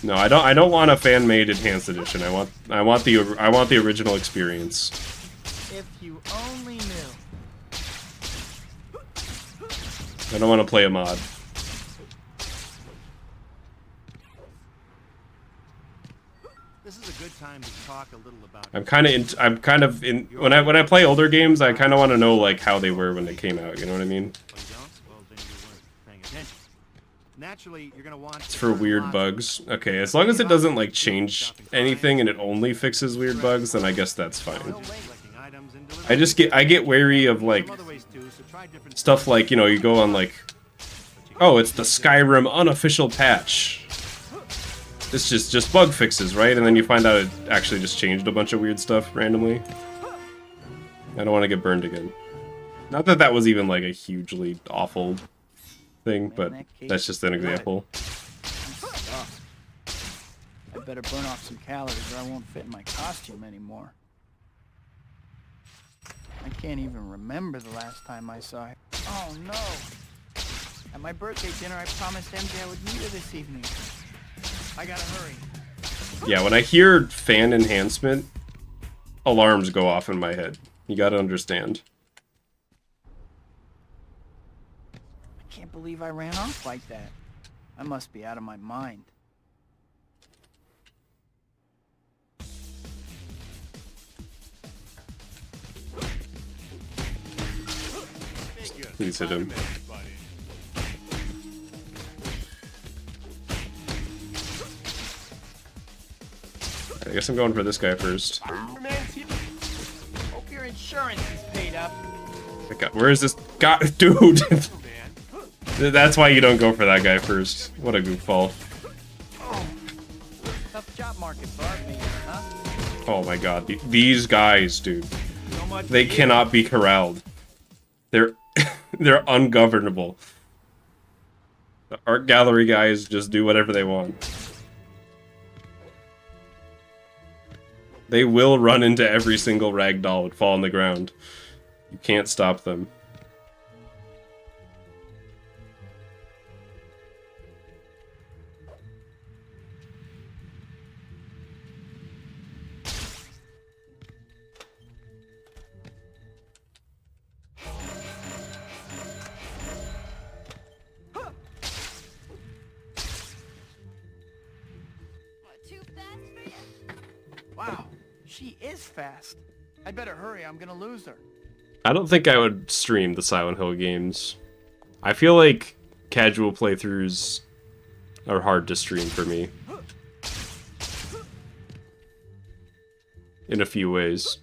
No, I don't want a fan-made enhanced edition. I want the original experience. If you only knew. I don't want to play a mod. This is a good time to talk a little about. I'm kind of in when I play older games, I kind of want to know like how they were when they came out. You know what I mean? Well, you don't? Well, then you weren't paying attention. Naturally, you're gonna want. It's for weird bugs. Okay, as long as it doesn't like change anything and it only fixes weird bugs, then I guess that's fine. Collecting items and delivering I get wary of like Some other ways too, so try different stuff like, you know, you go on like, oh, it's the Skyrim unofficial patch. It's just bug fixes, right? And then you find out it actually just changed a bunch of weird stuff randomly. I don't want to get burned again. Not that that was even like a hugely awful thing, but that's just an example. I better burn off some calories or I won't fit in my costume anymore. I can't even remember the last time I saw her. Oh no! At my birthday dinner, I promised MJ I would meet her this evening. I gotta hurry. Yeah, when I hear fan enhancement, alarms go off in my head. You gotta understand. I can't believe I ran off like that. I must be out of my mind. Please hit him. I guess I'm going for this guy first. Hope your insurance is paid up. Where is this guy? Dude! That's why you don't go for that guy first. What a goofball. Tough job market, Bart, maybe, huh? Oh my god. These guys, dude. so much. They cannot be corralled. They're they're ungovernable. The art gallery guys just do whatever they want. They will run into every single ragdoll and fall on the ground. You can't stop them. Too fast for you? Wow, she is fast. I'd better hurry, I'm gonna lose her. I don't think I would stream the Silent Hill games. I feel like casual playthroughs are hard to stream for me. In a few ways.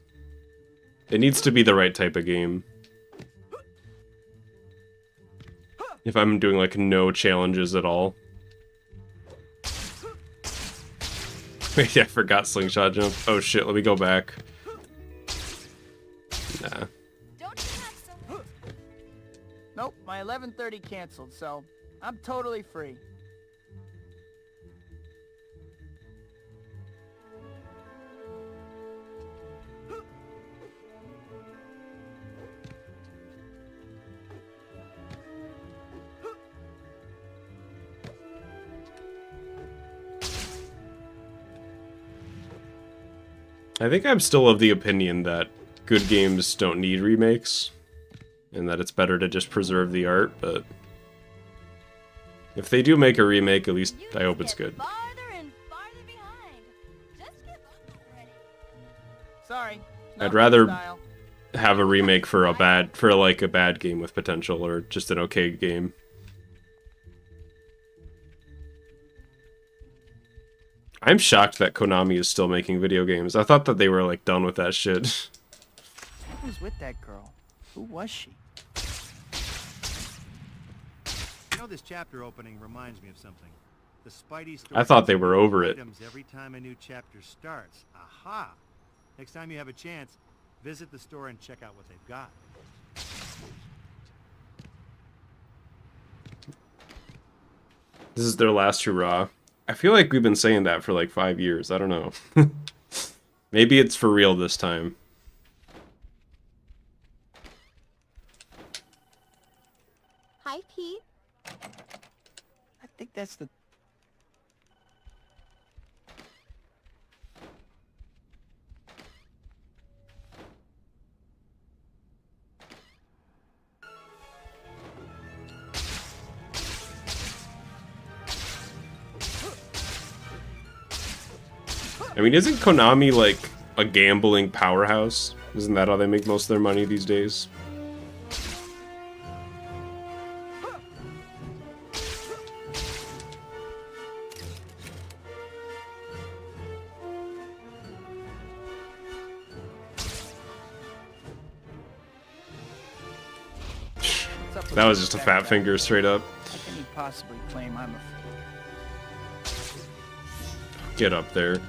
It needs to be the right type of game. If I'm doing like no challenges at all. Wait, I forgot slingshot jump. Oh shit, let me go back. Nah. Don't you have some... Nope, my 11:30 canceled, so I'm totally free. I think I'm still of the opinion that good games don't need remakes, and that it's better to just preserve the art, but if they do make a remake, at least I hope it's good. Farther and farther behind. Just give up already. Sorry. I'd rather have a remake for a bad game with potential, or just an okay game. I'm shocked that Konami is still making video games. I thought that they were like done with that shit. What was with that girl? Who was she? You know, this chapter opening reminds me of something. The Spidey story. I thought they were over it. Items every time a new chapter starts. Aha! Next time you have a chance, visit the store and check out what they've got. This is their last hurrah. I feel like we've been saying that for like 5 years. I don't know. Maybe it's for real this time. Hi, Pete. I think that's the... I mean, isn't Konami like a gambling powerhouse? Isn't that how they make most of their money these days? up with That was this just a fat fat guy? finger straight up. How can he possibly claim I'm a freak? Get up there.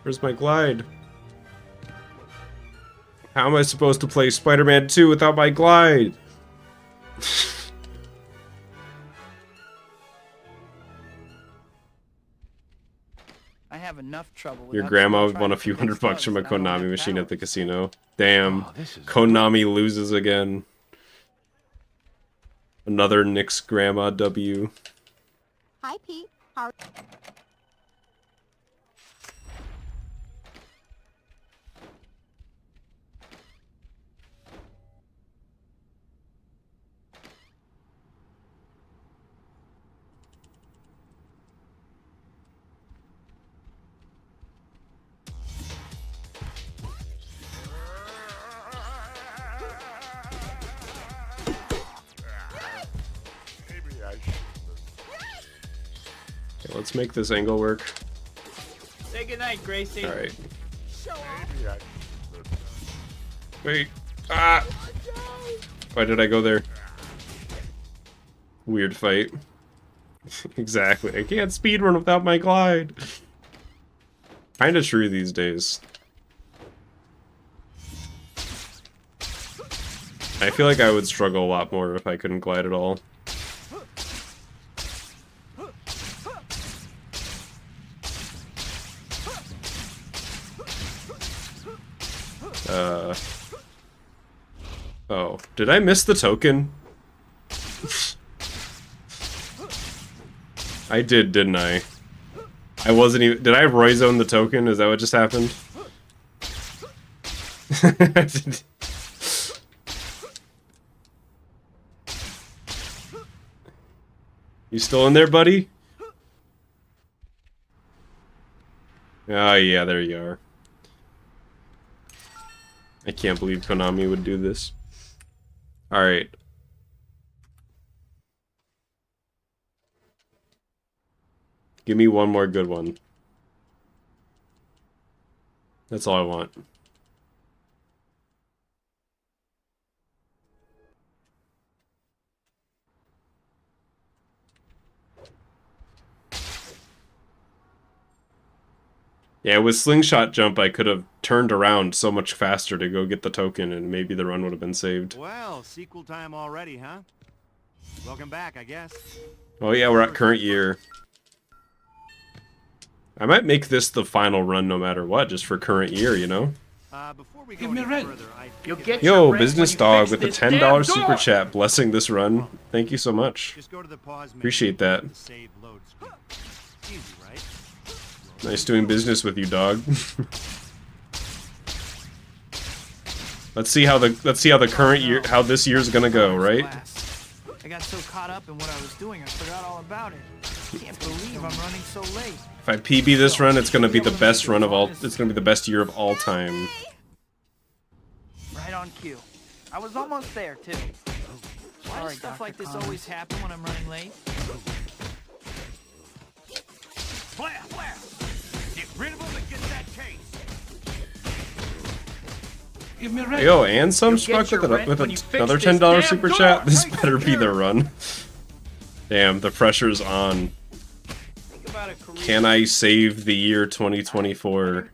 Where's my glide? How am I supposed to play Spider-Man 2 without my glide? I have enough trouble with Your grandma won a few $100 from a Konami machine at the casino. Damn. Konami loses again. Another Nick's grandma W. Hi, Pete. How Okay, let's make this angle work. Say goodnight, Gracie. Alright. Wait. Ah! Why did I go there? Weird fight. Exactly. I can't speedrun without my glide. Kinda true these days. I feel like I would struggle a lot more if I couldn't glide at all. Oh, did I miss the token? I did, didn't I? I wasn't even... Did I Roy zone the token? Is that what just happened? You still in there, buddy? Oh, yeah, there you are. I can't believe Konami would do this. Alright. Give me one more good one. That's all I want. Yeah, with Slingshot Jump, I could have turned around so much faster to go get the token, and maybe the run would have been saved. Well, sequel time already, huh? Welcome back, I guess. Oh yeah, we're at current year. I might make this the final run no matter what, just for current year, you know? Before we go any further, You'll get Yo, your rent Business when you Dog fix with a this $10 damn super door. chat blessing this run. Thank you so much. just go to the pause menu. Appreciate that. The save load screen. Easy, right? Nice doing business with you, dog. Let's see how the current year, how this year's gonna go, right? I got so caught up in what I was doing, I forgot all about it. Can't believe I'm running so late. If I PB this run, it's gonna be the best run of all. It's gonna be the best year of all time. Right on cue. I was almost there, too. Why does stuff like this always happen when I'm running late? Flare, flare! Get rid of them and get that case! Give me a rent. Yo, and some You'll get schmuck your with, rent when you another fix this $10 damn super door. chat. This Right better be the there. run. Damn, the pressure's on. Think about a career. Can I save the year 2024?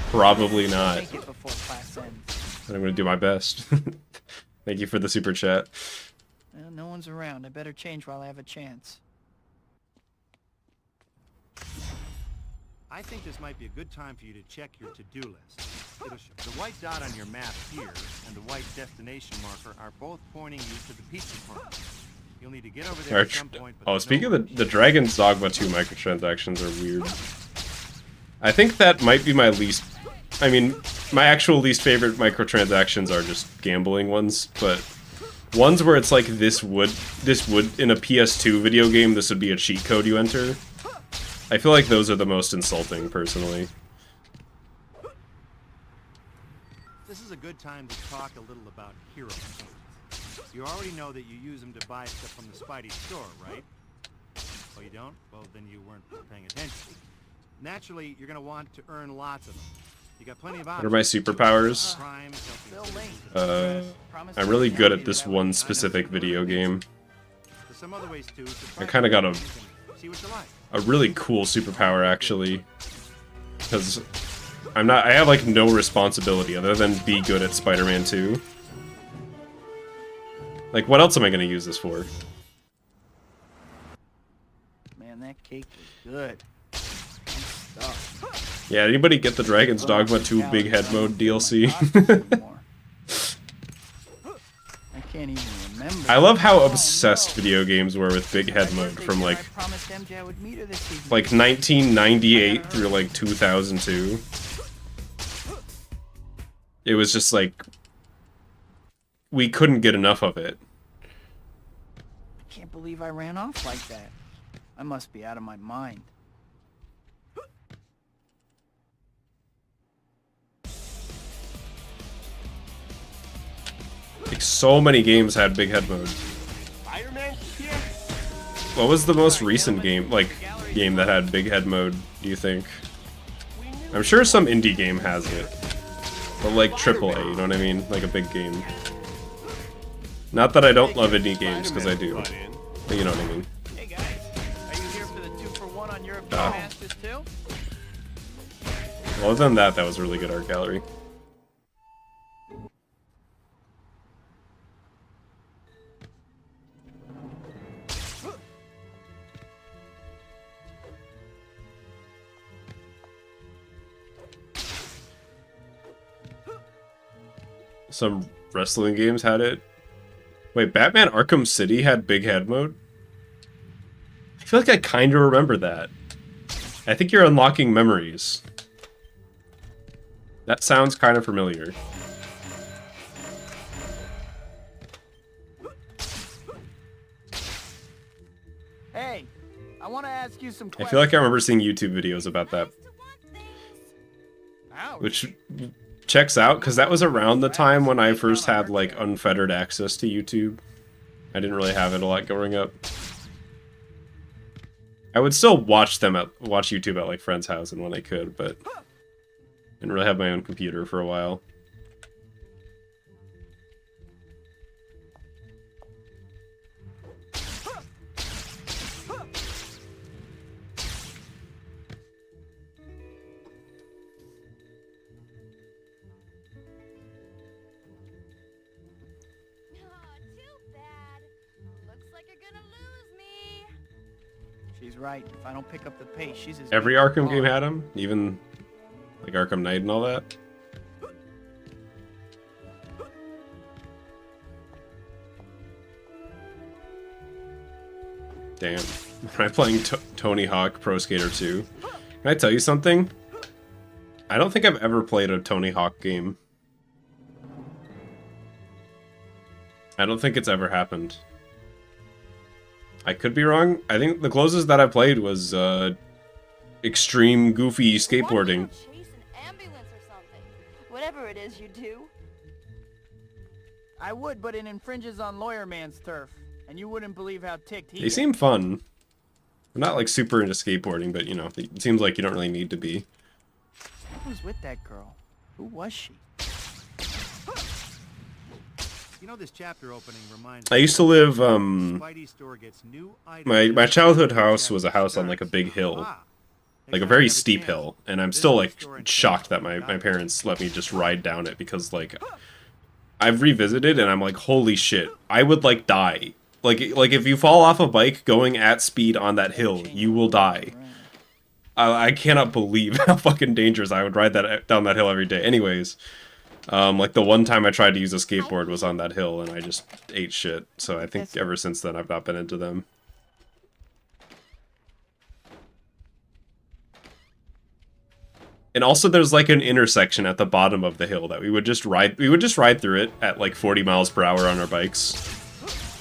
Probably not. Make it before class ends. But I'm gonna do my best. Thank you for the super chat. Well, no one's around. I better change while I have a chance. I think this might be a good time for you to check your to-do list. It'll show the white dot on your map here and the white destination marker are both pointing you to the pizza farm. You'll need to get over there at some point. But Oh, there's speaking no of the Dragon's Dogma 2 microtransactions are weird. I think that might be my least... I mean, my actual least favorite microtransactions are just gambling ones, but ones where it's like this would in a PS2 video game, this would be a cheat code you enter. I feel like those are the most insulting, personally. This is a a good time to talk a little about hero points. You already know that you use them to buy stuff from the Spidey store, right? Oh, you don't? Well, then you weren't paying attention. Naturally, you're gonna want to earn lots of them. You got plenty of options. What are my superpowers? I'm really good at this one specific video game. There's some other ways too. I kind of got See what you like. a really cool superpower actually, because I have like no responsibility other than be good at Spider-Man 2. Like, what else am I gonna use this for? Man, that cake was good. Good stuff. Yeah, anybody get the Dragon's Dogma 2 Big Head Mode DLC? I can't even remember. I love how obsessed video games were with Big Head Mode from like 1998 through like 2002. It was just like we couldn't get enough of it. I can't believe I ran off like that. I must be out of my mind. Like, so many games had Big Head Mode. What was the most recent game that had Big Head Mode, do you think? I'm sure some indie game has it. But like AAA, you know what I mean? Like a big game. Not that I don't love indie games, because I do. But you know what I mean. Hey guys, are you here for the 2-for-1 on European Masters too? Well, other than that, that was a really good art gallery. Some wrestling games had it. Wait, Batman Arkham City had Big Head Mode? I feel like I kind of remember that. I think you're unlocking memories. That sounds kind of familiar. Hey, I want to ask you some I questions. feel like I remember seeing YouTube videos about that. Ouch. Which checks out, because that was around the time when I first had, like, unfettered access to YouTube. I didn't really have it a lot growing up. I would still watch YouTube at, like, friends' house and when I could, but didn't really have my own computer for a while. She's right. If I don't pick up the pace, she's as Every weak as Arkham game Paul. had them, even like Arkham Knight and all that. Damn. I'm playing Tony Hawk Pro Skater 2. Can I tell you something? I don't think I've ever played a Tony Hawk game. I don't think it's ever happened. I could be wrong. I think the closest that I played was extreme goofy skateboarding. Chase an ambulance or something. Whatever it is you do. I would, but it infringes on Lawyer Man's turf. And you wouldn't believe how ticked he They gets. seem fun. I'm not like super into skateboarding, but you know, it seems like you don't really need to be. Who was with that girl? Who was she? You know, this chapter opening reminds I used to live, Spidey store gets new items my childhood house was a house on like a big hill. Like a very steep hill, and I'm still like shocked that my parents let me just ride down it, because like I've revisited and I'm like, holy shit, I would like die. Like if you fall off a bike going at speed on that hill, you will die. I cannot believe how fucking dangerous I would ride down that hill every day. Anyways, like the one time I tried to use a skateboard was on that hill and I just ate shit. So I think ever since then I've not been into them. And also there's like an intersection at the bottom of the hill that we would just ride through it at like 40 miles per hour on our bikes.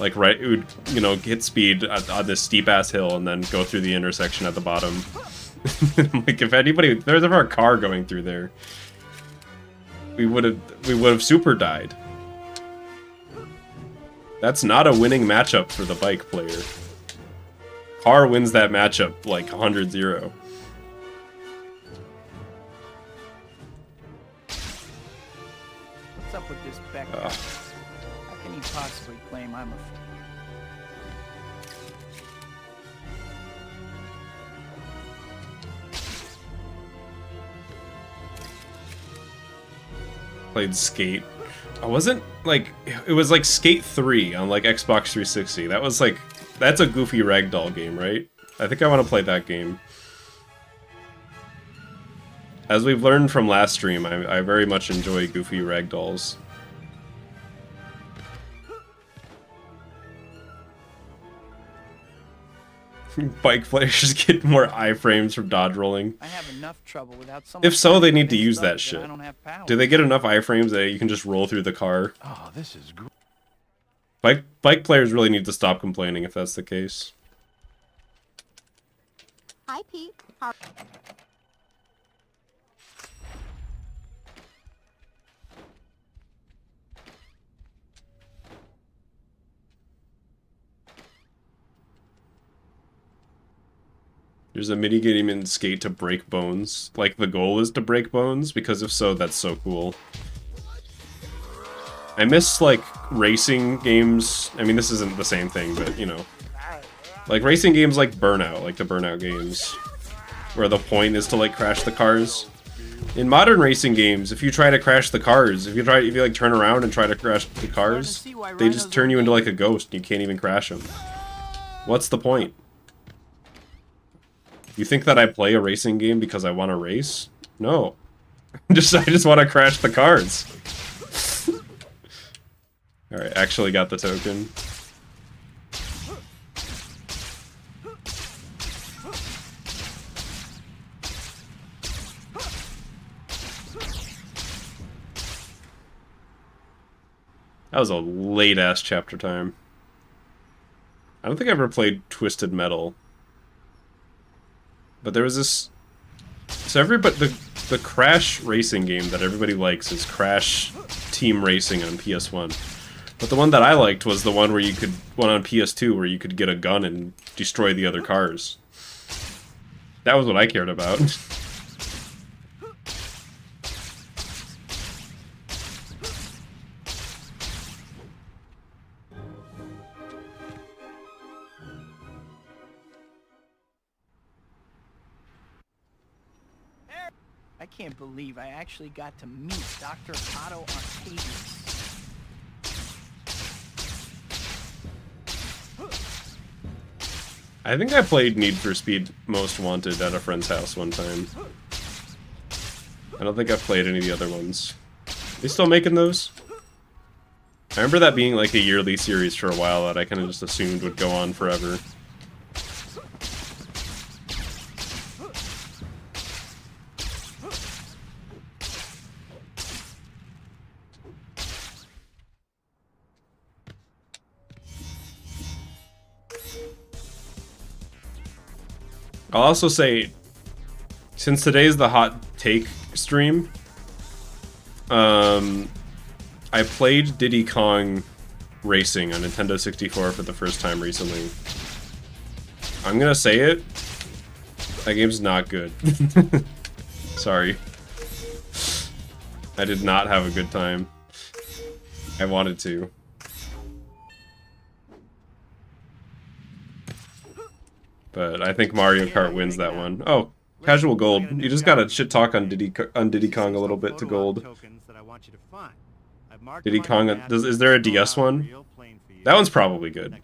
Like we would, you know, hit speed on this steep ass hill and then go through the intersection at the bottom. Like if there's ever a car going through there. we would have super died. That's not a winning matchup for the bike player. Car wins that matchup like 100-0. What's up with this Beck guy? How can he possibly claim I'm a... Played Skate. I wasn't like, it was like Skate 3 on like Xbox 360. That was like, that's a goofy ragdoll game, right? I think I want to play that game. As we've learned from last stream, I very much enjoy goofy ragdolls. Bike players get more iframes from dodge rolling. I have enough trouble without someone... If so, they need to use that shit. I don't have power. Do they get enough iframes that you can just roll through the car? Oh, this is great. Bike players really need to stop complaining if that's the case. Hi, Pete. There's a minigame in Skate to break bones. Like, the goal is to break bones, because if so, that's so cool. I miss, like, racing games. I mean, this isn't the same thing, but, you know. Like, racing games like Burnout, like the Burnout games. Where the point is to, like, crash the cars. In modern racing games, if you try to crash the cars, if you like, turn around and try to crash the cars, they just turn you into, like, a ghost, and you can't even crash them. What's the point? You think that I play a racing game because I want to race? No. I just want to crash the cars. Alright, actually got the token. That was a late-ass chapter time. I don't think I ever played Twisted Metal. But there was this... So everybody... The Crash racing game that everybody likes is Crash Team Racing on PS1. But the one that I liked was the one where you could... One on PS2 where you could get a gun and destroy the other cars. That was what I cared about. I can't believe I actually got to meet Dr. Otto Octavius. I think I played Need for Speed Most Wanted at a friend's house one time. I don't think I've played any of the other ones. They still making those? I remember that being like a yearly series for a while that I kind of just assumed would go on forever. I'll also say, since today's the hot take stream, I played Diddy Kong Racing on Nintendo 64 for the first time recently. I'm gonna say it, that game's not good. Sorry. I did not have a good time. I wanted to. But I think Mario Kart wins that one. Oh, casual gold. You just gotta shit talk on Diddy Kong a little bit to gold. Diddy Kong, is there a DS one? That one's probably good.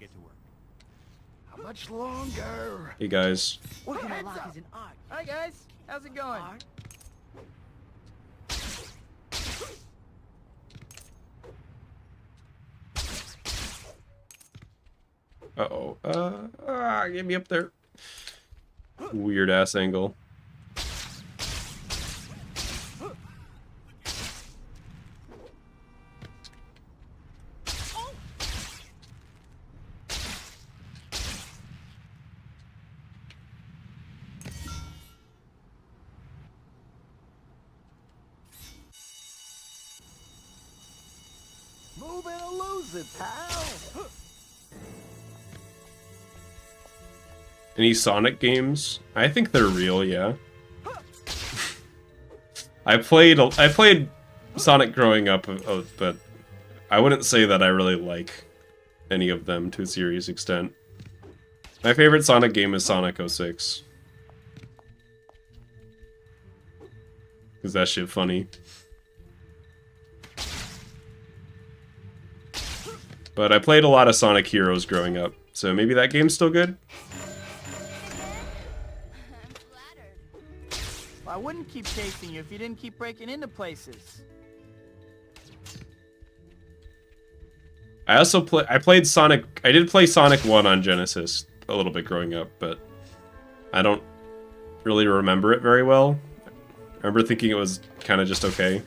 How much longer? Hey guys. Hi guys, how's it going? Uh-oh. Get me up there. Weird ass angle. easy, pal. Any Sonic games? I think they're real, yeah. I played Sonic growing up, but I wouldn't say that I really like any of them to a serious extent. My favorite Sonic game is Sonic 06. Cause that shit funny. But I played a lot of Sonic Heroes growing up, so maybe that game's still good? I wouldn't keep chasing you if you didn't keep breaking into places. I played Sonic. I did play Sonic 1 on Genesis a little bit growing up, but I don't really remember it very well. I remember thinking it was kind of just okay.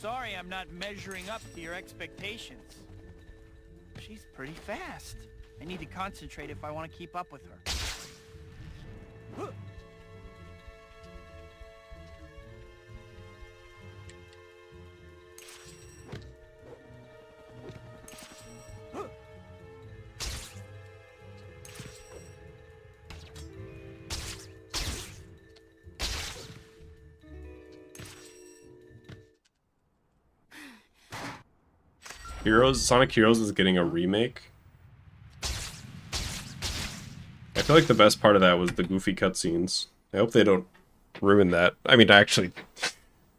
Sorry I'm not measuring up to your expectations. She's pretty fast. I need to concentrate if I want to keep up with her. Sonic Heroes is getting a remake. I feel like the best part of that was the goofy cutscenes. I hope they don't ruin that. I mean, actually,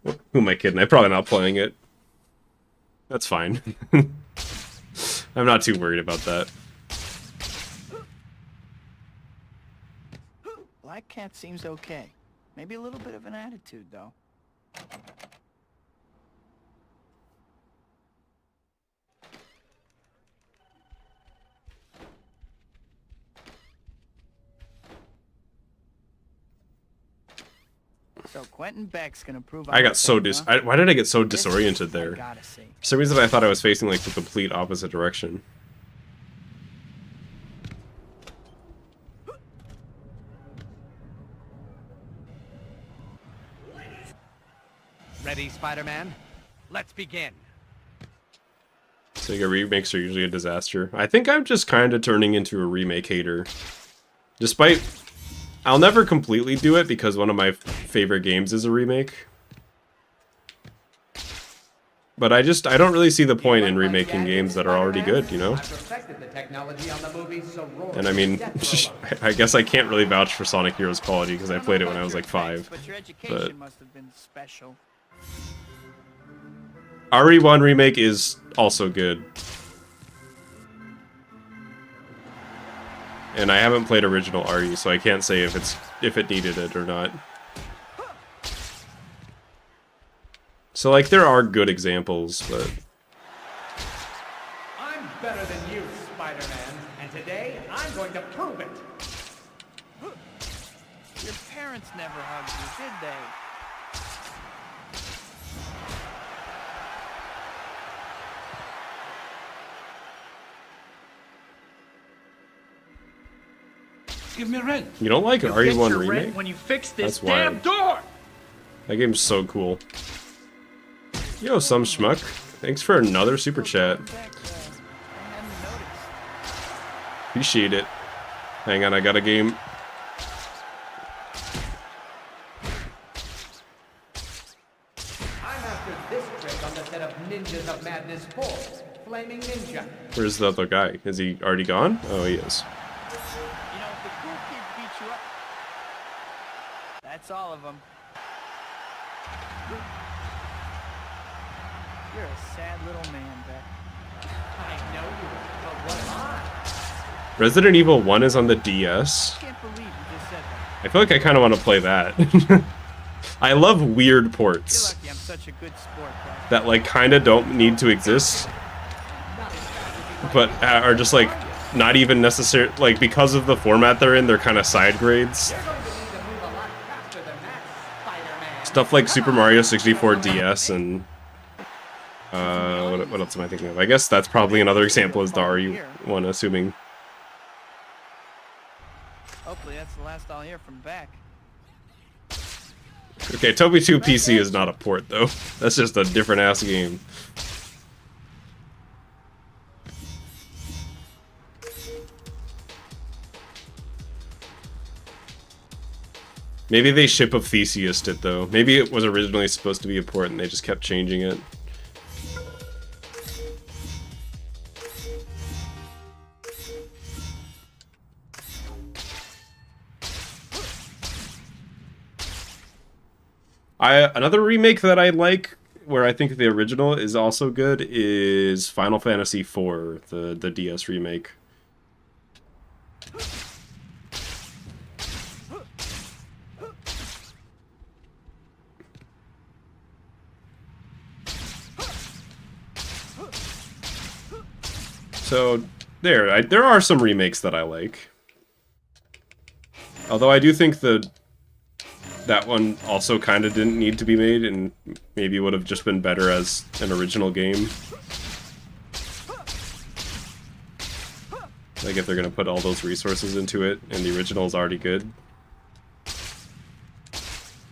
who am I kidding? I'm probably not playing it. That's fine. I'm not too worried about that. Black Cat seems okay. Maybe a little bit of an attitude, though. So Quentin Beck's gonna prove. I got so why did I get so disoriented there? For some reason, I thought I was facing like the complete opposite direction. Ready, Spider-Man? Let's begin. Sega remakes are usually a disaster. I think I'm just kind of turning into a remake hater. Despite... I'll never completely do it because one of my favorite games is a remake. But I don't really see the point in remaking games that are already good, you know? And I mean, I guess I can't really vouch for Sonic Heroes quality because I played it when I was like 5. But RE1 remake is also good. And I haven't played original RE, so I can't say if it needed it or not. So like there are good examples, but I'm better than you, Spider-Man, and today I'm going to prove it. Your parents never hugged you, did they? Give me rent. You don't like RE1 remake? When you fix this That's damn door. That game's so cool. Yo, some schmuck. Thanks for another super chat. Appreciate it. Hang on, I got a game. I'm after this trick on the set of Ninjas of Madness 4, Flaming Ninja. Where's the other guy? Is he already gone? Oh, he is. You know, if the cool kid beats you up, that's all of them. You're a sad little man, Beck. I know you, but what am I? Resident Evil 1 is on the DS. I can't believe you just said that. I feel like I kind of want to play that. I love weird You're ports lucky I'm such a good sport, Beck. that like kind of don't need to exist, but are just like not even necessary. Like because of the format they're in, they're kind of side grades. Stuff like Super Mario 64 DS and what else am I thinking of? I guess that's probably another example as the RE one, assuming. Hopefully that's the last I'll hear from Beck. Okay, Toby 2 PC is not a port though. That's just a different ass game. Maybe they ship of Theseus'd it though. Maybe it was originally supposed to be a port and they just kept changing it. Another remake that I like, where I think the original is also good, is Final Fantasy IV, the DS remake. So there are some remakes that I like. Although I do think that one also kind of didn't need to be made, and maybe would have just been better as an original game. Like if they're gonna put all those resources into it, and the original is already good,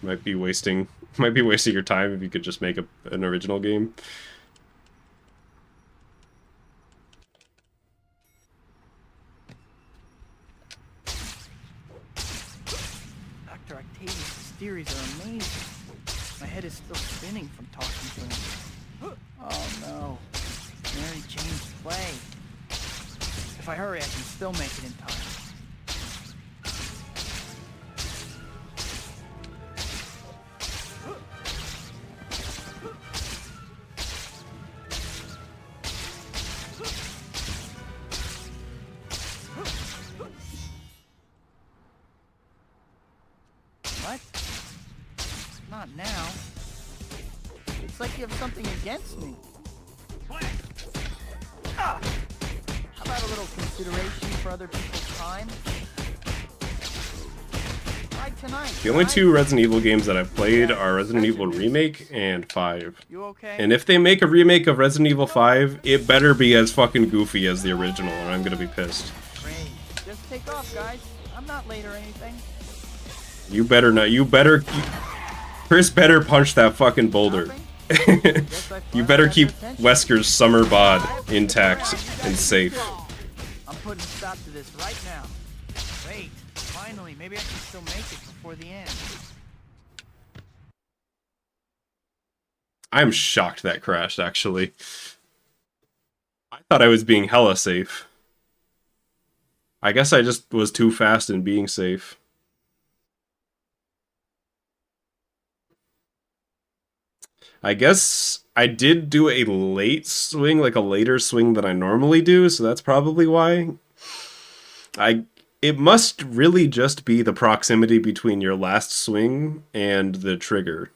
might be wasting your time if you could just make an original game. Theories are amazing. My head is still spinning from talking to him. Oh no. Mary Jane's play. If I hurry, I can still make it in time. What? Not now. It's like you have something against me. How about a little consideration for other people's time? Why tonight? The only two Resident Evil games that I've played are Resident Evil Remake and 5. You okay? And if they make a remake of Resident Evil 5, it better be as fucking goofy as the original, or I'm gonna be pissed. Great. Just take off, guys. I'm not late or anything. You better not. Chris better punch that fucking boulder. You better keep Wesker's summer bod intact and safe. I'm putting a stop to this right now. Wait, finally, maybe I can still make it before the end. I'm shocked that crashed, actually. I thought I was being hella safe. I guess I just was too fast in being safe. I guess I did do a late swing, like a later swing than I normally do, so that's probably why. It must really just be the proximity between your last swing and the trigger.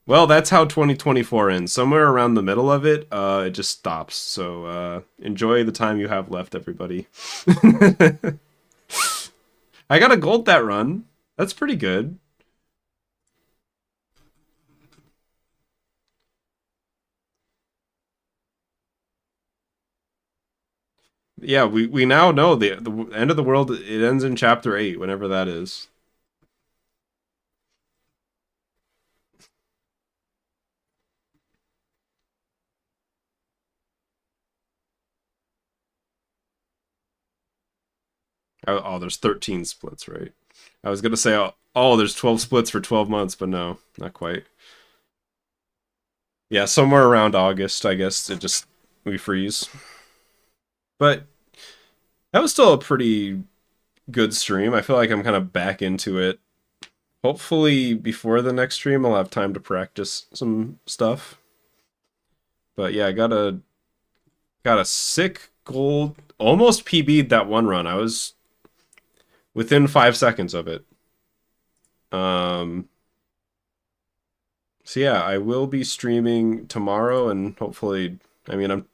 Well, that's how 2024 ends. Somewhere around the middle of it, it just stops. So enjoy the time you have left, everybody. I got a gold that run. That's pretty good. Yeah, we now know the end of the world, it ends in chapter 8, whenever that is. Oh, there's 13 splits, right? I was gonna say, oh, there's 12 splits for 12 months, but no, not quite. Yeah, somewhere around August, I guess, we freeze. But that was still a pretty good stream. I feel like I'm kind of back into it. Hopefully, before the next stream, I'll have time to practice some stuff. But yeah, I got a sick gold, almost PB'd that one run. I was within 5 seconds of it. So yeah, I will be streaming tomorrow, and hopefully, I mean,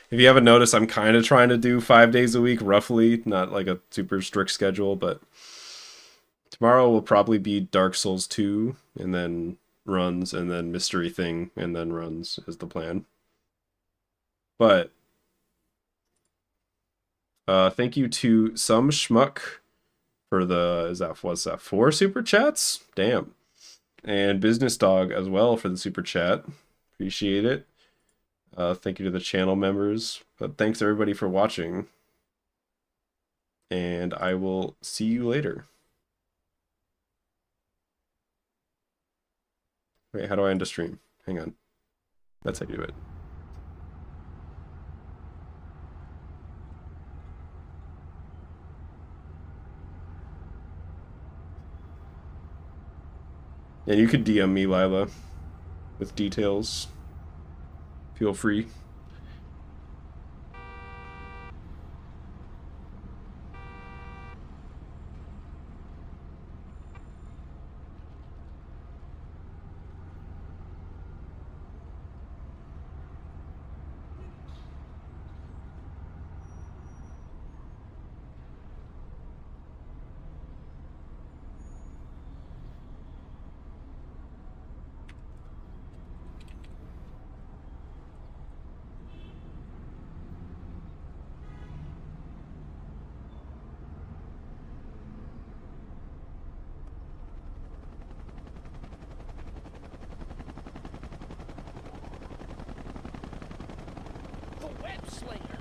if you haven't noticed, I'm kind of trying to do 5 days a week, roughly. Not like a super strict schedule, but tomorrow will probably be Dark Souls 2, and then runs, and then Mystery Thing, and then runs is the plan. But thank you to Some Schmuck for the, what's that, 4 super chats? Damn. And Business Dog as well for the super chat. Appreciate it. Thank you to the channel members. But thanks everybody for watching. And I will see you later. Wait, how do I end a stream? Hang on. That's how you do it. And you could DM me, Lila, with details. Feel free. The web slayer!